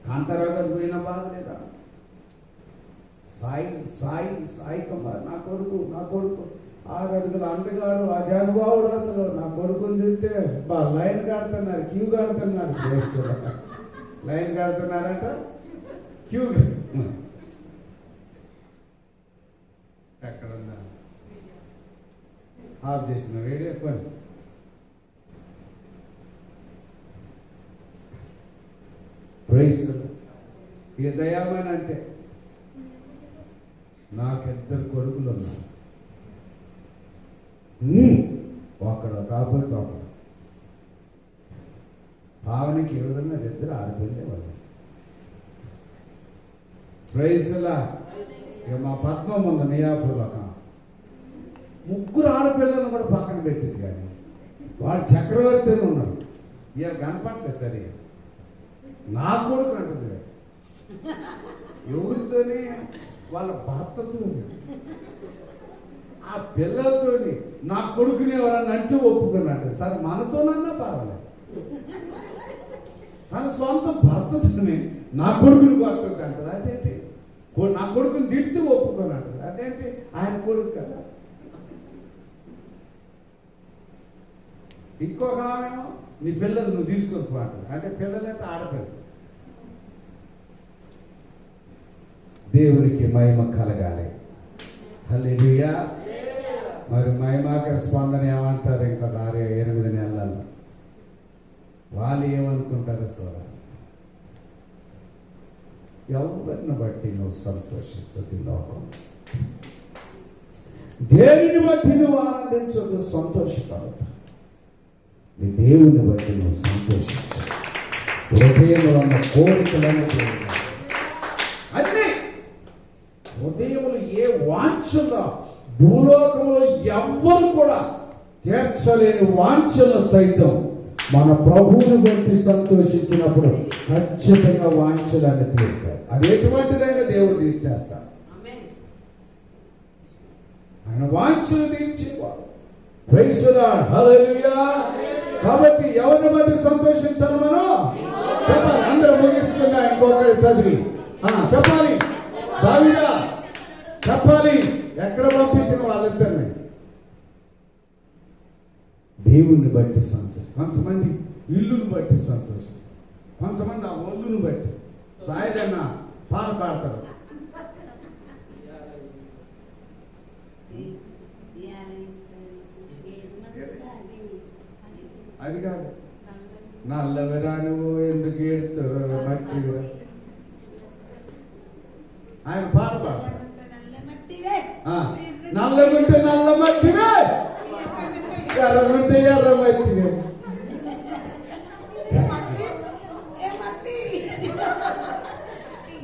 కాంతారావు గారు పోయిన బాధ లేదా? సాయి కుమార్ నా కొడుకు 6 అడుగుల అందగాడు అజానుభావుడు. అసలు నా కొడుకుని చూస్తే లైన్ కడుతున్నారు, క్యూ కడుతున్నారు. లైన్ కడుతున్నారట, క్యూ ఎక్కడన్నా ఆఫ్ చేసిన వేడి పని. ప్రైజ్ ఇక దయామని అంటే నాకిద్దరు కొడుకులు ఉన్నారు. ఒకడు కాకపోతే ఒకడు. భావనకి ఎవరన్నా ఇద్దరు ఆడపిల్లే వాళ్ళు. ప్రైజ్లా ఇక మా పద్మం ఉంది మియాపూర్ ఒక 3 ఆడపిల్లలను కూడా పక్కన పెట్టింది. కానీ వాడు చక్రవర్తి అని ఉన్నాడు. ఇక కనపట్లేదు సరిగా. నా కొడుకు అంటుంది ఎవరితోని వాళ్ళ భర్తతో ఆ పిల్లలతోని నా కొడుకుని ఎవరన్నా అంటే ఒప్పుకున్నాడు. సరే మనతోనన్నా పర్వాలేదు. తన సొంత భర్తతోని నా కొడుకుని కొట్టదు అంటారు. అదేంటి? నా కొడుకుని తిడితే ఒప్పుకున్నాడు. అదేంటి? ఆయన కొడుకు కదా. ఇంకొక ఆమెమో నీ పిల్లలు నువ్వు తీసుకొని పోతాడు. అంటే పిల్లలంటే ఆడపిల్లలు. దేవునికి మహిమ కలగాలి. హల్లెలూయా. మరి మహిమాకర స్పందన ఏమంటారు? ఇంకా 6-8 నెలల్లో వాళ్ళు ఏమనుకుంటారో చూడాలి. ఎవరిని బట్టి నువ్వు సంతోషించదు లోకం. దేనిని బట్టి నువ్వు ఆనందించదు సంతోషపడదు. నీ దేవుని బట్టి నువ్వు సంతోషించు. హృదయంలో ఉన్న కోరికలను అన్నీ హృదయములు ఏ వాంఛగా భూలోకంలో ఎవ్వరు కూడా తీర్చలేని వాంఛలు సైతం మన ప్రభువుని బట్టి సంతోషించినప్పుడు ఖచ్చితంగా వాంఛలని తీరుతారు. అది ఎటువంటిదైనా దేవుడు తీర్చేస్తాడు. ఆయన వాంఛలు తీర్చేవాడు. Praise the Lord. హల్లెలూయా. కాబట్టి ఎవరిని బట్టి సంతోషించాలి మనం? చెప్పాలి. అందరూ ముగిస్తున్నా ఇంకొకరి చదివి చెప్పాలి. దావీదా చెప్పాలి. ఎక్కడ పంపించిన వాళ్ళిద్దరిని దేవుణ్ణి బట్టి సంతోషం. కొంతమంది ఇల్లుని బట్టి సంతోషం, కొంతమంది ఆ ఒళ్ళును బట్టి. సాయిదన్న పాట పాడతారు. అది కాదు. నల్లవిరా నువ్వు ఎందుకు ఏడుతావు మట్టి. ఆయన పాట పాడతారు. నల్లగుంటే నల్ల మట్టివే, ఎర్రగుంటే ఎర్ర మట్టివే.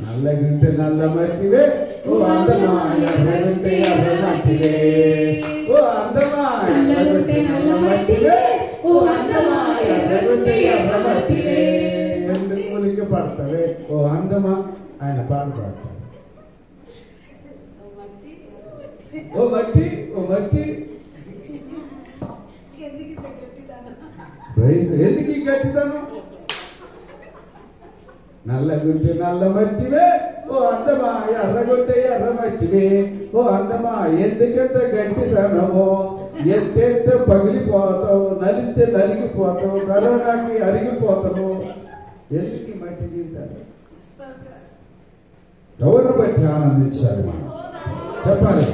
నల్లగుంటే నల్ల మట్టివే ఓ అందమా, ఎర్రగుంటే ఎర్ర మట్టివే ఓ అందమా, ఎర్రగుంటే నల్ల మట్టివే ఓ అందమా, ఎర్రగుంటే ఎర్ర మట్టివే. ఎందుకు ఉలికి పడతావే ఓ అందమా. ఆయన పాట పాడతారు. ఓ మట్టి ఓ మట్టి. ఎందుకు ఈ గట్టిదనం? నల్లగుంటే నల్ల మట్టివే ఓ అందమా, ఎర్రగుంటే ఎర్ర మట్టివే ఓ అందమా. ఎందుకెంత గట్టిదనమో, ఎత్తెంత పగిలిపోతావు, నలితే నలిగిపోతావు, కరోనాకి అరిగిపోతావు. ఎందుకు ఈ మట్టి జీవితాలు? ఎవరిని బట్టి ఆనందించాలి మనం? చెప్పాలి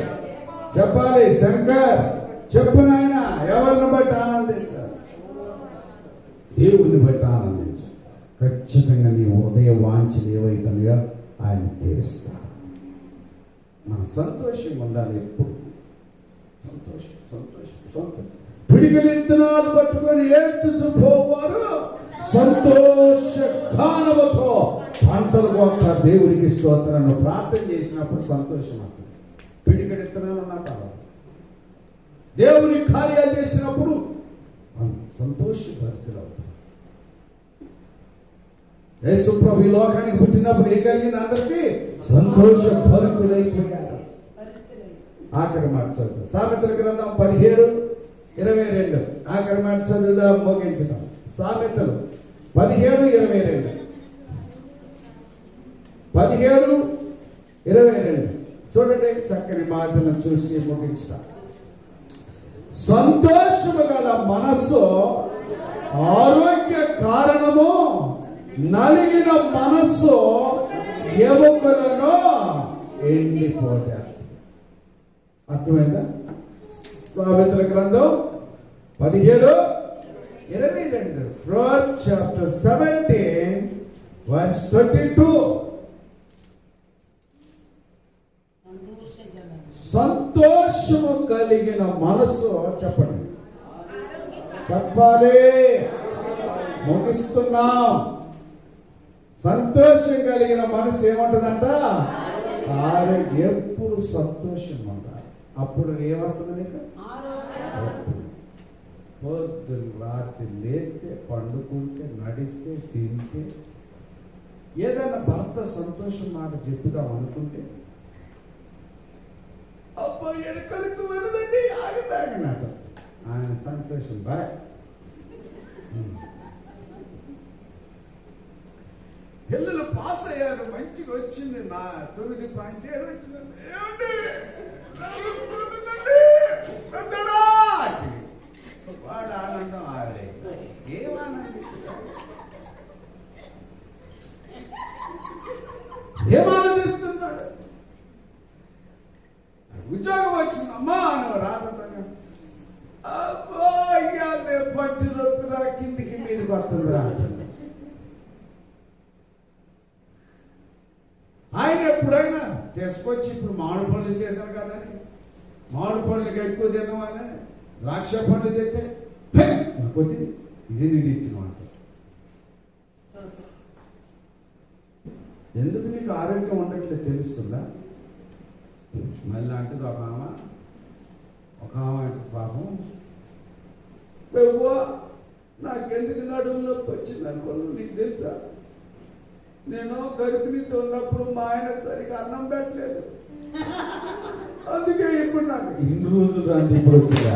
చెప్పాలి. శంకర్ చెప్పు నాయన, ఎవరిని బట్టి ఆనందించాలి? దేవుని బట్టి ఆనందించాలి. ఖచ్చితంగా నీ ఉదయ వాంఛలు ఏవైతున్నాయో ఆయన తీరుస్తాడు. మనం సంతోషంగా ఉండాలి ఎప్పుడు. సంతోషం సంతోషం సంతోషం. పిడికిలి విత్తనాలు పట్టుకొని ఏడ్చుచు పోవారు సంతోష గానముతో పంటలు కోత దేవుడికి స్తోత్రాన్ని ప్రార్థన చేసినప్పుడు సంతోషం అవుతుంది. పిడికడి ఇత్తనాలు ఉన్నట్టు దేవుని కార్యాలు చేసినప్పుడు సంతోషభరితులు అవుతారు. యేసు ప్రభు ఈ లోకానికి పుట్టినప్పుడు ఏం కలిగింది? అందరికీ సంతోషభరితులైపోయారు. ఆఖరి మాట చదువు సామెతల గ్రంథం 17:22. ఆఖరి మాట చదువుదాం, ముగించుదాం. సామెతలు 17:22. 17:22 చూడండి. చక్కని మాటను చూసి ముగించుతాం. సంతోషము గల మనస్సు ఆరోగ్య కారణము, నలిగిన మనస్సు ఎముకలను ఎండిపోతారు. అర్థమైందా? సామెతల గ్రంథం 17:22. Proverbs chapter 17 verse 22. సంతోషము కలిగిన మనస్సు, చెప్పండి, చెప్పాలి, ముగిస్తున్నాం. సంతోషం కలిగిన మనసు ఏమంటుందంట? ఎప్పుడు సంతోషం ఉంటారు. అప్పుడు ఏమొస్తుంది నీకు? పొద్దున్న రాత్రి లేస్తే, పండుకుంటే, నడిస్తే, తింటే, ఏదైనా భర్త సంతోషం మాట చెప్పుదాం అనుకుంటే, అబ్బా ఎడకలకు వెళ్ళదండి ఆగిపోయాగనట. ఆయన సంతోషం బాయ్. పిల్లలు పాస్ అయ్యారు, మంచిగా వచ్చింది. నా 9.7 వచ్చిందండి. వాడు ఆనందం ఆవిడే. ఏమానంది? ఏమానందిస్తున్నాడు? ఉద్యోగం వచ్చింది అమ్మా అని రాకుండా, అబ్బా ఇయ్యాలే పట్టి నొప్పిరా, కిందికి మీదకి వస్తుందిరా అంటుంది. ఆయన ఎప్పుడైనా తీసుకొచ్చి, ఇప్పుడు మామిడి పళ్ళు చేశారు కదని, మామిడి పళ్ళకి ఎక్కువ తినమని ద్రాక్ష పళ్ళు తెస్తే కొద్ది ఇది నీకు ఇచ్చిన మాట. ఎందుకు నీకు ఆరోగ్యం ఉండట్లేదు తెలుస్తుందా? మళ్ళీ అంటది ఒక ఆమె అంటే, పాపం బెవ్వా నాకెందుకు నడుము నొప్పి వచ్చింది అనుకోను, నీకు తెలుసా? నేను గర్భిణితో ఉన్నప్పుడు మా ఆయన సరిగా అన్నం పెట్టలేదు, అందుకే ఇప్పుడు నాకు ఇన్ని రోజులు రాంటి ఇప్పుడు వచ్చిందా?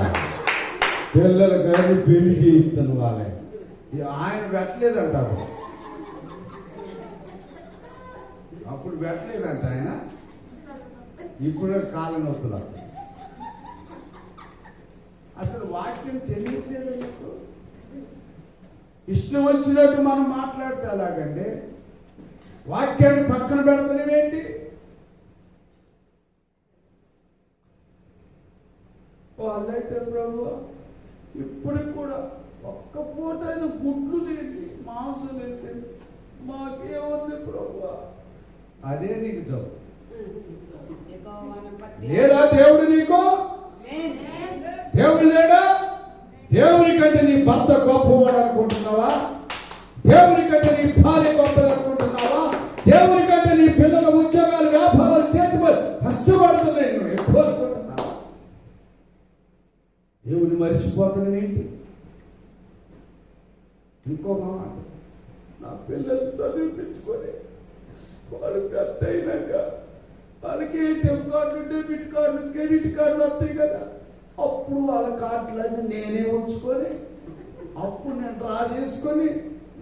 పిల్లలు కానీ పెళ్లి చేయిస్తాను వాళ్ళే. ఆయన పెట్టలేదంటారు, అప్పుడు పెట్టలేదంట ఆయన, ఇప్పుడు కాళ్ళ నొప్పులు. అసలు వాక్యం తెలియట్లేదు మీకు. ఇష్టం వచ్చినట్టు మనం మాట్లాడితే అలాగంటే వాక్యాన్ని పక్కన పెడతానేమేంటి? వాళ్ళైతే ప్రభు ఇప్పటికి కూడా ఒక్క పూట గుడ్లు తింది, మాంసం తింటే మాకేముంది ప్రభు? అదే నీకు జబ్బు. లేదా దేవుడు నీకు? దేవుడు లేడా? దేవుని కంటే నీ భర్త గొప్పవాడు అనుకుంటున్నావా? దేవుని కంటే నీ భార్య గొప్పది అనుకుంటున్నావా? దేవుని కంటే నీ పిల్లల ఉద్యోగాలు, వ్యాపారాలు చేతి కష్టపడుతున్నాయి నువ్వు ఎక్కువ అనుకుంటున్నావా? దేవుని మరిచిపోతున్నావు ఏంటి? ఇంకొక మాట, నా పిల్లలు చదివిపించుకొని వాళ్ళు పెద్ద అయినాక వాళ్ళకి ATM card, debit card, credit కార్డులు వస్తాయి కదా, అప్పుడు వాళ్ళ కార్డులన్నీ నేనే ఉంచుకొని, అప్పుడు నేను డ్రా చేసుకొని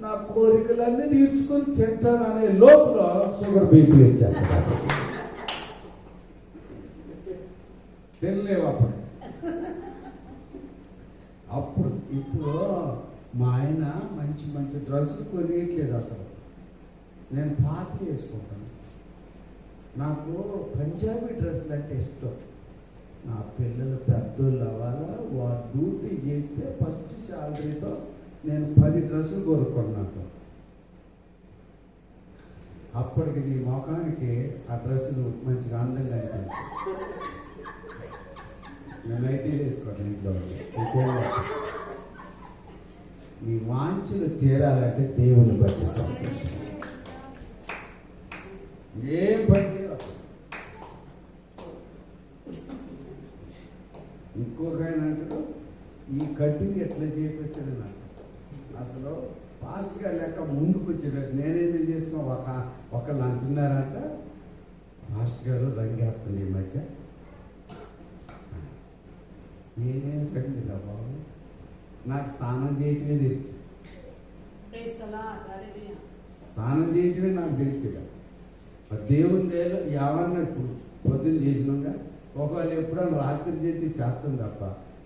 నా కోరికలన్నీ తీర్చుకొని తింటాను అనే లోపల షుగర్ బీపీ వచ్చాను. తినలేవు అప్పుడు. ఇప్పుడు మా ఆయన మంచి మంచి డ్రెస్సులు కొనియట్లేదు. అసలు నేను పాత వేసుకుంటాను. నాకు పంజాబీ డ్రెస్సులు అంటే ఇష్టం. నా పిల్లలు పెద్దోళ్ళు అవ్వాలా, వారు డ్యూటీ చేస్తే ఫస్ట్ శాలరీతో నేను 10 డ్రెస్సులు కొనుక్కున్నాను. అప్పటికి నీ ముఖానికి ఆ డ్రెస్సులు మంచిగా అందంగా అనిపించాయి. నేను నైటీలు వేసుకోవటం ఇంట్లో. నీ వాంఛలు తీరాలంటే దేవుని బట్టి సంతోషం. ఏం పని చేయదు. ఇంకొక ఆయన అంటాడు, ఈ కటింగ్ ఎట్లా చేయించాడు నాకు అసలు ఫాస్ట్గా లెక్క ముందుకు వచ్చాడు. నేనేం చేసిన ఒకళ్ళు అంటున్నారంట, ఫాస్ట్ గారు రంగేస్తుంది ఈ మధ్య. నేనేం పెట్టిందా బాబు, నాకు స్నానం చేయటమే తెలుసు, స్నానం చేయటమే నాకు తెలిసి. దేవుని దేలో ఎవరన్నా ఇప్పుడు పొద్దున్న చేసినాక ఒకవేళ ఎప్పుడన్నా రాత్రి చేతి చేస్తాం తప్ప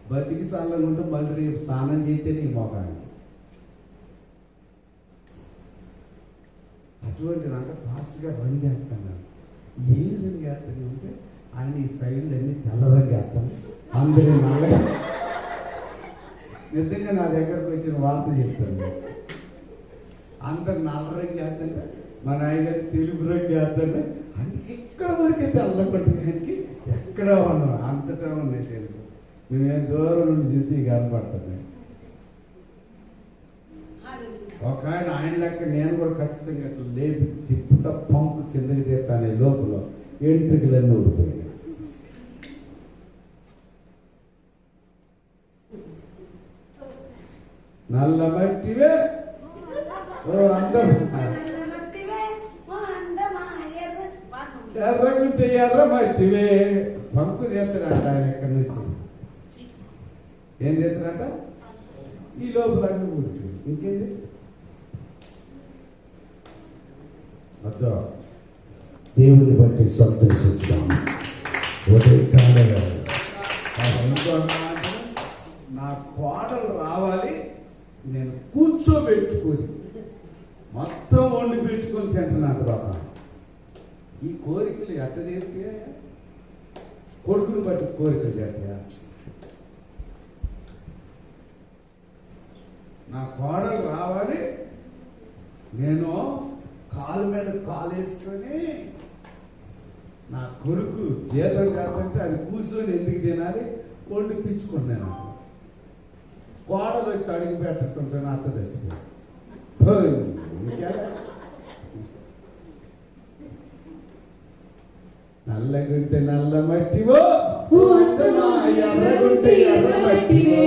బతికి సార్లు ఉంటే మళ్ళీ రేపు స్నానం చేస్తే నీ మొఖానికి. అటువంటి నాకు ఫాస్ట్గా రంగేస్తాను. ఏం రంగేస్తాను అంటే ఆయన ఈ సైడ్లు అన్నీ తెల్ల రంగేస్తాను, అందరూ నల్లగా. నిజంగా నా దగ్గరకు వచ్చిన వార్త చెప్తాను. అందరు నల్ల రంగు వేస్తుంటే మా నాయగారు తెలుగు రంగు వేస్తుంటే అందుకే ఇక్కడ వరకే తెల్ల పట్టుకోడానికి ఎక్కడ ఉన్నాం, అంతటా ఉన్నాయి తెలుగు. మేమేం దూరం నుండి చెప్తే కనపడుతుంది. ఒక ఆయన లెక్క నేను కూడా ఖచ్చితంగా అట్లా లేపి తిప్పుతా పంపు కిందకి తీస్తాను. లోపల ఎంట్రికలన్నీ ఊడిపోయినాయి. నల్ల మట్టివే ఓ అందం, ఎర్రగుంటే ఎర్ర మట్టివే. పంపు తీస్తాడంట ఆయన ఎక్కడి నుంచి. ఏం చేస్తాడంట? ఈ లోపల అన్ని ఊడిపోయి. ఇంకేంటి అద్దా దేవుని బట్టి సంతోషిస్తాం. ఉదయకాలంలో నా కోడలు రావాలి, నేను కూర్చోబెట్టుకొని మొత్తం వండి పెట్టుకొని తింటున్నాను బాబా. ఈ కోరికలు ఎట్ట చేస్తే కొడుకుని బట్టి కోరికలు చేస్తాయా? నా కోడలు రావాలి, నేను కాలు మీద కాలు వేసుకొని నా కొడుకు జీతం కాదంటే అది కూర్చొని ఎందుకు తినాలి వండిపించుకున్నాను. కోడలు వచ్చి అడిగి పెట్టుతుంటే అత్త తెచ్చుకో. నల్లగుంటే నల్ల మట్టివో, ఎర్రగుంటే ఎర్ర మట్టివో.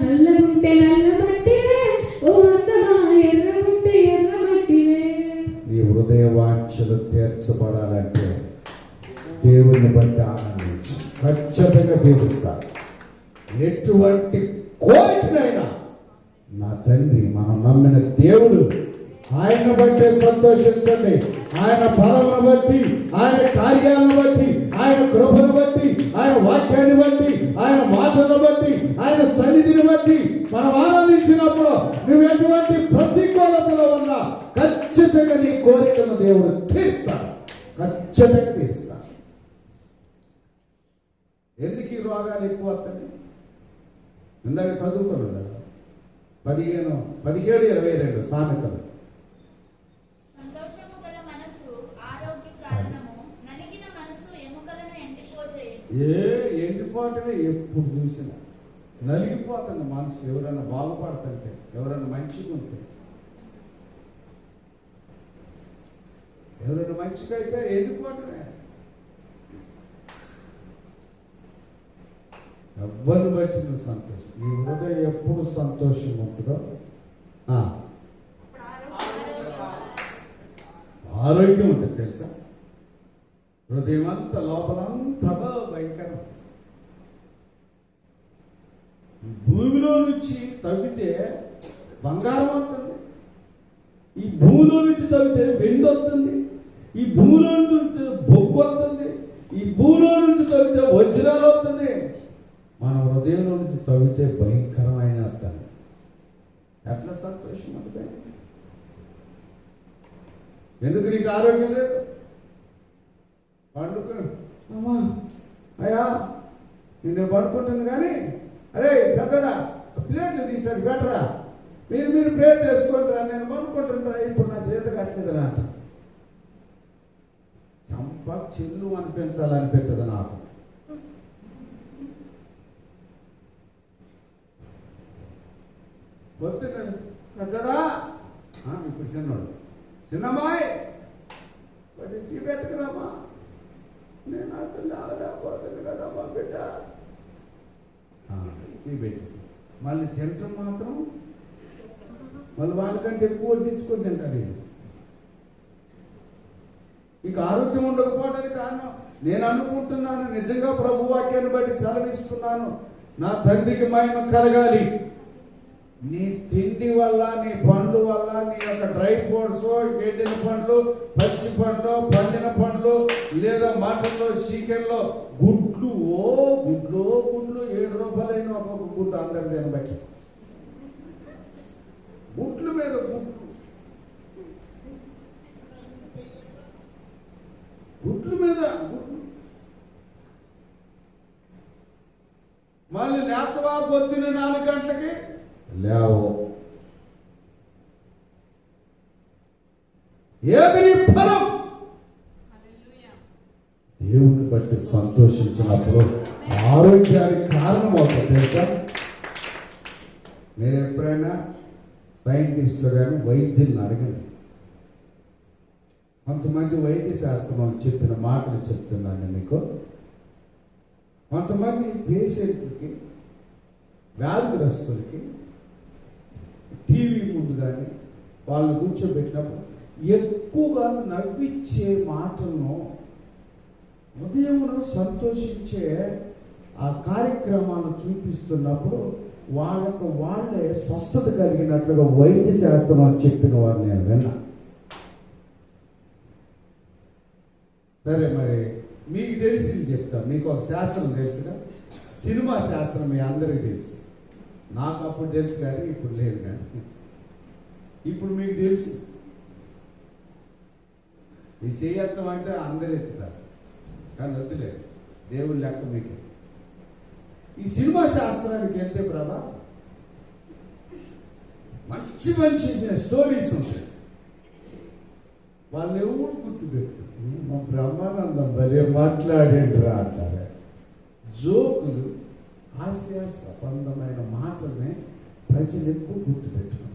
నల్లగుంటే నల్ల మట్టివే, ఓ అందమా ఎర్రగుంటే ఎర్ర మట్టివే. నీ హృదయ వాంఛలు తీర్చబడాలంటే దేవుని బట్టి ఆనందించి ఖచ్చితంగా తీరుస్తా. ఎటువంటి కోరికనైనా నా తండ్రి మనం నమ్మిన దేవుడు, ఆయన బట్టే సంతోషించండి. ఆయన బలమును బట్టి, ఆయన కార్యాలను బట్టి, ఆయన కృపను బట్టి, ఆయన వాక్యాన్ని బట్టి, ఆయన మాటలను బట్టి, ఆయన సన్నిధిని బట్టి మనం ఆనందించినప్పుడు నువ్వు ఎటువంటి ప్రతికూలతలో ఉన్నా ఖచ్చితంగా నీ కోరికను దేవుడు తీరుస్తాడు, ఖచ్చితంగా తీరుస్తాడు. ఎందుకు ఈ రోగాలు ఎక్కువ వస్తాయి? ఇందాక చదువుకోరు 17:22 సామెతలు. ఎండిపోతనే ఎప్పుడు చూసినా నలిగిపోతుంది మనసు. ఎవరైనా బాగుపడుతుంటే, ఎవరైనా మంచిగా ఉంటే, ఎవరైనా మంచిగా అయితే ఎండిపోవటమే. ఎవ్వరిని బట్టి నువ్వు సంతోషం, నీ హృదయం ఎప్పుడు సంతోషం ఉంటుందో ఆరోగ్యం ఉంటుంది తెలుసా. హృదయం అంతా లోపలంతా భయంకరం. భూమిలో నుంచి తవ్వితే బంగారం వస్తుంది, ఈ భూమిలో నుంచి తవ్వితే వెండి వస్తుంది, ఈ భూమిలో నుంచి బొగ్గు వస్తుంది, ఈ భూమిలో నుంచి తవ్వితే వజ్రాలు వస్తుంది. మన హృదయంలో నుంచి తవ్వితే భయంకరమైన వస్తుంది. ఎట్లా సంతోషం అంటే? ఎందుకు నీకు ఆరోగ్యం లేదు? పండుకుని అమ్మా అయ్యా నిన్ను పడుకుంటుంది కానీ, అరే పెద్దడా ప్లేట్లు తీసారు బెటరా, మీరు ప్రేర్ చేసుకుంటారా, నేను పడుకుంటుంటారా, ఇప్పుడు నా చేత కట్టలేదురా అంట. చంప చిల్లు అనిపించాలనిపెట్టదు నాకు. పొద్దున పెద్దడా ఇప్పుడు చిన్నోడు, చిన్నమ్మాయి కొంచెం టీ పెట్టుకురామా, నేను అసలు లేకపోతుంది కదమ్మా బిడ్డ. టీ పెట్టి మళ్ళీ తినటం మాత్రం మళ్ళీ వాళ్ళకంటే ఎక్కువ వడ్డించుకొని తింటారు వీళ్ళు. ఇక ఆరోగ్యం ఉండకపోవడానికి కారణం నేను అనుకుంటున్నాను, నిజంగా ప్రభు వాక్యాన్ని బట్టి సెలవిస్తున్నాను, నా తండ్రికి మహిమ కలగాలి. నీ తిండి వల్ల, నీ పండ్లు వల్ల, నీ యొక్క డ్రై ఫ్రూట్స్, గడ్డిన పండ్లు, పచ్చి పండ్లు, పండిన పండ్లు, లేదా మటన్లో, చికెన్లో, గుడ్లు, గుడ్లు 7 రూపాయలైన ఒక్కొక్క గుడ్డు అందరి దాన్ని బట్టి. గుడ్ల మీద గుడ్ల మీద గుడ్లు. మళ్ళీ లేతవా పొద్దున్న 4 గంటలకి లేవు. ఏది నీ ఫలం? దేవుని బట్టి సంతోషించినప్పుడు ఆరోగ్యానికి కారణం అవుతుంది తెలుసా. మీరు ఎప్పుడైనా సైంటిస్టులు కానీ వైద్యులను అడగండి. కొంతమంది వైద్య శాస్త్రం చెప్పిన మాటలు చెప్తున్నాను మీకు. కొంతమంది పేషెంట్లకి, వ్యాధిగ్రస్తులకి టీవీ ముందు కానీ వాళ్ళు కూర్చోబెట్టినప్పుడు ఎక్కువగా నవ్వించే మాటలను, ఉదయంలో సంతోషించే ఆ కార్యక్రమాలను చూపిస్తున్నప్పుడు వాళ్ళే స్వస్థత కలిగినట్లుగా వైద్య శాస్త్రం అని చెప్పిన వారు నేను విన్నా. సరే, మరి మీకు తెలిసింది చెప్తాను. మీకు ఒక శాస్త్రం తెలుసుగా, సినిమా శాస్త్రం మీ అందరికీ తెలుసు. నాకు అప్పుడు తెలుసు కానీ ఇప్పుడు లేదు. కానీ ఇప్పుడు మీకు తెలుసు. ఈ చేయత్వం అంటే అందరూ ఎత్తుతారు, కానీ వద్దులేదు, దేవుడు లెక్క మీకు. ఈ సినిమా శాస్త్రానికి వెళ్తే ప్రభా మంచి మంచి స్టోరీస్ ఉంటాయి. వాళ్ళు ఎవరు గుర్తుపెట్టు, మా బ్రహ్మానందం భలే మాట్లాడేంట్రా అంటారు. జోకులు, హాస్య సంబంధమైన మాటల్ని ప్రజలు ఎక్కువ గుర్తుపెట్టుకుంటారు.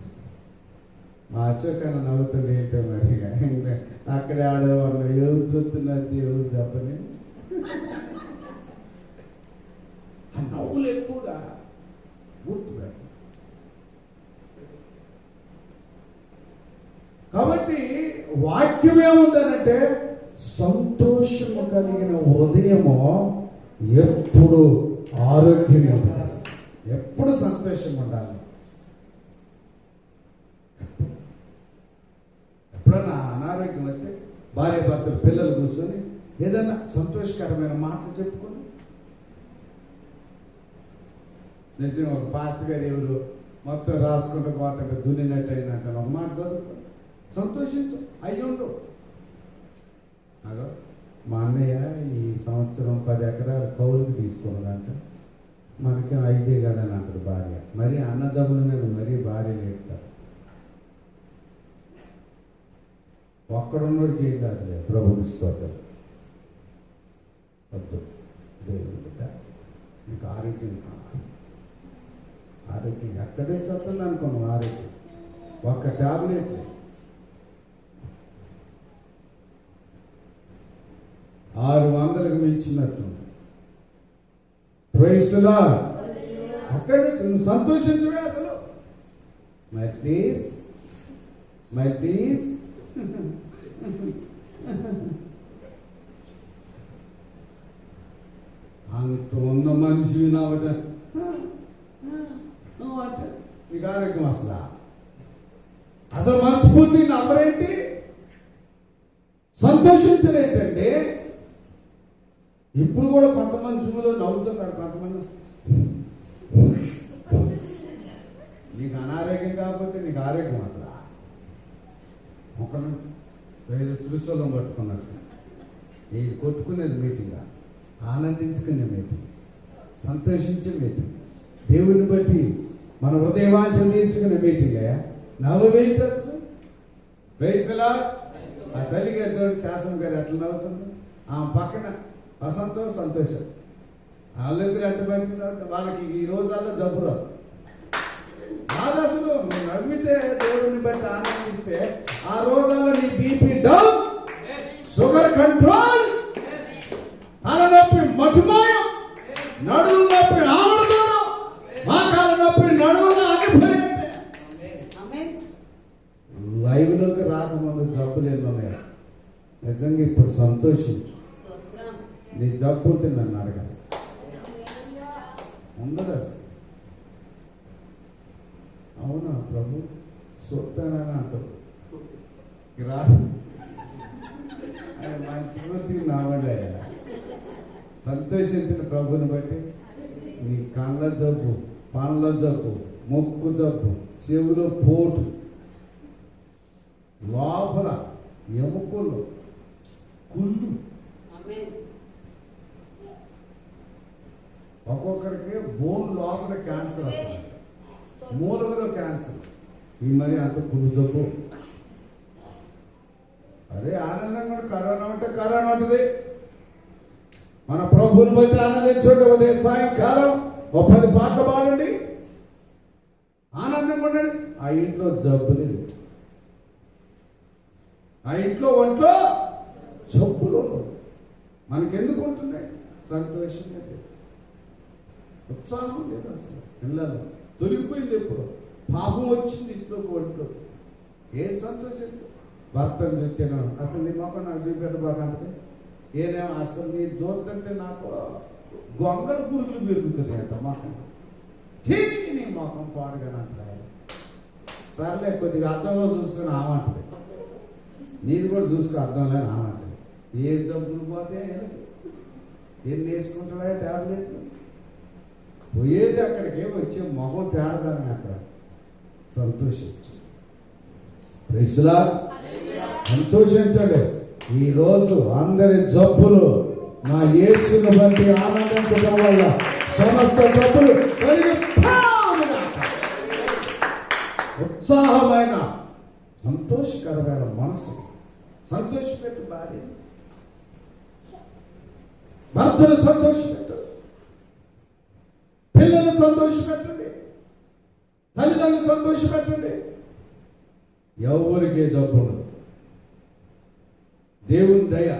మా అశోకన్న నవ్వుతుంది ఏంటో మరి, అక్కడే ఆడేవాళ్ళు ఎవరు చూస్తున్నారు దేవుడు తప్పని. ఆ నవ్వులు ఎక్కువగా గుర్తుపెట్టారు. కాబట్టి వాక్యం ఏముందనంటే, సంతోషము కలిగిన హృదయము ఎప్పుడు ఆరోగ్యంగా ఉండాలి, ఎప్పుడు సంతోషం ఉండాలి. ఎప్పుడన్నా అనారోగ్యం వస్తే భార్య భర్తలు పిల్లలు కూర్చొని ఏదైనా సంతోషకరమైన మాటలు చెప్పుకొని, నిజంగా ఒక పాస్టర్ గారు ఎవరు మొత్తం రాసుకుంటూ పోతుంటే దున్నినట్టు అయిందంట, ఒక మాట చదువుకో, సంతోషించు, అయ్యుండు. అదో మా అన్నయ్య ఈ సంవత్సరం 10 ఎకరాలు కౌలుకి తీసుకున్నాడంట. మనకి 5 కదా అని అంటారు భార్య. మరి అన్నదమ్ముల మీద మరీ భార్య లేపుతారు. ఒక్కడున్నోడికి ఏం కాదులే, ప్రభుత్వ స్తోత్రం. వద్దు, దేవుని బిడ్డ మీకు ఆరోగ్యం కావాలి. ఆరోగ్యం ఎక్కడే చదువుతుంది అనుకున్నాం. ఆరోగ్యం ఒక్క టాబ్లెట్ 600కు మించినట్టుంది. Praise the Lord. అక్కడి నుంచి నువ్వు సంతోషించవే. అసలు స్మైల్ ప్లీజ్, స్మైల్ ప్లీజ్. అంత ఉన్న మనిషి నావట నీకు ఆరోగ్యం అసలు మనస్ఫూర్తి నమ్మరేంటి, సంతోషించరేంటండి. ఇప్పుడు కూడా కొంతమంది జూలో నవ్వుతున్నారు. కొంతమంది నీకు అనారోగ్యం కాకపోతే నీకు ఆరోగ్యం అట్లా ఒకరు వేరే త్రిశూలం పట్టుకున్నట్టు. ఇది కొట్టుకునేది మీటింగ్, ఆనందించుకునే మీటింగ్, సంతోషించే మీటింగ్, దేవుని బట్టి మన హృదయవాంఛన తీర్చుకునే మీటింగ్. నవ్వేంటి అసలు? Praise the Lord. ఆ తల్లిగా చూడండి, శాసనం గారు ఎట్లా నవ్వుతుంది. ఆ పక్కన వసంతం, సంతోషం, వాళ్ళిద్దరు ఎంత మంచి వాళ్ళకి ఈ రోజుల్లో జబ్బు రాదు. కాదు అసలు నువ్వు నవ్వితే, దేవుడిని బట్టి ఆనందిస్తే ఆ రోజుల్లో నీ బీపీ డౌన్, కంట్రోల్, తలనొప్పి మధుమాయం, నడుము నొప్పి ఆమడదూరం, మోకాల నొప్పి నడుములో అనిపోయింది. లైవ్లోకి రాకముందు జబ్బులు ఎన్నో ఉన్నాయి. నిజంగా ఇప్పుడు సంతోషించు. నీ జబ్బు ఉంటే నన్ను అడగాలి, ఉండదు అసలు. అవునా ప్రభు చూస్తానని అంటారు, రాదు. ఆయన మంచి పూర్తికి నావండి. ఆయన సంతోషించిన ప్రభుని బట్టి నీ కళ్ళ జబ్బు, పండ్ల జబ్బు, ముక్కు జబ్బు, చెవులో పోటు, లోపల ఎముకలు, కుళ్ళు, ఒక్కొక్కరికి బోన్ లోపల క్యాన్సర్ అవుతుంది, మూలకలో క్యాన్సర్. ఈ మరి అంత కుళ్ళు జబ్బు. అరే ఆనందంగా కరోనా ఉంటే కరోనా ఉంటుంది. మన ప్రభువుని బట్టి ఆనందించండి. ఉదయం సాయంకాలం 10 పాటలు పాడండి, ఆనందంగా ఉండండి. ఆ ఇంట్లో జబ్బులు లేవు, ఆ ఇంట్లో ఒంట్లో జబ్బులు మనకెందుకు ఉంటున్నాయి? సంతోషంగా లేదు, ఉత్సాహం లేదు. అసలు పిల్లలు తొలగిపోయింది. ఎప్పుడు పాపం వచ్చింది ఇంట్లోకి, ఒంట్లో ఏం సంతోషిస్తుంది? భర్తను చూస్తేనా అసలు నీ మొక్క నాకు చూపెట్ట బాగా అంటే ఏనేమో అసలు నీ చూస్తుంటే నాకు గొంగళ పురుగులు పెరుగుతున్నాయి అంట మొక్కం. చేసి నీ మొఖం పాడుగానే అంటారు. సర్లే కొద్దిగా అర్థంలో చూసుకొని ఆమంటది, నీది కూడా చూసుకో అర్థంలో ఆమంటది. ఏ జబ్బులు పోతే ఎన్ని వేసుకుంటావా ట్యాబ్లెట్లు? పోయేది అక్కడికి వచ్చే మొహం తేడదాన్ని అక్కడ సంతోషించు. ప్రైజ్లా సంతోషించండి. ఈరోజు అందరి జబ్బులు నా యేసుని బట్టి ఆనందించడం వల్ల సమస్త జబ్బులు ఉత్సాహమైన సంతోషకరమైన మనసు, సంతోషపెట్టు భార్య, భర్తను సంతోషపెట్టు, పిల్లలు సంతోషపెట్టండి, తల్లిదండ్రులు సంతోషపెట్టండి. ఎవరికి జబ్బు ఉండదు. దేవుని దయ,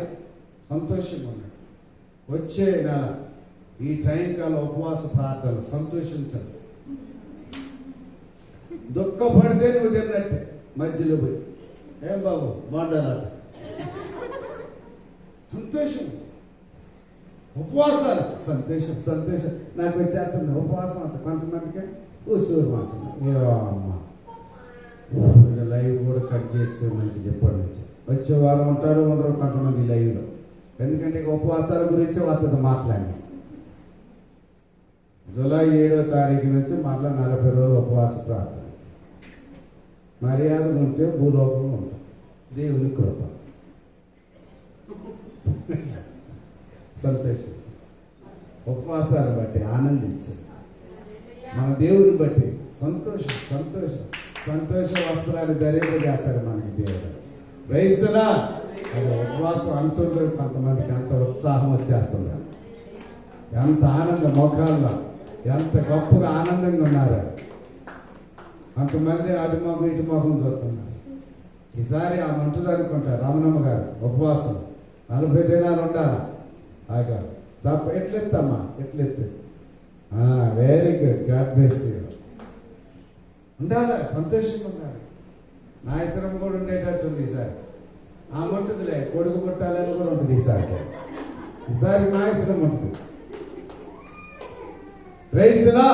సంతోషంగా ఉన్నాడు. వచ్చే నెల ఈ టైంకాల ఉపవాస ప్రార్థనలు సంతోషించండి. దుఃఖపడితే నువ్వు తిన్నట్టే మధ్యలో పోయి ఏం బాబు బాండాలట సంతోషం. ఉపవాసాలు సంతోషం, సంతోషం. నాకు వచ్చేస్తుంది ఉపవాసం అంట. కొంతమందికి ఊసూరు మాట్లాడు అమ్మ లైవ్ కూడా కట్ చేయొచ్చు మంచిది. ఎప్పటి నుంచి వచ్చే వారం ఉంటారు, ఉండరు కొంతమంది లైవ్లో. ఎందుకంటే ఉపవాసాల గురించి వాళ్ళతో మాట్లాడి జూలై 7వ తారీఖు నుంచి మరలా 40 రోజులు ఉపవాస ప్రార్థన. మర్యాదలు ఉంటే భూలోకంలో ఉంటాం. దేవుని కృప. సంతోషించి ఉపవాసాలు బట్టి ఆనందించి మన దేవుని బట్టి సంతోషం, సంతోషం, సంతోష వస్త్రాలు ధరింపజేస్తాడు మనకి దేవుడు. రైతులా అది ఉపవాసం అంటుంటారు. కొంతమందికి అంత ఉత్సాహం వచ్చేస్తుంది, ఎంత ఆనందం మొఖాల్లో, ఎంత గొప్పగా ఆనందంగా ఉన్నారు. కొంతమంది అటు మొఖం ఇటు మొఖం చూస్తున్నారు. ఈసారి ఆమె ఉంటుంది అనుకుంటారు రమణమ్మ గారు ఉపవాసం 40 దినాలు ఉండాలి. ఆగా ఎట్లెత్తమ్మా ఎట్లెత్తు. Very good, God bless you. ఉండాలి, సంతోషంగా ఉండాలి. నాయసరం కూడా ఉండేటట్టుంది ఈసారి. ఆమె ఉంటుందిలే, కొడుకు పుట్టాలని కూడా ఉంటుంది ఈసారి నాయసరం ఉంటుంది. ప్రైజ్లా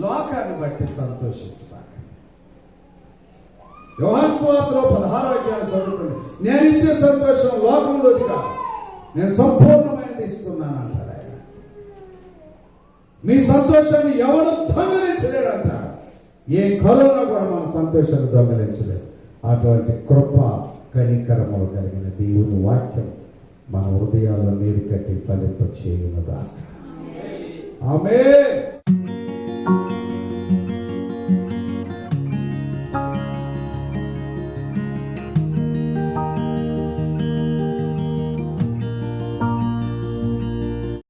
లోకాన్ని బట్టి సంతోషించుతాక. యోహాను సువార్తలో 16వ అధ్యాయం చదువుతుంది. నేను ఇచ్చే సంతోషం లోకంలోది కాదు, నేను సంపూర్ణమైనది ఇస్తున్నాను అంటాడు ఆయన. మీ సంతోషాన్ని ఎవరు దొంగలించలేడు అంటాడు. ఏ కరోనా కూడా మన సంతోషాన్ని దొంగలించలేదు. అటువంటి కృప కనికరములు కలిగిన దేవుని వాక్యం మన హృదయాల్లో నీరు కట్టి ఫలింప చేయునుగాక. ఆమేన్.